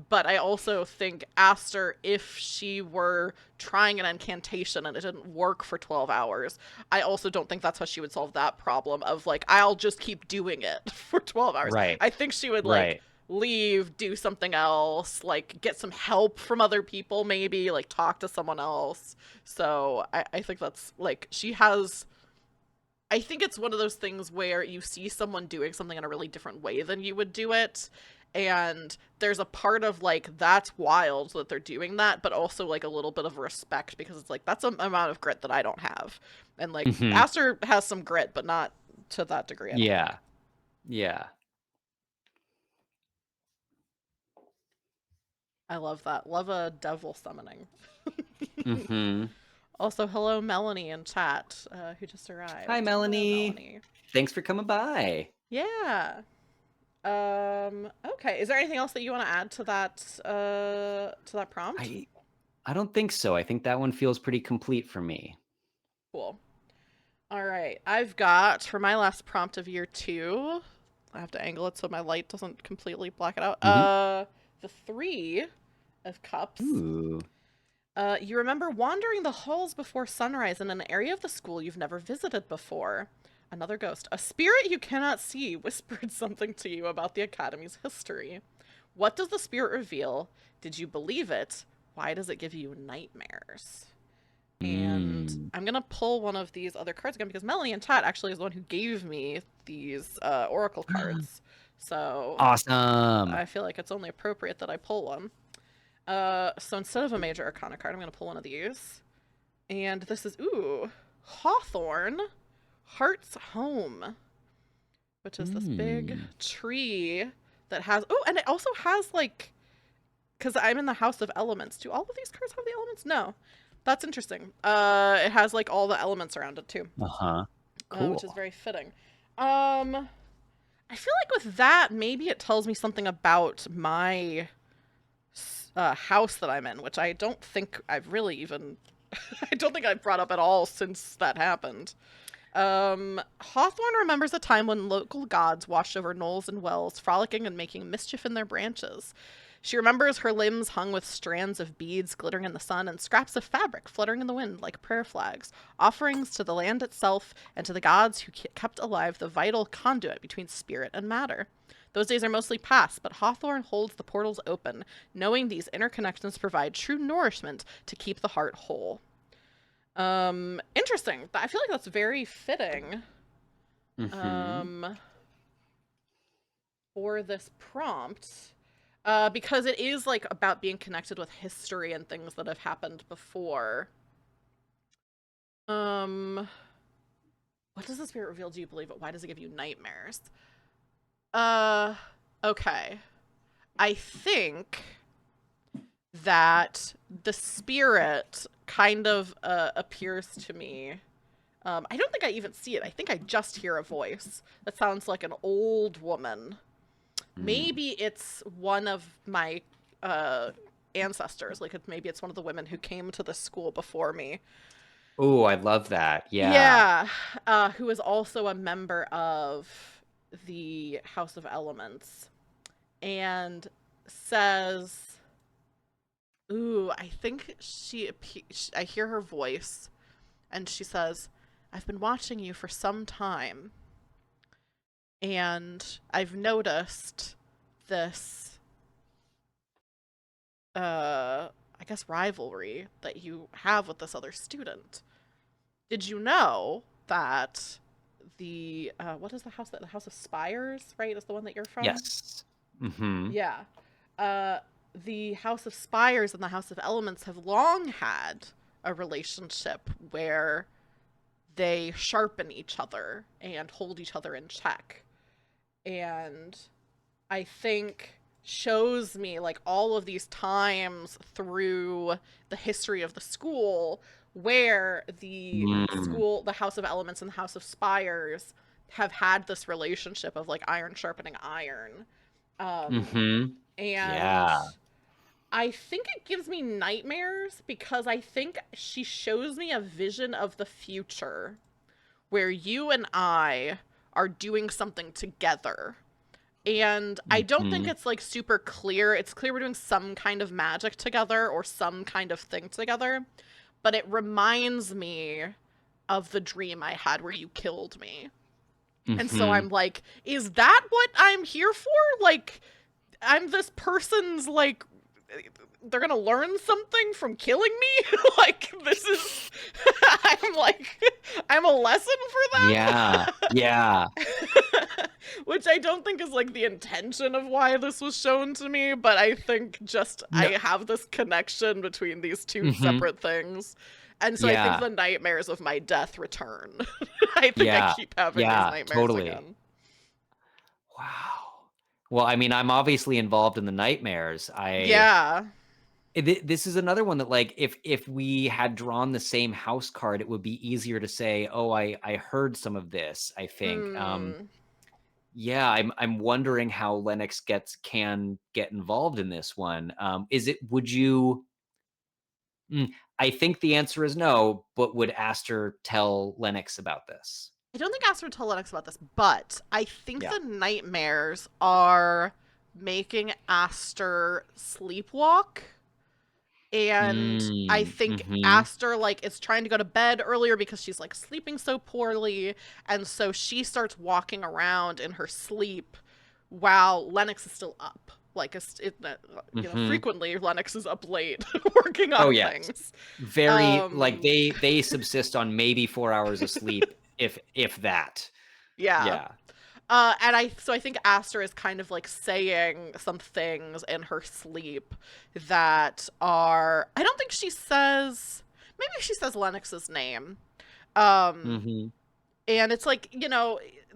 but I also think Aster, if she were trying an incantation and it didn't work for 12 hours, I also don't think that's how she would solve that problem of like, I'll just keep doing it for 12 hours. Right, I think she would like right. leave, do something else, like get some help from other people, maybe like talk to someone else. So I think that's like, she has. I think it's one of those things where you see someone doing something in a really different way than you would do it. And there's a part of like, that's wild that they're doing that, but also like a little bit of respect, because it's like, that's an amount of grit that I don't have. And like, Hmm. Aster has some grit, but not to that degree, I don't think. Yeah, yeah. I love that. Love a devil summoning. Hmm. Also, hello, Melanie in chat, who just Hi, arrived. Hello, Melanie. Melanie. Thanks for coming by. Yeah. Okay. Is there anything else that you want to add to that prompt? I I don't think so. I think that one feels pretty complete for me. Cool. All right. I've got for my last prompt of year 2. I have to angle it so my light doesn't completely black it out. Hmm. The 3 of cups. Ooh. You remember wandering the halls before sunrise in an area of the school you've never visited before. Another ghost. A spirit you cannot see whispered something to you about the academy's history. What does the spirit reveal? Did you believe it? Why does it give you nightmares? And Mm. I'm going to pull one of these other cards again, because Melanie in chat actually is the one who gave me these oracle cards. So Awesome. I feel like it's only appropriate that I pull one. So instead of a major arcana card, I'm going to pull one of these. And this is, ooh, Hawthorn, Heart's Home, which is this big Mm. tree that has, oh, and it also has like, because I'm in the House of Elements. Do all of these cards have the elements? No. That's interesting. It has like all the elements around it too, Uh-huh. which is Cool. very fitting. I feel like with that, maybe it tells me something about my house that I'm in, which I don't think I've really even, I don't think I've brought up at all since that happened. Hawthorne remembers a time when local gods washed over knolls and wells, frolicking and making mischief in their branches. She remembers her limbs hung with strands of beads glittering in the sun and scraps of fabric fluttering in the wind like prayer flags, offerings to the land itself and to the gods who kept alive the vital conduit between spirit and matter. Those days are mostly past, but Hawthorne holds the portals open, knowing these interconnections provide true nourishment to keep the heart whole. Interesting. I feel like that's very fitting Mm-hmm. um for this prompt. Because it is like about being connected with history and things that have happened before. Um What does the spirit reveal? Do you believe it? Why does it give you nightmares? Uh, okay. I think that the spirit kind of appears to me. I don't think I even see it. I think I just hear a voice that sounds like an old woman. Mm. Maybe it's one of my uh, ancestors. Like, maybe it's one of the women who came to the school before me. Oh, I love that. Yeah. Yeah, who is also a member of the House of Elements and says, "Ooh, I think I hear her voice, and she says, "I've been watching you for some time, and I've noticed this, I guess rivalry that you have with this other student. Did you know that what is the house that the House of Spires, right? Is the one that you're from? Yes. Mm-hmm. Yeah. Uh the House of Spires and the House of Elements have long had a relationship where they sharpen each other and hold each other in check. And I think shows me like all of these times through the history of the school where Mm. the House of Elements and the House of Spires have had this relationship of like iron sharpening iron. Um, Mm-hmm. and Yeah. I think it gives me nightmares because I think she shows me a vision of the future where you and I are doing something together, and I don't think Mm-hmm. it's like super clear. It's clear we're doing some kind of magic together or some kind of thing together, but it reminds me of the dream I had where you killed me. And so Mm-hmm. I'm like, is that what I'm here for? Like, I'm this person's like, they're gonna learn something from killing me? Like, this is, I'm like, I'm a lesson for Yeah. Yeah. them? Which I don't think is like the intention of why this was shown to me, but I think just No. I have this connection between these two Mm-hmm. separate things. And so I think Yeah. the nightmares of my death return. I think I Yeah. keep having these Yeah. nightmares Totally. again. Wow. Well, I mean, I'm obviously involved in the nightmares. Yeah. This is another one that, like, if we had drawn the same house card, it would be easier to say, "Oh, I heard some of this," I think. Hmm. Yeah, I'm wondering how Lennox can get involved in this one. Is it would you mm, I think the answer is no, but would Aster tell Lennox about this? I don't think Aster would tell Lennox about this, but I think Yeah. the nightmares are making Aster sleepwalk. And I Mm, think mhm. Aster like is trying to go to bed earlier because she's like sleeping so poorly, and so she starts walking around in her sleep while Lennox is still up. Like Mhm. frequently Lennox is up late working Oh, on yes. things. Very like, Um, they subsist on maybe 4 hours of sleep, if that. yeah. Yeah. I think Aster is kind of like saying some things in her sleep that are, I don't think she says, maybe she says Lennox's name. Um, Mhm. and it's like,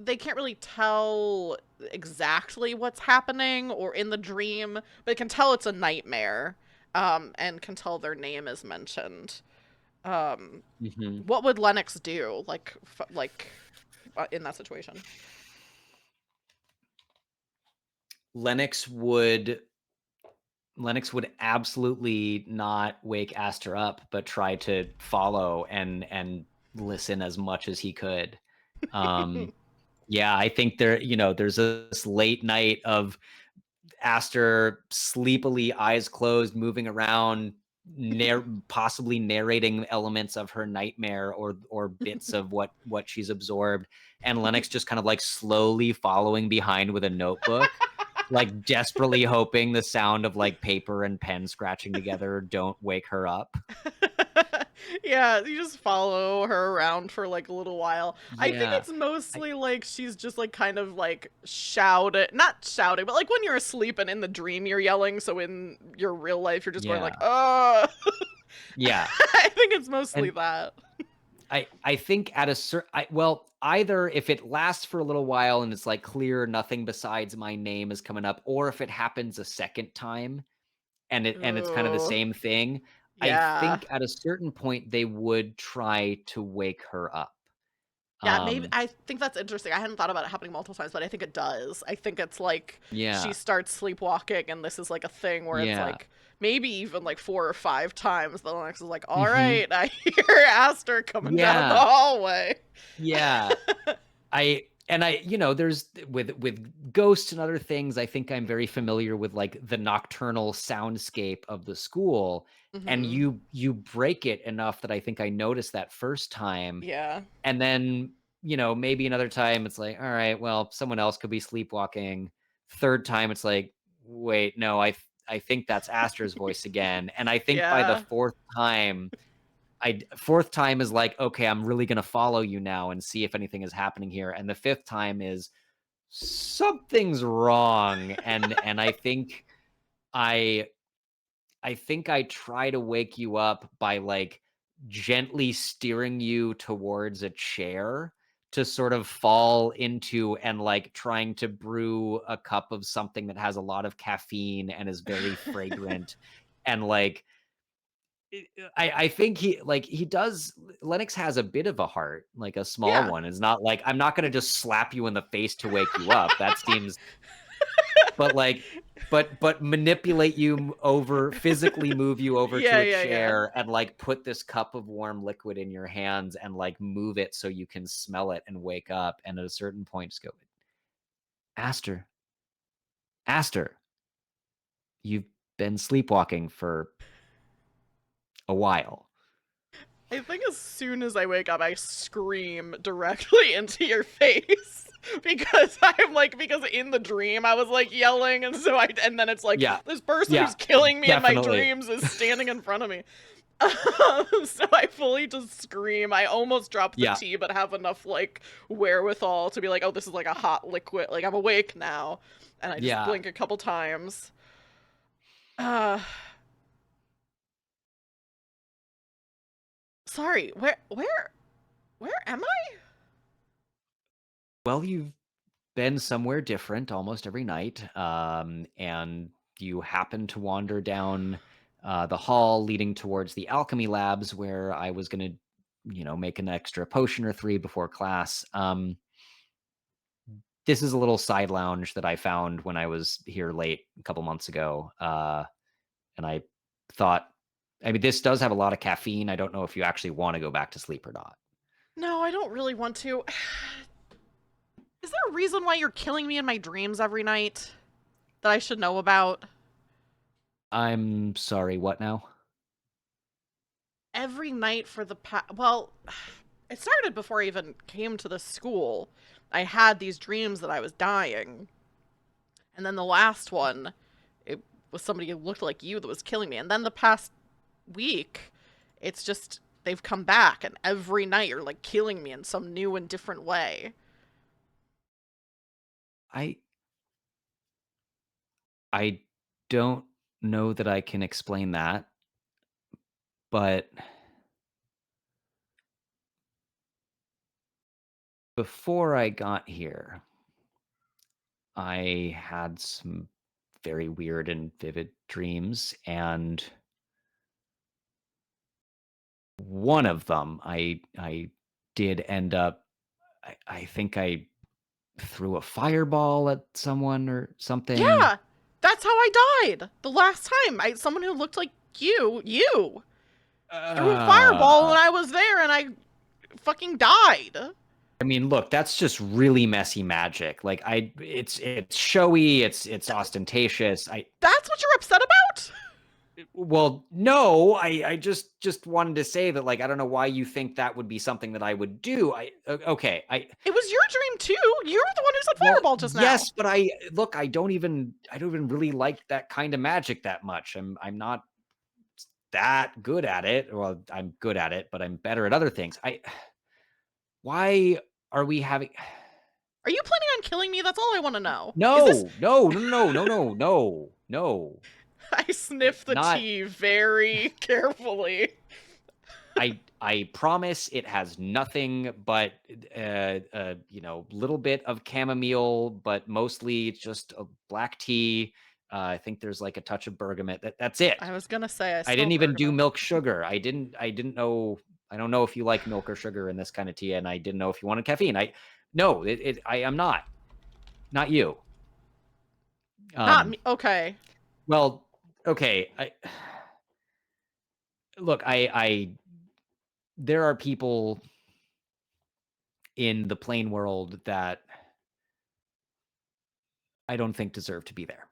they can't really tell exactly what's happening or in the dream, but they can tell it's a nightmare, and can tell their name is mentioned. Um, Mhm. what would Lennox do, in that situation? Lennox would Lennox would absolutely not wake Aster up, but try to follow and listen as much as he could. Um, yeah, I think there's this late night of Aster sleepily, eyes closed, moving around, possibly narrating elements of her nightmare or bits of what she's absorbed, and Lennox just kind of like slowly following behind with a notebook, like desperately hoping the sound of like paper and pen scratching together don't wake her up. Yeah, you just follow her around for like a little while. I think Yeah. it's I, mostly like she's just like kind of like not shouting, but like when you're asleep and in the dream you're yelling, so in your real life you're just going like, yeah. "Uh." Yeah. I think it's mostly And that. I think at a certain, well, either if it lasts for a little while and it's like clear nothing besides my name is coming up, or if it happens a second time and it's kind of the Ooh. same thing, I Yeah. think at a certain point they would try to wake her up. Yeah, maybe Um, I think that's interesting. I hadn't thought about it happening multiple times, but I think it does. I think it's like she yeah, starts sleepwalking, and this is like a thing where it's yeah, like maybe even like 4 or 5 times. The Lennox is like, "All hmm, right, I hear Aster coming down the yeah, hallway." yeah. There's with ghosts and other things, I think I'm very familiar with like the nocturnal soundscape of the school. And Hmm. you break it enough that I think I noticed that first time. Yeah. And then, maybe another time it's like, all right, well, someone else could be sleepwalking. Third time it's like, wait, no, I think that's Astra's voice again. And I think by the Yeah. fourth time is like, okay, I'm really gonna follow you now and see if anything is happening here. And the fifth time is something's wrong. And I I think I try to wake you up by like gently steering you towards a chair to sort of fall into and like trying to brew a cup of something that has a lot of caffeine and is very fragrant and like I think he does. Lennox has a bit of a heart, like a small Yeah. one. It's not like I'm not gonna just slap you in the face to wake you up. That seems, but like, but manipulate you over, physically move you over to Yeah, a yeah, yeah. chair and like put this cup of warm liquid in your hands and like move it so you can smell it and wake up. And at a certain point, just go, Aster, Aster, you've been sleepwalking for a while. I think as soon as I wake up, I scream directly into your face. Because in the dream I was like yelling, and then it's like Yeah, this person yeah, who's killing me in my definitely. dreams is standing in front of me. So I fully just scream. I almost drop the Yeah, tea, but have enough like wherewithal to be like, oh, this is like a hot liquid. Like I'm awake now, and I just yeah. blink a couple times. Uh, sorry. Where am I? Well, you've been somewhere different almost every night, and you happen to wander down the hall leading towards the alchemy labs where I was going to, make an extra potion or three before class. This is a little side lounge that I found when I was here late a couple months ago, and I thought, I mean, this does have a lot of caffeine. I don't know if you actually want to go back to sleep or not. No, I don't really want to. Is there a reason why you're killing me in my dreams every night that I should know about? I'm sorry, what now? Every night for the past. Well, it started before I even came to the school. I had these dreams that I was dying. And then the last one, it was somebody who looked like you that was killing me. And then the past week, it's just they've come back, and every night you're like killing me in some new and different way. I I don't know that I can explain that, but before I got here, I had some very weird and vivid dreams, and one of them I did end up I think I threw a fireball at someone or something. Yeah, that's how I died the last time. Someone who looked like you threw a fireball, Uh, and I was there, and I fucking died. I mean, look, that's just really messy magic. Like it's showy, it's ostentatious. That's what you're upset about? Well, no, I just wanted to say that, like, I don't know why you think that would be something that I would do. Okay, It was your dream too. You're the one who said well, fireball just now. yes, but look, I don't even really like that kind of magic that much. I'm not that good at it. Well, I'm good at it, but I'm better at other things. Why are we having Are you planning on killing me? That's all I want to know. Is this? No, no, no, no, no, no, no, no. I sniff the Not tea very carefully. I promise it has nothing but little bit of chamomile, but mostly just a black tea. I think there's like a touch of bergamot. That's it. I was gonna say I I smell didn't even do bergamot. milk sugar. I didn't know. I don't know if you like milk or sugar in this kind of tea, and I didn't know if you wanted caffeine. No, I am not you. Not Um, me. Okay. well, okay. Look, there are people in the plain world that I don't think deserve to be there.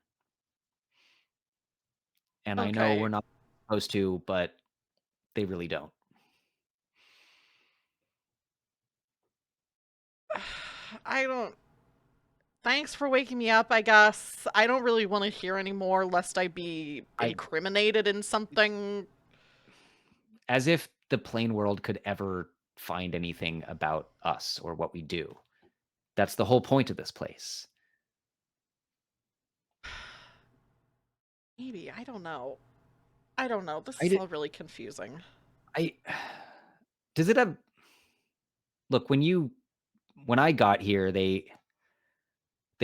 And I know we're Okay. not supposed to, but they really don't. I don't. Thanks for waking me up, I guess. I don't really want to hear anymore lest I be I incriminated in something. As if the plain world could ever find anything about us or what we do. That's the whole point of this place. Maybe. I don't know. I don't know. This I is did all really confusing. I does it have look, when I got here, they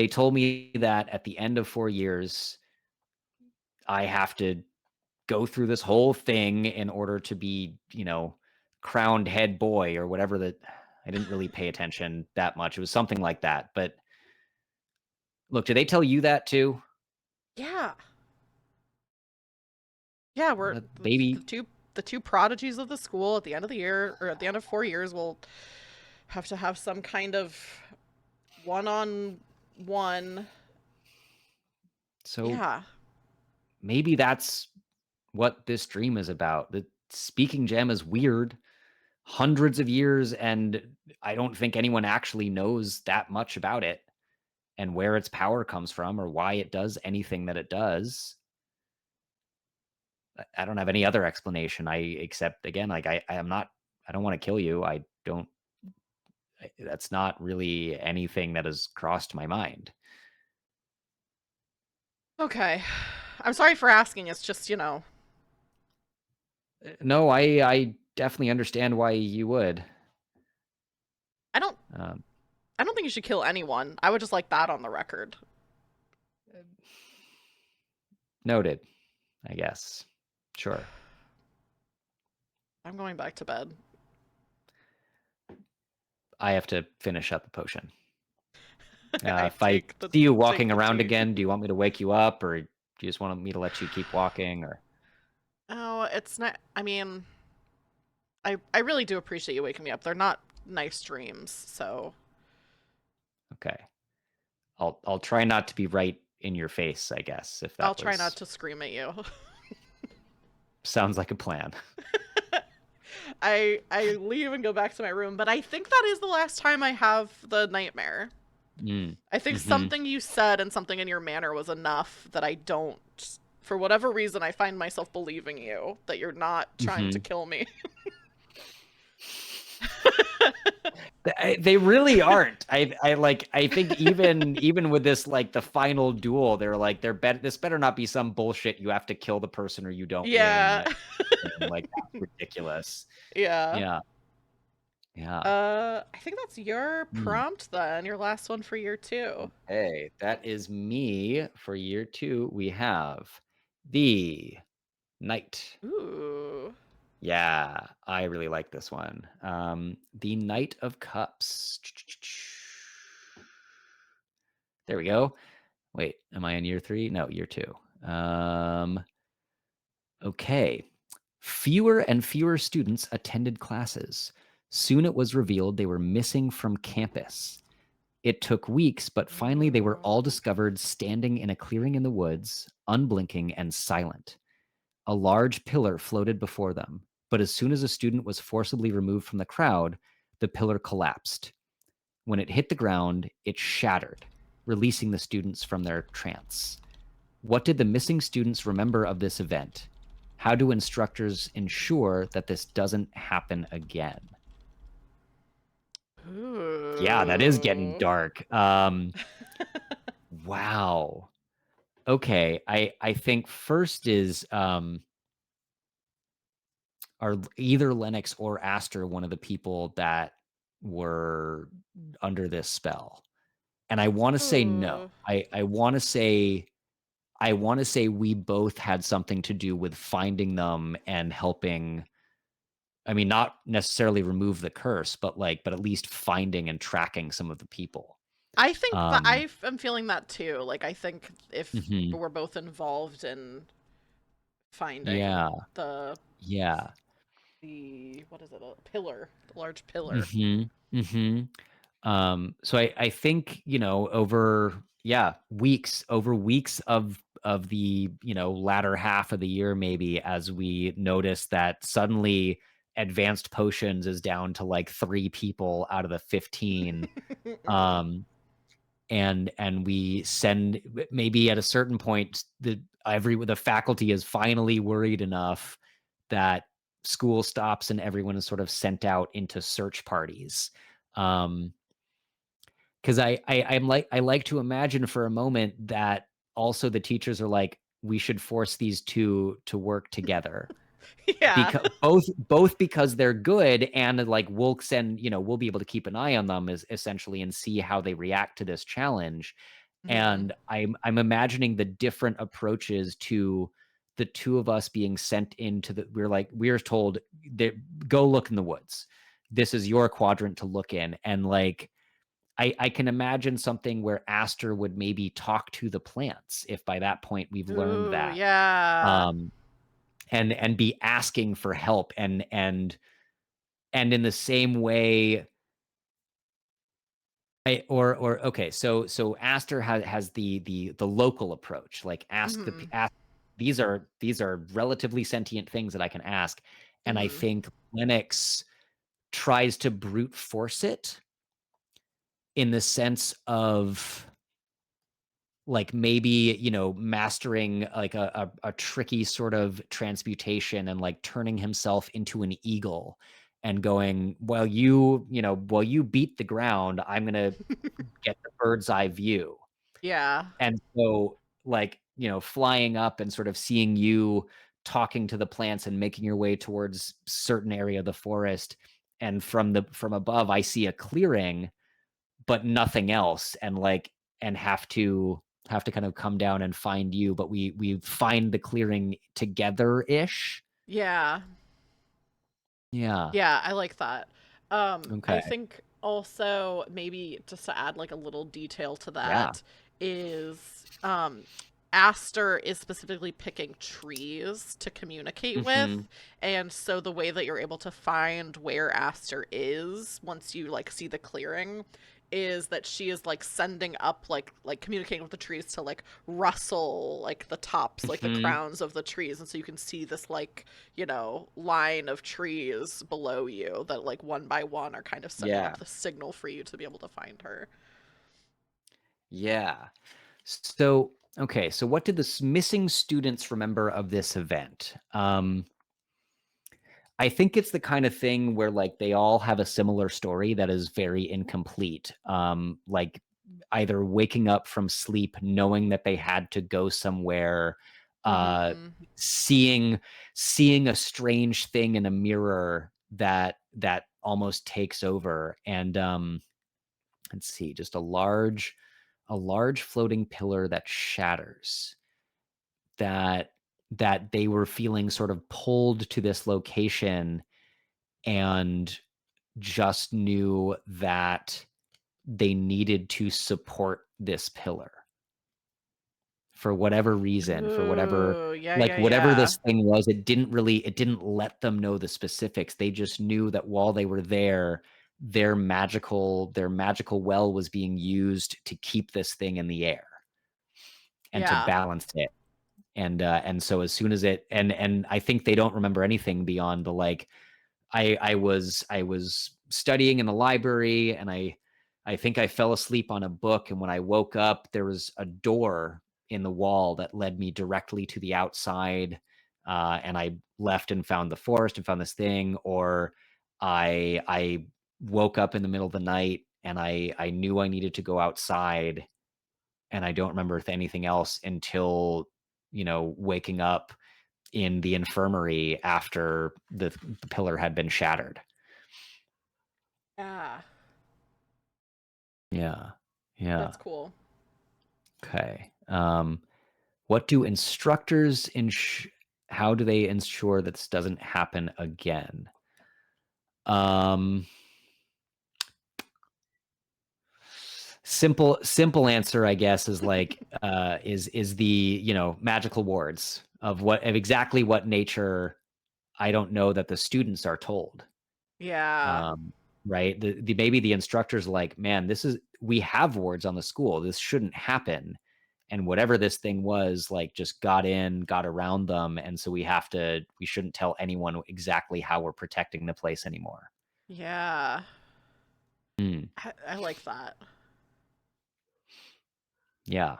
told me that at the end of 4 years, I have to go through this whole thing in order to be, crowned head boy or whatever that I didn't really pay attention that much. It was something like that. But look, did they tell you that too? Yeah. Yeah, we're the Maybe two prodigies of the school at the end of the year or at the end of 4 years will have to have some kind of one-on-one. so Yeah. maybe that's what this dream is about. The speaking gem is weird. Hundreds of years, and I don't think anyone actually knows that much about it and where its power comes from or why it does anything that it does. I don't have any other explanation. Except again, like I am not. I don't want to kill you. I don't. That's not really anything that has crossed my mind. Okay. I'm sorry for asking. It's just, No, I definitely understand why you would. I don't Um, I don't think you should kill anyone. I would just like that on the record. Noted. I guess. Sure. I'm going back to bed. I have to finish up the potion. I If I take the see you take walking the around tea. again, do you want me to wake you up, or do you just want me to let you keep walking? Or Oh, it's not. I mean, I really do appreciate you waking me up. They're not nice dreams, so okay, I'll try not to be right in your face. I guess if I'll that try not was to scream at you. sounds like a plan. I leave and go back to my room, but I think that is the last time I have the nightmare. Mm. I think Hmm. something you said and something in your manner was enough that I don't. For whatever reason, I find myself believing you that you're not trying to Hmm. kill me. They really aren't. I like. I think even with this, like the final duel, they're like this better not be some bullshit. You have to kill the person or you don't win. Yeah. Like that's ridiculous. Yeah. Yeah. Yeah. I think that's your Hmm. prompt then. Your last one for year two. Okay, that is me for year 2. We have the Knight. Ooh. Yeah, I really like this one. The Knight of Cups. There we go. Wait, am I in year 3? No, year 2. Okay. Fewer and fewer students attended classes. Soon it was revealed they were missing from campus. It took weeks, but finally they were Ooh. all discovered standing in a clearing in the woods, unblinking and silent. A large pillar floated before them, but as soon as a student was forcibly removed from the crowd, the pillar collapsed. When it hit the ground, it shattered, releasing the students from their trance. What did the missing students remember of this event? How do instructors ensure that this doesn't happen again? Yeah, that is getting Ooh. dark. Wow. Okay, I think first is are either Lennox or Aster one of the people that were under this spell? And I wanna say no. Ooh. I wanna say we both had something to do with finding them and helping. I mean, not necessarily remove the curse, but, like, but at least finding and tracking some of the people. I think that Um am feeling that too. Like, I think if Mhm. we're both involved in finding Yeah, the yeah. what is it, a pillar, the large pillar. Mhm, mhm. So I think, over, yeah, weeks of the, latter half of the year, maybe, as we notice that suddenly advanced potions is down to like 3 people out of the 15. Mhm. And we send, maybe at a certain point, the faculty is finally worried enough that school stops and everyone is sort of sent out into search parties. Um, 'Cause I like to imagine for a moment that also the teachers are like, "We should force these 2 to work together." Yeah. Both because they're good, and, like, we'll be able to keep an eye on them, essentially, and see how they react to this challenge. Mhm. And I'm imagining the different approaches to the 2 of us being sent into the we're told that, "Go look in the woods. This is your quadrant to look in." And, like, I can imagine something where Aster would maybe talk to the plants, if by that point we've learned Ooh, that, yeah. um, and be asking for help, and in the same way, okay, so Aster has the local approach, like, Mhm. these are relatively sentient things that I can ask. And I Mhm. think Lennox tries to brute force it, in the sense of, like, maybe, mastering, like, a tricky sort of transmutation, and, like, turning himself into an eagle and going, while you beat the ground, I'm gonna get the bird's eye view." Yeah. And so, like, flying up and sort of seeing you talking to the plants and making your way towards certain area of the forest, and from above, I see a clearing, but nothing else, and, like, and have to kind of come down and find you, but we find the clearing together-ish. Yeah. Yeah. Yeah, I like that. I Okay. think also maybe just to add like a little detail to Yeah. that is Aster is specifically picking trees to communicate Mhm. with, and so the way that you're able to find where Aster is once you like see the clearing is that she is like sending up like communicating with the trees to like rustle like the tops, like the Mhm. crowns of the trees, and so you can see this like, line of trees below you that like one by one are kind of sending Yeah. up the signal for you to be able to find her. Yeah. So, okay, so what did the missing students remember of this event? I think it's the kind of thing where, like, they all have a similar story that is very incomplete. Like, either waking up from sleep knowing that they had to go somewhere, uh, Mhm. seeing seeing a strange thing in a mirror that almost takes over, and let's see, just a large floating pillar that shatters, that they were feeling sort of pulled to this location, and just knew that they needed to support this pillar for whatever reason, for whatever, Ooh, yeah, like, yeah, whatever yeah. this thing was. It didn't let them know the specifics. They just knew that while they were there, their magical well was being used to keep this thing in the air and to Yeah. balance it. And so as soon as it and I think they don't remember anything beyond the, like, I was studying in the library, and I think I fell asleep on a book, and when I woke up, there was a door in the wall that led me directly to the outside, and I left and found the forest and found this thing. Or I woke up in the middle of the night, and I knew I needed to go outside, and I don't remember anything else until, waking up in the infirmary after the pillar had been shattered. Yeah, Yeah. Yeah. that's cool. Okay. What do instructors how do they ensure that this doesn't happen again? Um, simple answer, I guess, is like is the, magical wards of exactly what nature. I don't know that the students are told. Yeah. Um, right? The maybe the instructors like, man, we have wards on the school. This shouldn't happen. And whatever this thing was, like, just got around them, and so we shouldn't tell anyone exactly how we're protecting the place anymore. Yeah. Mm, I like that. yeah.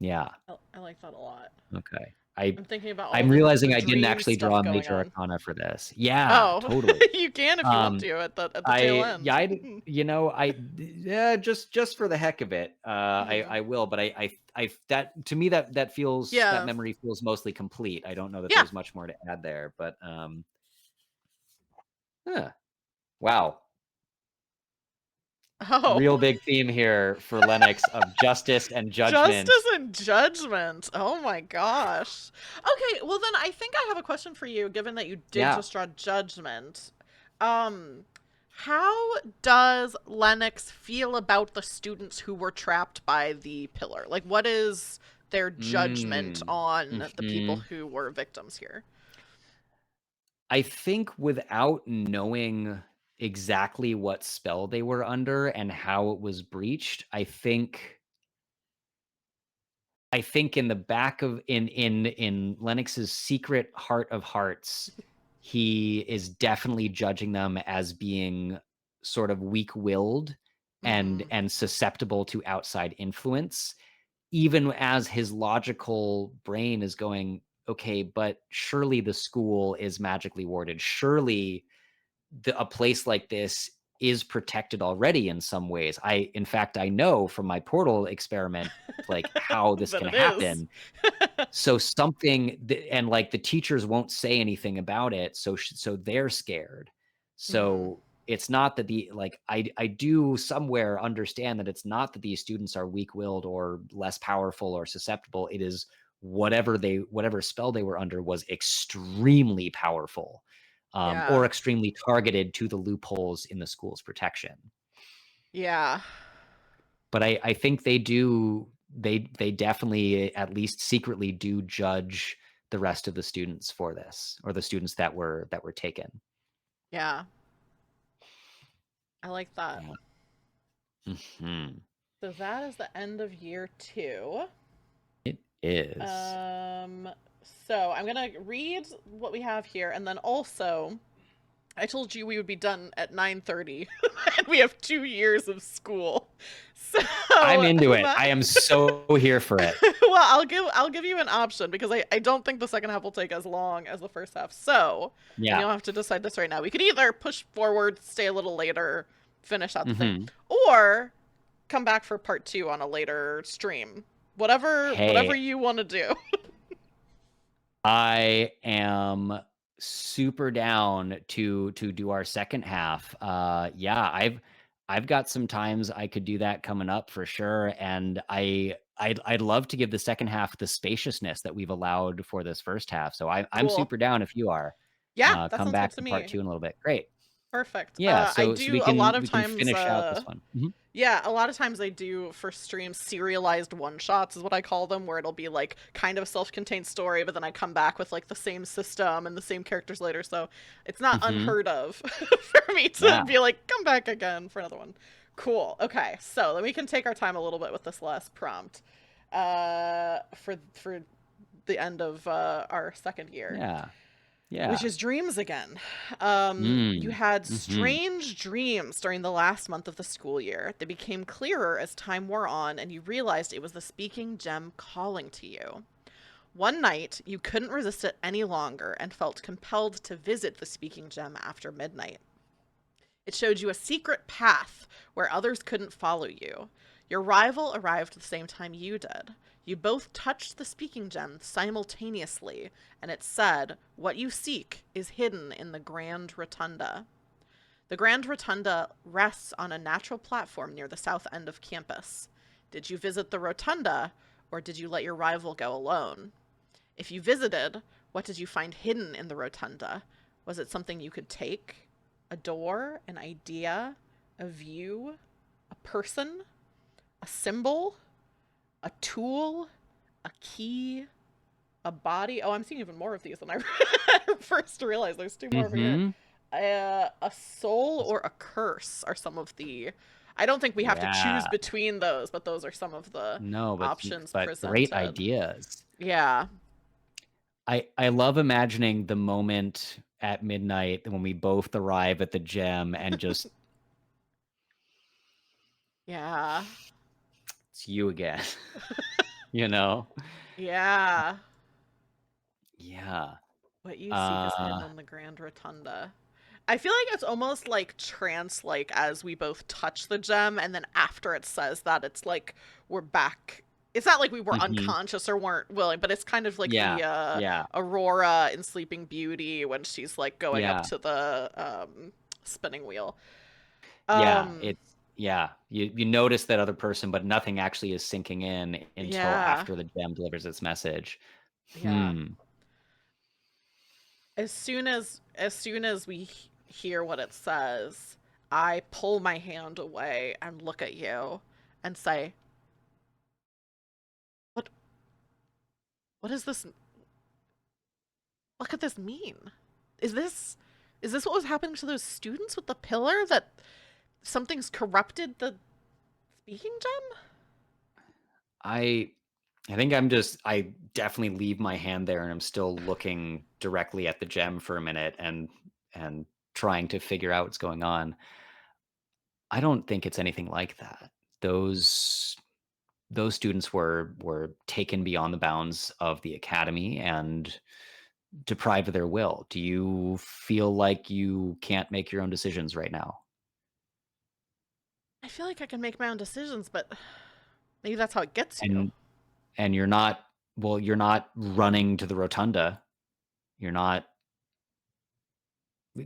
Yeah. I like that a lot. Okay. I I'm thinking about all I'm the realizing I didn't dream actually draw stuff a going major on. arcana for this. Yeah, Oh, totally. you can if you want Um, to at the tail I end. yeah, yeah, just for the heck of it, Mhm. I will, but that to me that Yeah. memory feels mostly complete. I don't know that Yeah. there's much more to add there, but huh, wow, Oh. real big theme here for Lennox of justice and judgment. Justice and judgment. Oh my gosh. Okay, well then I think I have a question for you, given that you did Yeah. just draw judgment. Um, how does Lennox feel about the students who were trapped by the pillar? Like, what is their judgment Mm. on the people Mhm. who were victims here? I think without knowing exactly what spell they were under and how it was breached, I think in the back of in Lennox's secret heart of hearts, he is definitely judging them as being sort of weak-willed and Mm-hmm. susceptible to outside influence, even as his logical brain is going, okay, but surely the school is magically warded. Surely a place like this is protected already in some ways. In fact, I know from my portal experiment, like, how this That can it is. happen. So and like the teachers won't say anything about it. So they're scared. Mm-hmm. So it's not that I do somewhere understand that it's not that these students are weak-willed or less powerful or susceptible. It is whatever spell they were under was extremely powerful, or Yeah. extremely targeted to the loopholes in the school's protection. Yeah. But I think they definitely, at least secretly, do judge the rest of the students for this, or the students that were taken. Yeah. I like that. Yeah. Mhm. So that is the end of year 2. It is. Um, so I'm gonna read what we have here, and then also, I told you we would be done at 9:30, and we have 2 years of school. So I'm into it. that, I am so here for it. well, I'll give you an option because I don't think the second half will take as long as the first half. So, and Yeah. you'll have to decide this right now. We could either push forward, stay a little later, finish out the thing, Mhm. or come back for part 2 on a later stream. Whatever Hey, you want to do. I am super down to do our second half. Yeah, I've got some times I could do that coming up for sure, and I'd love to give the second half the spaciousness that we've allowed for this first half. So I'm Cool. super down if you are. Yeah, that Come sounds good back to to part me. 2 in a little bit. Great. Perfect. Yeah, I so do a lot of we can times finish out this one. Mhm. yeah, a lot of times I do for streams serialized one shots is what I call them, where it'll be like kind of a self-contained story, but then I come back with like the same system and the same characters later. So it's not Mhm. unheard of for me to Yeah. be like, come back again for another one. Cool. Okay, so then we can take our time a little bit with this last prompt. For the end of our second year, Yeah. which Yeah. is dreams again. You Mm. had Mhm. strange dreams during the last month of the school year. They became clearer as time wore on, and you realized it was the speaking gem calling to you. One night, you couldn't resist it any longer and felt compelled to visit the speaking gem after midnight. It showed you a secret path where others couldn't follow you. Your rival arrived the same time you did. You both touched the speaking gem simultaneously, and it said, "What you seek is hidden in the Grand Rotunda." The Grand Rotunda rests on a natural platform near the south end of campus. Did you visit the Rotunda, or did you let your rival go alone? If you visited, what did you find hidden in the Rotunda? Was it something you could take? A door? An idea? A view? A person? A symbol? A tool? A key? A body? Oh, I'm seeing even more of these than I first realized. There's two more over here. Mm-hmm. A soul or a curse are some of the. I don't think we have to choose Yeah. between those, but those are some of the No, options but great presented. ideas. Yeah. I love imagining the moment at midnight when we both arrive at the gem and just Yeah. it's you again. You know? Yeah. Yeah. What you seek is hidden Uh in the Grand Rotunda. I feel like it's almost like trance like as we both touch the gem and then after it says that it's like we're back. It's not like we were mhm. unconscious or weren't willing, but it's kind of like Yeah. the Yeah. Aurora in Sleeping Beauty when she's like going up Yeah. to the spinning wheel. Yeah. Um It's yeah. You notice that other person, but nothing actually is sinking in until yeah. after the gem delivers its message. Yeah. Hmm. As soon as we hear what it says, I pull my hand away and look at you and say, "What what is this? What could this mean? Is this what was happening to those students with the pillar that something's corrupted the speaking gem?" I I think I definitely leave my hand there and I'm still looking directly at the gem for a minute and trying to figure out what's going on. I don't think it's anything like that. Those those students were taken beyond the bounds of the academy and deprived of their will. Do you feel like you can't make your own decisions right now? I feel like I can make my own decisions, but maybe that's how it gets you. And you're not well, you're not running to the rotunda. You're not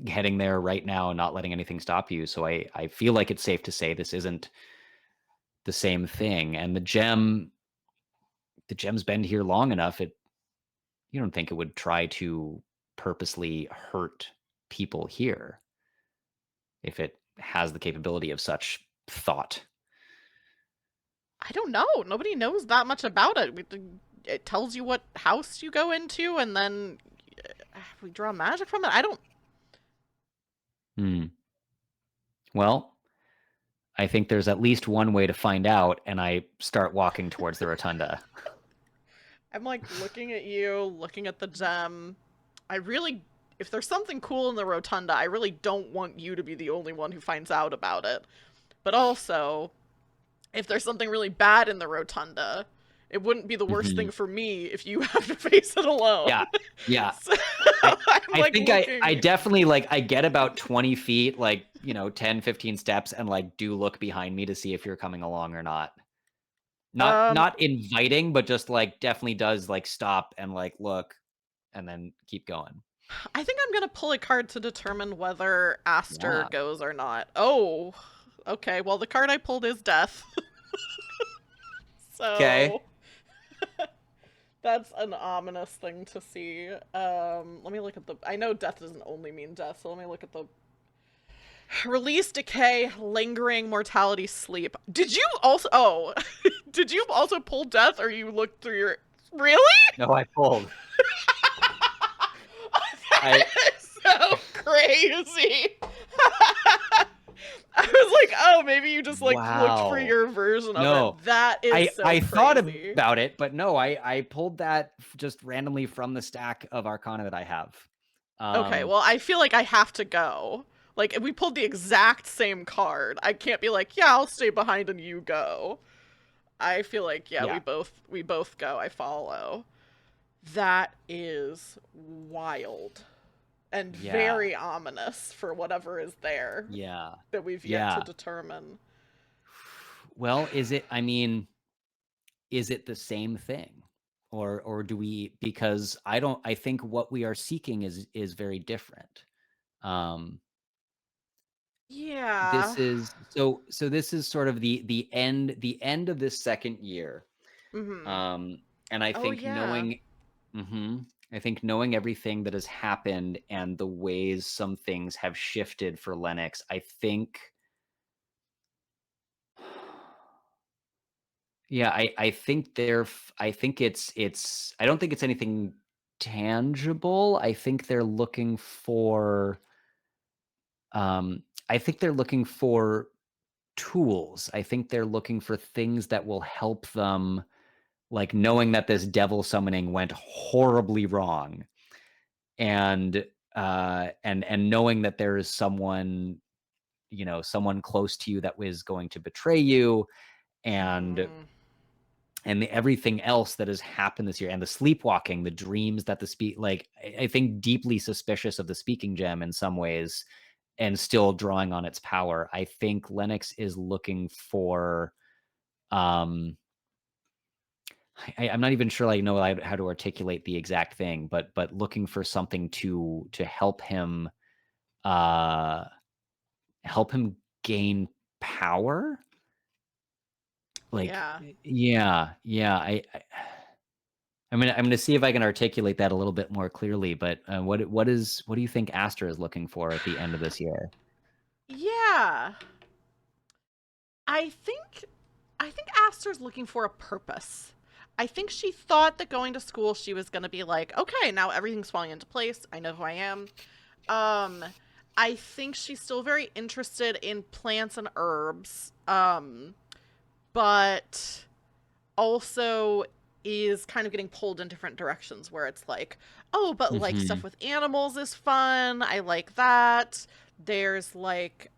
heading there right now and not letting anything stop you. So I feel like it's safe to say this isn't the same thing. And the gem's been here long enough. It You don't think it would try to purposely hurt people here if it has the capability of such thought. I don't know. Nobody knows that much about it. It tells you what house you go into, and then we draw magic from it. I don't. Hmm. Well, I think there's at least one way to find out, and I start walking towards the rotunda. I'm like looking at you, looking at the gem. I really, if there's something cool in the rotunda, I really don't want you to be the only one who finds out about it. But also, if there's something really bad in the rotunda, it wouldn't be the worst Mhm. thing for me if you have to face it alone. Yeah, yeah. So I I'm I like think I looking. definitely, like, I get about 20 feet, like, 10, 15 steps and, like, do look behind me to see if you're coming along or not. Um, Not inviting, but just, like, definitely does, like, stop and, like, look and then keep going. I think I'm gonna pull a card to determine whether Aster Yeah. goes or not. Oh, okay. Well, the card I pulled is death. Okay. So that's an ominous thing to see. Let me look at the. I know death doesn't only mean death, so let me look at the release, decay, lingering, mortality, sleep. Did you also? Oh, did you also pull death, or you looked through your? Really? No, I pulled. That I is so crazy. I was like, oh, maybe you just like looked for Wow. your version of it. No. That is so I thought crazy. about it, but no, I pulled that just randomly from the stack of arcana that I have. Okay, Um, well, I feel like I have to go. Like, if we pulled the exact same card, I can't be like, yeah, I'll stay behind and you go. I feel like, yeah, we yeah. both go. I follow. That is wild. and Yeah. very ominous for whatever is there Yeah. that we've yet to Yeah. determine. Well, is it the same thing? Or do we, because I think what we are seeking is very different. Um Yeah. this is so this is sort of the end of this second year. Mhm. Um and I Oh think yeah. knowing I think knowing everything that has happened and the ways some things have shifted for Lennox, I think yeah, I think I think it's I don't think it's anything tangible. I think they're looking for I think they're looking for tools. I think they're looking for things that will help them, like knowing that this devil summoning went horribly wrong, and and knowing that there is someone, someone close to you that was going to betray you, and Mhm. everything else that has happened this year, and the sleepwalking, the dreams that the like I think deeply suspicious of the speaking gem in some ways, and still drawing on its power. I think Lennox is looking for um I'm not even sure I know how to articulate the exact thing, but looking for something to uh help him gain power. Like, Yeah. yeah, yeah. I'm gonna see if I can articulate that a little bit more clearly. But what do you think Aster is looking for at the end of this year? Yeah. I think I think Aster's looking for a purpose. I think she thought that going to school she was going to be like, okay, now everything's falling into place. I know who I am. Um I think she's still very interested in plants and herbs. But also is kind of getting pulled in different directions where it's like, oh, but like stuff Hmm. with animals is fun. I like that. There's like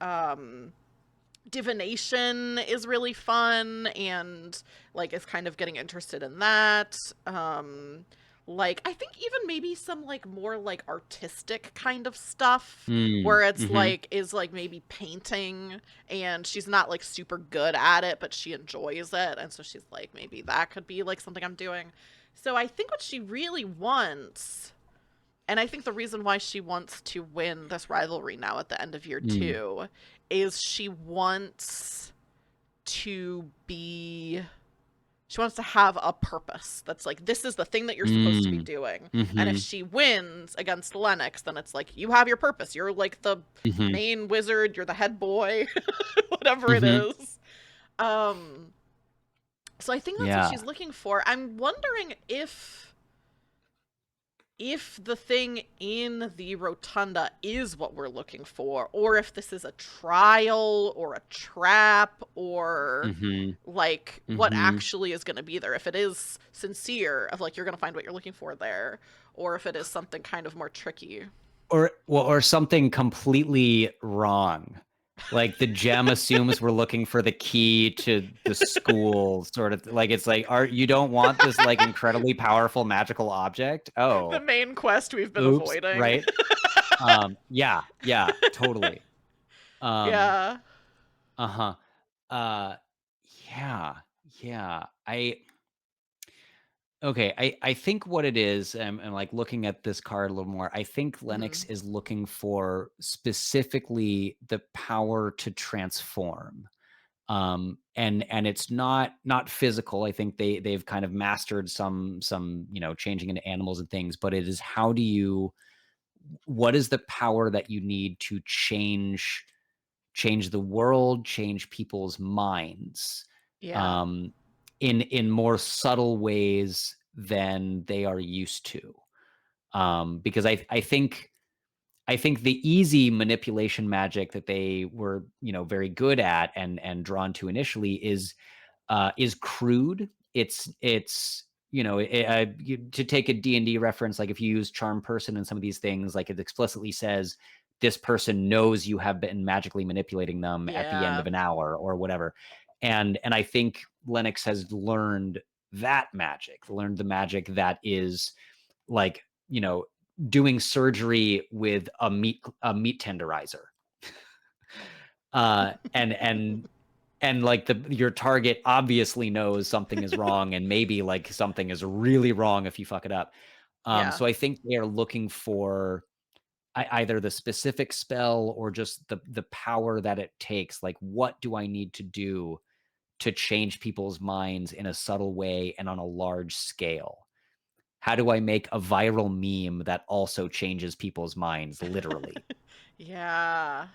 divination is really fun and like is kind of getting interested in that. Like I think even maybe some like more like artistic kind of stuff Mm, where it's hmm. like is like maybe painting and she's not like super good at it but she enjoys it and so she's like maybe that could be like something I'm doing. So I think what she really wants, and I think the reason why she wants to win this rivalry now at the end of year Mm, 2 is to be she wants to have a purpose that's like this is the thing that you're supposed to be mm, doing. And if hmm, she wins against Lennox, then it's like you have your purpose. You're like the hmm, main wizard, you're the head boy, whatever it hmm. is. Um so I think that's what Yeah. she's looking for. I'm wondering if the thing in the rotunda is what we're looking for, or if this is a trial or a trap, or Hmm. like what Hmm. actually is going to be there. If it is sincere, of like you're going to find what you're looking for there, or if it is something kind of more tricky. Or something completely wrong. Like the gem assumes we're looking for the key to the school, sort of like it's like, are you don't want this like incredibly powerful magical object? The Oh, main quest we've been oops, avoiding. right? Yeah, yeah, totally. Um, Yeah. uh-huh. Uh yeah, yeah. I think what it is, and like looking at this card a little more, I think Lennox Hmm. is looking for specifically the power to transform. And it's not physical. I think they've kind of mastered some, changing into animals and things, but it is how do you what is the power that you need to change the world, change people's minds, Yeah. um, in more subtle ways than they are used to. Because I think the easy manipulation magic that they were, very good at and drawn to initially is crude. It's to take a D&D reference, like if you use charm person and some of these things, like it explicitly says this person knows you have been magically manipulating them at the end Yeah. of an hour or whatever. And I think Lennox has learned that magic, learned the magic that is like, doing surgery with a meat tenderizer. And like your target obviously knows something is wrong, and maybe like something is really wrong if you fuck it up. Yeah. So I think they are looking for either the specific spell or just the power that it takes. Like, what do I need to do to change people's minds in a subtle way and on a large scale? How do I make a viral meme that also changes people's minds, literally? Yeah.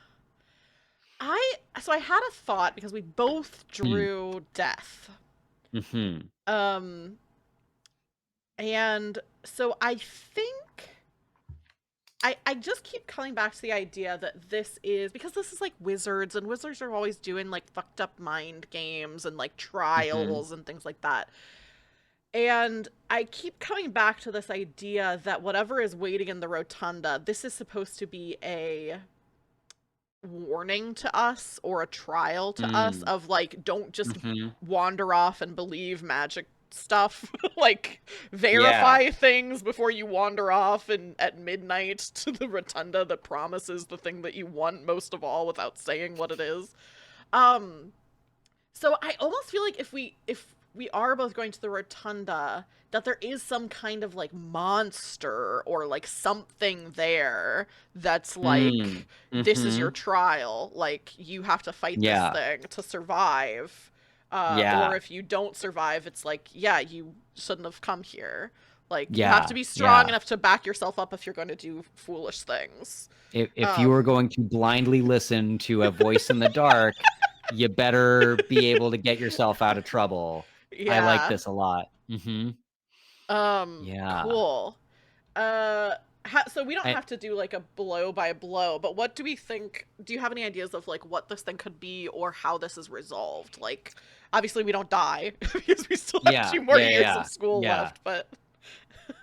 I had a thought because we both Mm. drew death. Mhm. Um and so I think I just keep coming back to the idea that this is because this is like wizards, and wizards are always doing like fucked up mind games and like Mhm. trials and things like that. And I keep coming back to this idea that whatever is waiting in the rotunda, this is supposed to be a warning to us or a trial to us Mm. of like, don't just Mhm. wander off and believe magic stuff. Like, Yeah. verify things before you wander off and at midnight to the rotunda that promises the thing that you want most of all without saying what it is. Um, so I almost feel like if we are both going to the rotunda, that there is some kind of like monster or like something there that's Mm. like, this is your Mhm. trial. Like, you have to fight this Yeah. thing to survive. Or Yeah. if you don't survive, it's like, yeah, you shouldn't have come here. Like, you have to Yeah. be strong Yeah. enough to back yourself up if you're going to do foolish things. If you are Um, going to blindly listen to a voice in the dark, you better be able to get yourself out of trouble. I like yeah. this a lot. Mhm. Yeah. Cool. So we don't I have to do like a blow by blow, but what do we think? Do you have any ideas of like what this thing could be or how this is resolved? Like, obviously we don't die because we still have Yeah. 2 more Yeah, yeah, years of yeah. school Yeah. left, but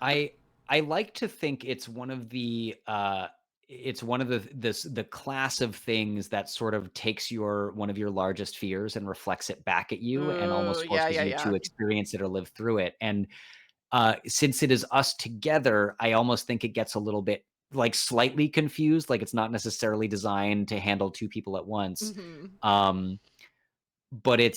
I I like to think it's one of the class of things that sort of takes one of your largest fears and reflects it back at you and ooh, almost yeah, forces yeah, you yeah. to experience it or live through it. And since it is us together, I almost think it gets a little bit like slightly confused, like it's not necessarily designed to handle two people at once. Mhm. Um, but I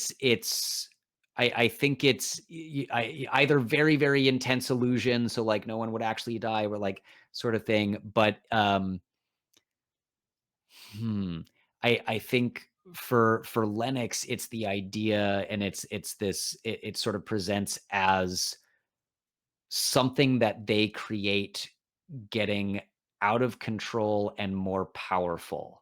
think it's either very, very intense illusion, so like no one would actually die, or like sort of thing. But hmm, I think for Lennox, it's the idea, and it sort of presents as something that they create getting out of control and more powerful.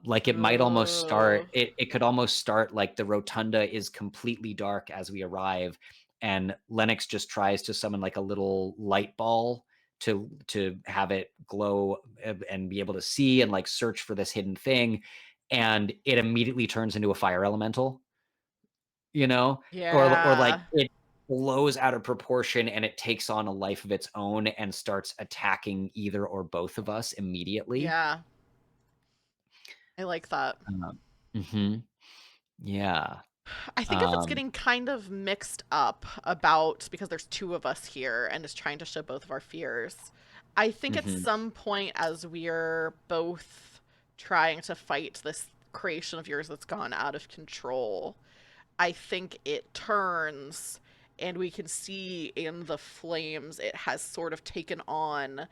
Like it might almost start Ooh. it could almost start like the rotunda is completely dark as we arrive, and Lennox just tries to summon like a little light ball to have it glow and be able to see and like search for this hidden thing, and it immediately turns into a fire elemental, or like Yeah. it blows out of proportion and it takes on a life of its own and starts attacking either or both of us immediately. Yeah. I like that. Mhm. Yeah. I think if it's Um, getting kind of mixed up about because there's 2 of us here and it's trying to show both of our fears. I think at mhm, some point as we're both trying to fight this creation of yours that's gone out of control, I think it turns and we can see in the flames it has sort of taken on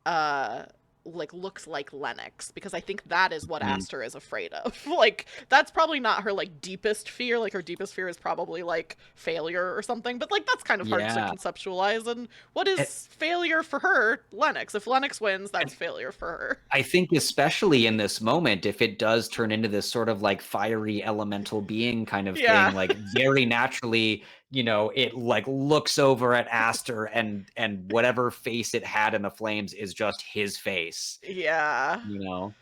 uh like looks like Lennox, because I think that is what mhm. Aster is afraid of. Like, that's probably not her like deepest fear. Like, her deepest fear is probably like failure or something, but like that's kind of hard to Yeah. conceptualize. And what And is failure for her? Lennox. If Lennox wins, and that's failure for her. I think especially in this moment, if it does turn into this sort of like fiery elemental being kind of Yeah. thing, like very naturally, it like looks over at Aster, and whatever face it had in the flames is just his face, Yeah. you know?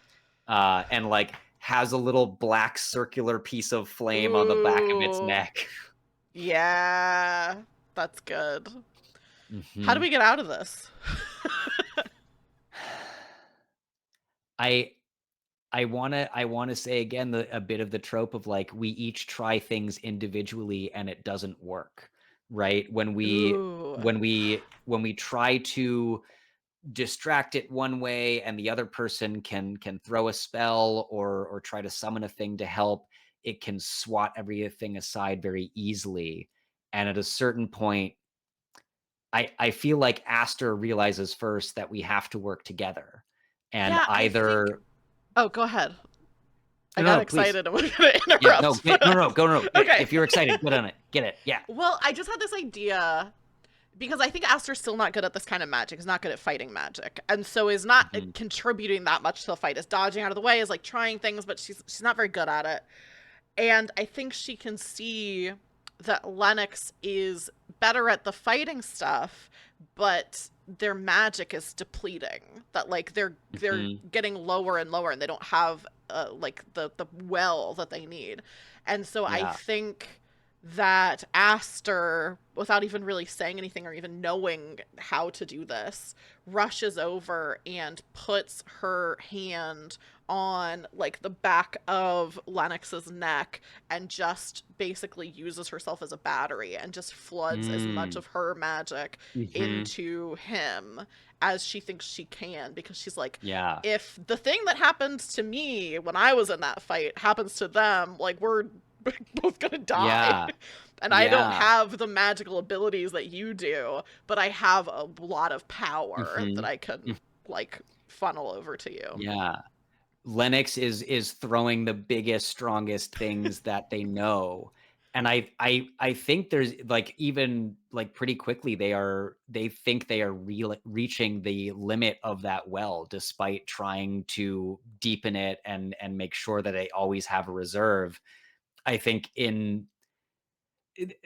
And like has a little black circular piece of flame on the back of its Ooh. neck. Yeah. That's good. How do Mhm. we get out of this? I I wanna say again a bit of the trope of like we each try things individually and it doesn't work, right? When we Ooh. when we when we try to distract it one way and the other person can throw a spell or try to summon a thing to help, it can swat everything aside very easily. And at a certain point, I feel like Aster realizes first that we have to work together. And Yeah, I think. either Oh, go ahead. I no, got no, please. excited and was going to Yeah, no, interrupt, no, but no, go, no. okay. If you're excited, get on it. Get it. Yeah. Well, I just had this idea because I think Aster's still not good at this kind of magic. Is not good at fighting magic, and so is not Mhm. contributing that much to the fight. Is dodging out of the way, is like trying things, but she's not very good at it. And I think she can see that Lennox is better at the fighting stuff, but their magic is depleting. That like they're Mhm. getting lower and lower, and they don't have like the well that they need. And so I Yeah. think that Aster, without even really saying anything or even knowing how to do this, rushes over and puts her hand on like the back of Lennox's neck and just basically uses herself as a battery and just floods as much Mm. of her magic Mhm. into him as she thinks she can, because she's like, Yeah. if the thing that happened to me when I was in that fight happens to them, like we're both gonna die. Yeah. And I don't Yeah. have the magical abilities that you do, but I have a lot of power that Mhm. I can like funnel over to you. Yeah. Lennox is throwing the biggest, strongest things that they know. And I think there's like even like pretty quickly they think they are reaching the limit of that well despite trying to deepen it and make sure that they always have a reserve. I think in it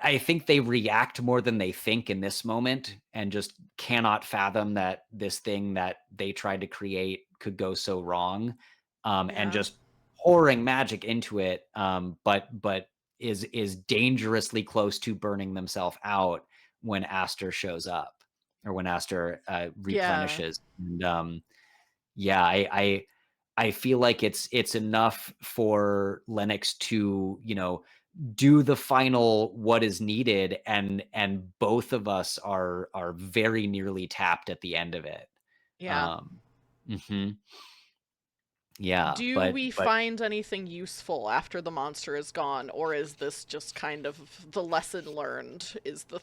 I think they react more than they think in this moment and just cannot fathom that this thing that they tried to create could go so wrong, and Yeah. just pouring magic into it, but is dangerously close to burning themselves out when Aster shows up or when Aster, Yeah. replenishes, and, yeah, I feel like it's enough for Lennox to, do the final what is needed, and both of us are very nearly tapped at the end of it. Yeah. Um, mhm, yeah, Do but we but find anything useful after the monster is gone, or is this just kind of the lesson learned is the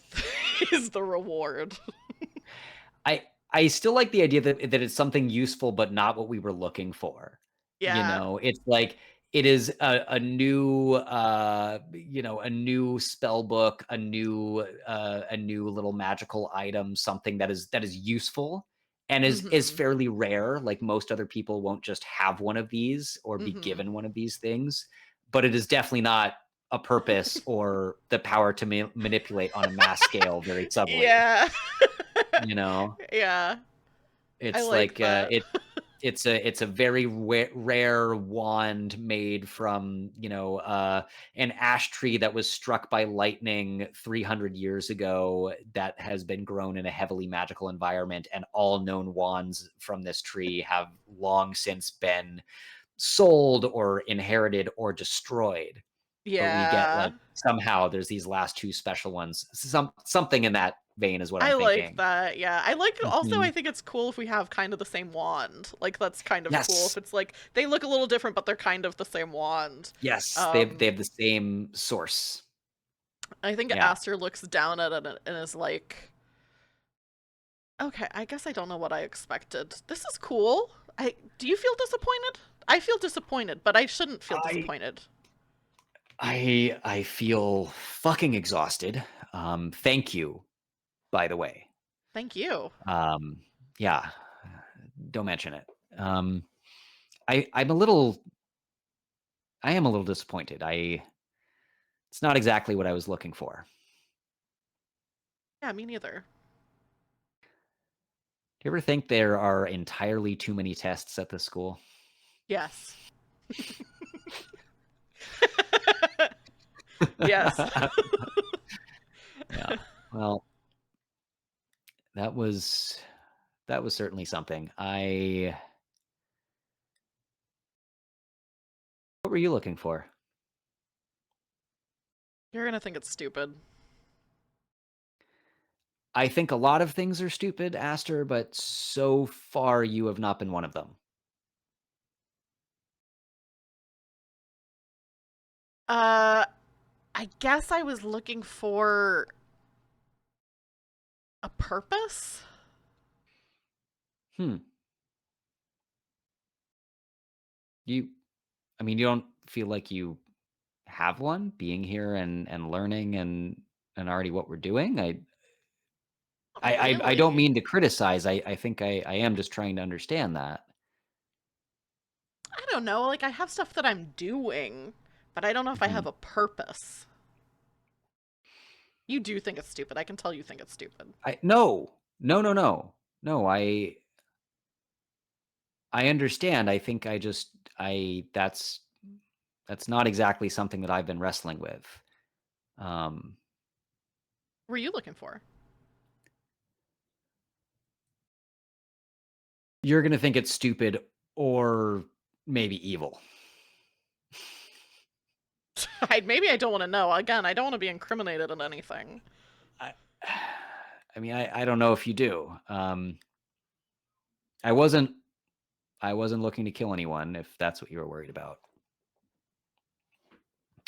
is the reward? I I still like the idea that it's something useful, but not what we were looking for. Yeah. It's like it is a new a new spell book, a new little magical item, something that is useful and is Mhm. fairly rare. Like most other people won't just have one of these or be Mhm. given one of these things, but it is definitely not a purpose or the power to manipulate on a mass scale very subtly. Yeah. You know, Yeah. I it's like like, that. it's a very rare wand made from, an ash tree that was struck by lightning 300 years ago that has been grown in a heavily magical environment, and all known wands from this tree have long since been sold or inherited or destroyed. But we get, Yeah. like somehow there's these last 2 special ones. Something in that vein is what I'm I like thinking. that. Yeah. I like also I Mhm. think it's cool if we have kind of the same wand. Like that's kind of cool if Yes. it's like they look a little different but they're kind of the same wand. Yes, they have Um the same source. I think Yeah. Aster looks down at it and is like, "Okay, I guess I don't know what I expected. This is cool. I do you feel disappointed? I feel disappointed, but I shouldn't feel I disappointed. I feel fucking exhausted. Thank you, by the way. Thank you." Um, yeah, don't mention it. Um, I am a little disappointed. It's not exactly what I was looking for. Yeah, me neither. Do you ever think there are entirely too many tests at this school? Yes. Yes. Yeah. Well, that was that was certainly something. What were you looking for? You're gonna think it's stupid. I think a lot of things are stupid, Aster, but so far you have not been one of them. Uh, I guess I was looking for a purpose. Hmm. You I mean, you don't feel like you have one being here and learning and already what we're doing? Not I don't really. mean to criticize. I think I am just trying to understand that. I don't know. Like, I have stuff that I'm doing, but I don't know if I have Mhm. a purpose. You do think it's stupid. I can tell you think it's stupid. I no. No, no, no. No, I understand. I think I just I that's not exactly something that I've been wrestling with. Um, What were you looking for? you're gonna think it's stupid or maybe evil. Maybe I don't want to know. Again, I don't want to be incriminated in anything. I I mean, I don't know if you do. I wasn't I wasn't looking to kill anyone if that's what you were worried about.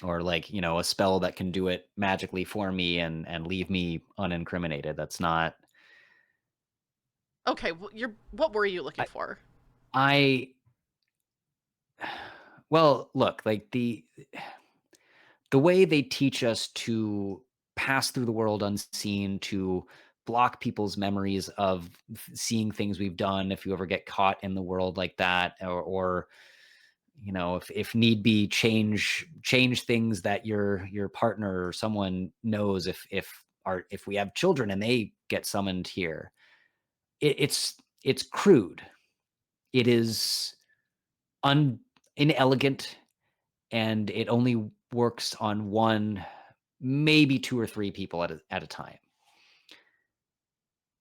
Or like, a spell that can do it magically for me and leave me unincriminated. That's not Okay, what were you looking I for? I well, look, like the way they teach us to pass through the world unseen, to block people's memories of seeing things we've done if you ever get caught in the world like that, or if need be, change things that your partner or someone knows if we have children and they get summoned here. It's crude. It is un inelegant, and it only works on one, maybe two or three people at a time.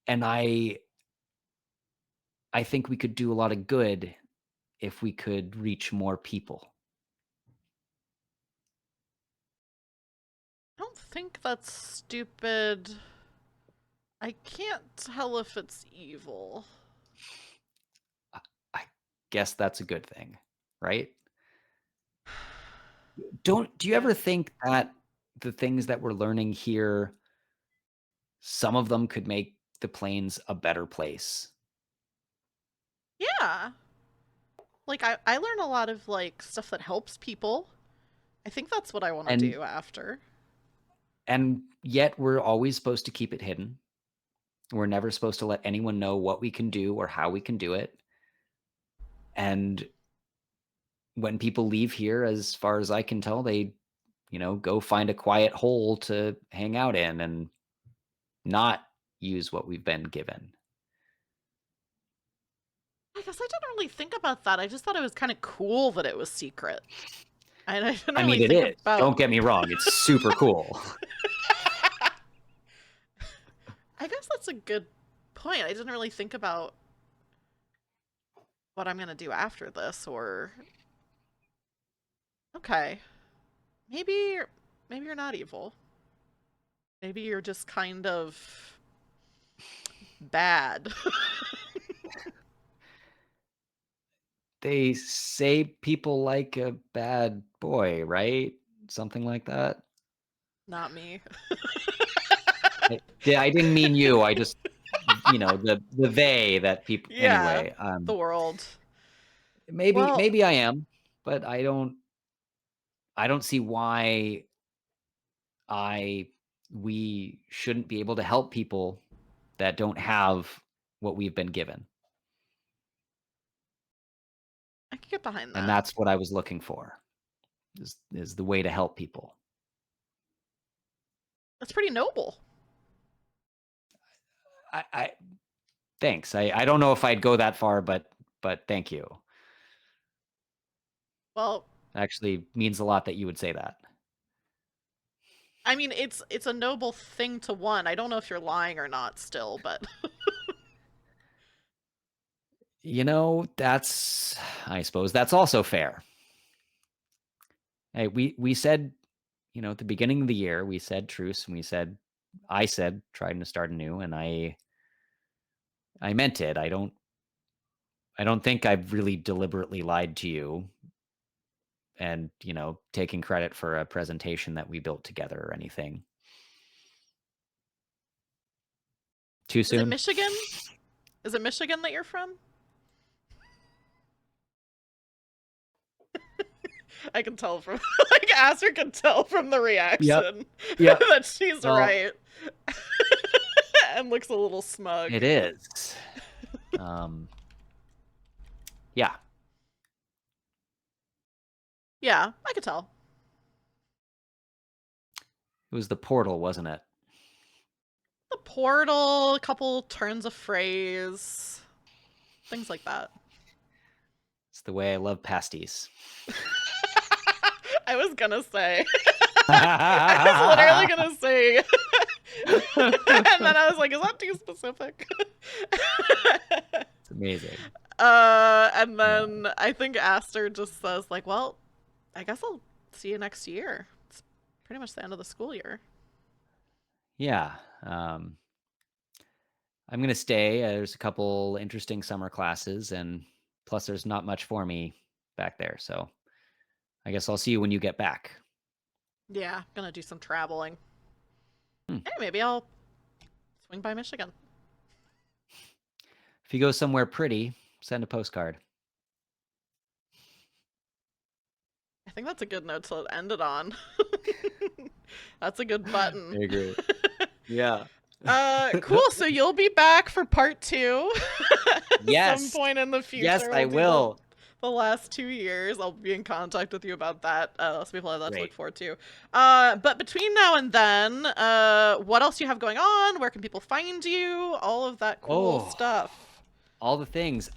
And I think we could do a lot of good if we could reach more people. I don't think that's stupid. I can't tell if it's evil. I I guess that's a good thing, right? Do you Yeah. ever think that the things that we're learning here, some of them could make the plains a better place? Yeah. Like, I learn a lot of, like, stuff that helps people. I think that's what I want to And do after. yet we're always supposed to keep it hidden. We're never supposed to let anyone know what we can do or how we can do it. And when people leave here, as far as I can tell, they, go find a quiet hole to hang out in and not use what we've been given. I guess I didn't really think about that. I just thought it was kind of cool that it was secret. And I didn't I really mean, it think is. about. Don't get me wrong. It's super cool. I guess that's a good point. I didn't really think about what I'm going to do after this, or. Okay. Maybe. Maybe you're not evil. Maybe you're just kind of bad. They say people like a bad boy, right? Something like that. Not me. Yeah, I didn't mean you. I just, the they that people Yeah. anyway. The world. Well, Maybe I am, but I don't see why I we shouldn't be able to help people that don't have what we've been given. I can get behind And that. that's what I was looking for, is the way to help people. That's pretty noble. I thanks. I don't know if I'd go that far, but thank you. Well, Actually means a lot that you would say that. I mean, it's a noble thing to want. I don't know if you're lying or not still, but That's I suppose that's also fair. Hey, we said, at the beginning of the year, we said truce and we said I said trying to start anew, and I meant it. I don't think I've really deliberately lied to you and, taking credit for a presentation that we built together or anything. Too Is it soon? Michigan? Is it Michigan that you're from? I can tell from like Aster can tell from the Yep. reaction Yep. that she's Well, right. And looks a little smug. it is. Yeah. Yeah, I could tell. It was the portal, wasn't it? The portal, a couple turns of phrase, things like that. It's the way I love pasties. I was gonna say. I was literally gonna say. And then I was like, is that too specific? It's amazing. And then I think Aster just says, like, well, I guess I'll see you next year. It's pretty much the end of the school year. Yeah. I'm going to stay. There's a couple interesting summer classes, and plus there's not much for me back there. So I guess I'll see you when you get back. Yeah, gonna do some traveling. Hmm. Hey, maybe I'll swing by Michigan. If you go somewhere pretty, send a postcard. I think that's a good note to end it on. That's a good button. I agree. Yeah. Cool. So you'll be back for part 2 at Yes. some point in the future. Yes, I will. The last 2 years, I'll be in contact with you about that. So people have that to look forward to. But between now and then, what else do you have going on? Where can people find you? All of that cool stuff. All the things.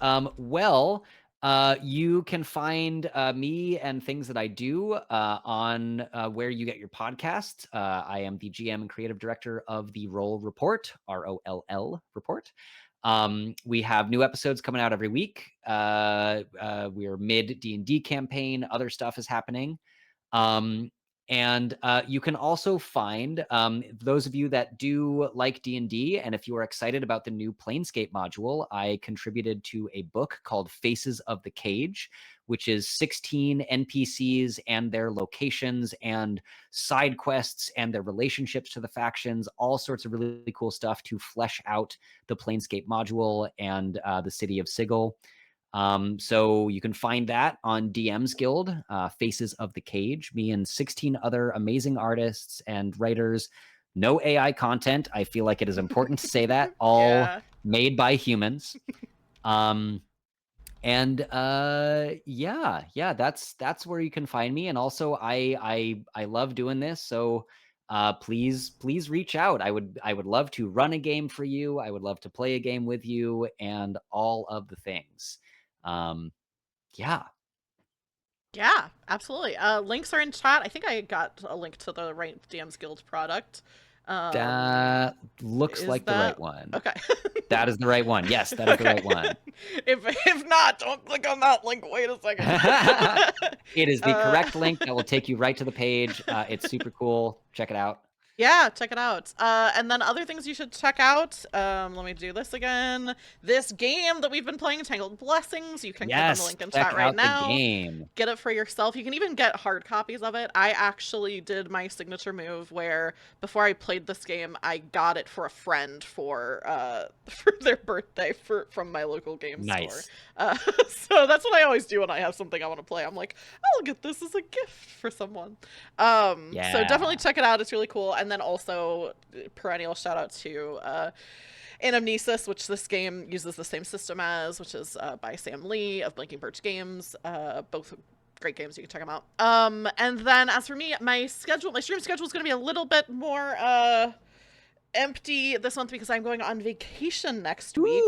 You can find me and things that I do on where you get your podcasts. I am the GM and creative director of the Roll Report, ROLL Report. We have new episodes coming out every week. We are mid D&D campaign. Other stuff is happening. And you can also find those of you that do like D&D, and if you are excited about the new Planescape module, I contributed to a book called Faces of the Cage, which is 16 NPCs and their locations and side quests and their relationships to the factions, all sorts of really cool stuff to flesh out the Planescape module and the city of Sigil. So you can find that on DM's Guild, Faces of the Cage, me and 16 other amazing artists and writers. No AI content. I feel like it is important to say that. All made by humans. Yeah, that's where you can find me. And also I love doing this. So please reach out. I would love to run a game for you. I would love to play a game with you and all of the things. Yeah. Yeah, absolutely. Links are in chat. I think I got a link to the right DM's Guild product. That looks like the right one. Okay. That is the right one. Yes, that is the right one. If not, don't click on that link. Wait a second. It is the correct link that will take you right to the page. It's super cool. Check it out. Yeah, check it out. And then other things you should check out. Let me do this again. This game that we've been playing, Tangled Blessings. You can click on the link in chat right now. Get it for yourself. You can even get hard copies of it. I actually did my signature move where before I played this game, I got it for a friend for their birthday from my local game store. So that's what I always do when I have something I want to play. I'm like, I'll get this as a gift for someone. So definitely check it out. It's really cool. And then also perennial shout out to Anamnesis, which this game uses the same system as, which is by Sam Lee of Blinking Birch Games. Both great games. You can check them out. And then as for me, my stream schedule is going to be a little bit more empty this month because I'm going on vacation next week.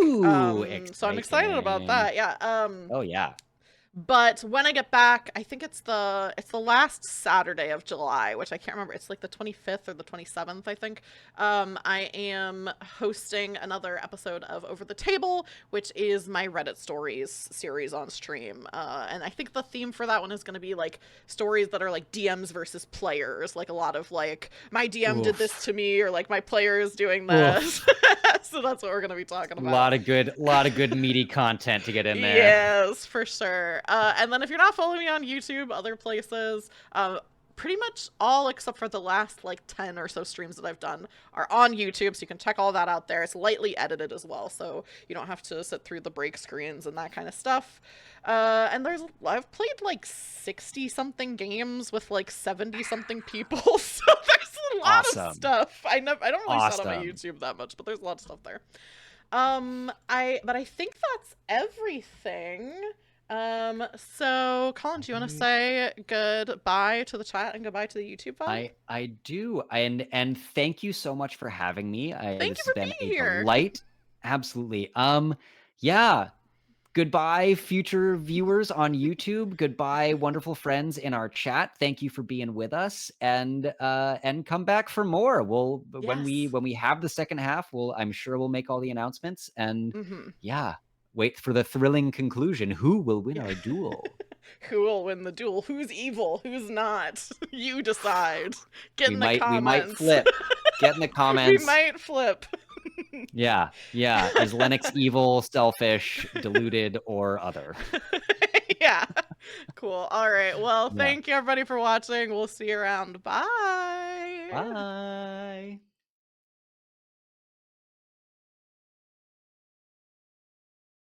So I'm excited about that. Yeah. Oh yeah. But when I get back, I think it's the last Saturday of July, which I can't remember. It's like the 25th or the 27th, I think. I am hosting another episode of Over the Table, which is my Reddit stories series on stream. And I think the theme for that one is going to be like stories that are like DMs versus players, like a lot of like my DM did this Oof. to me, or like my player is doing this. Oof. So that's what we're going to be talking about. Lot of good meaty content to get in there. Yes, for sure. And then if you're not following me on YouTube, other places, pretty much all except for the last like 10 or so streams that I've done are on YouTube, so you can check all that out there. It's lightly edited as well, so you don't have to sit through the break screens and that kind of stuff. And I've played like 60 something games with like 70 something people, so there's a lot of Awesome. stuff. I don't really shout out my Awesome. YouTube that much, but there's a lot of stuff there. I think that's everything. So Colin, do you want to say goodbye to the chat and goodbye to the YouTube vibe? I do. And thank you so much for having me. Thank This you has for been being a here. delight. Absolutely. Yeah. Goodbye, future viewers on YouTube. Goodbye, wonderful friends in our chat. Thank you for being with us, and come back for more. We'll Yes. when we have the second half, I'm sure we'll make all the announcements, and Mm-hmm. yeah, wait for the thrilling conclusion. Who will win Yeah. our duel? Who will win the duel? Who's evil? Who's not? You decide. Get in the We might comments. flip. Get in the We comments. might flip. Yeah, yeah. Is Lennox evil, selfish, deluded, or other? Yeah. Cool. All right. Well, Yeah. thank you everybody for watching. We'll see you around. Bye. Bye.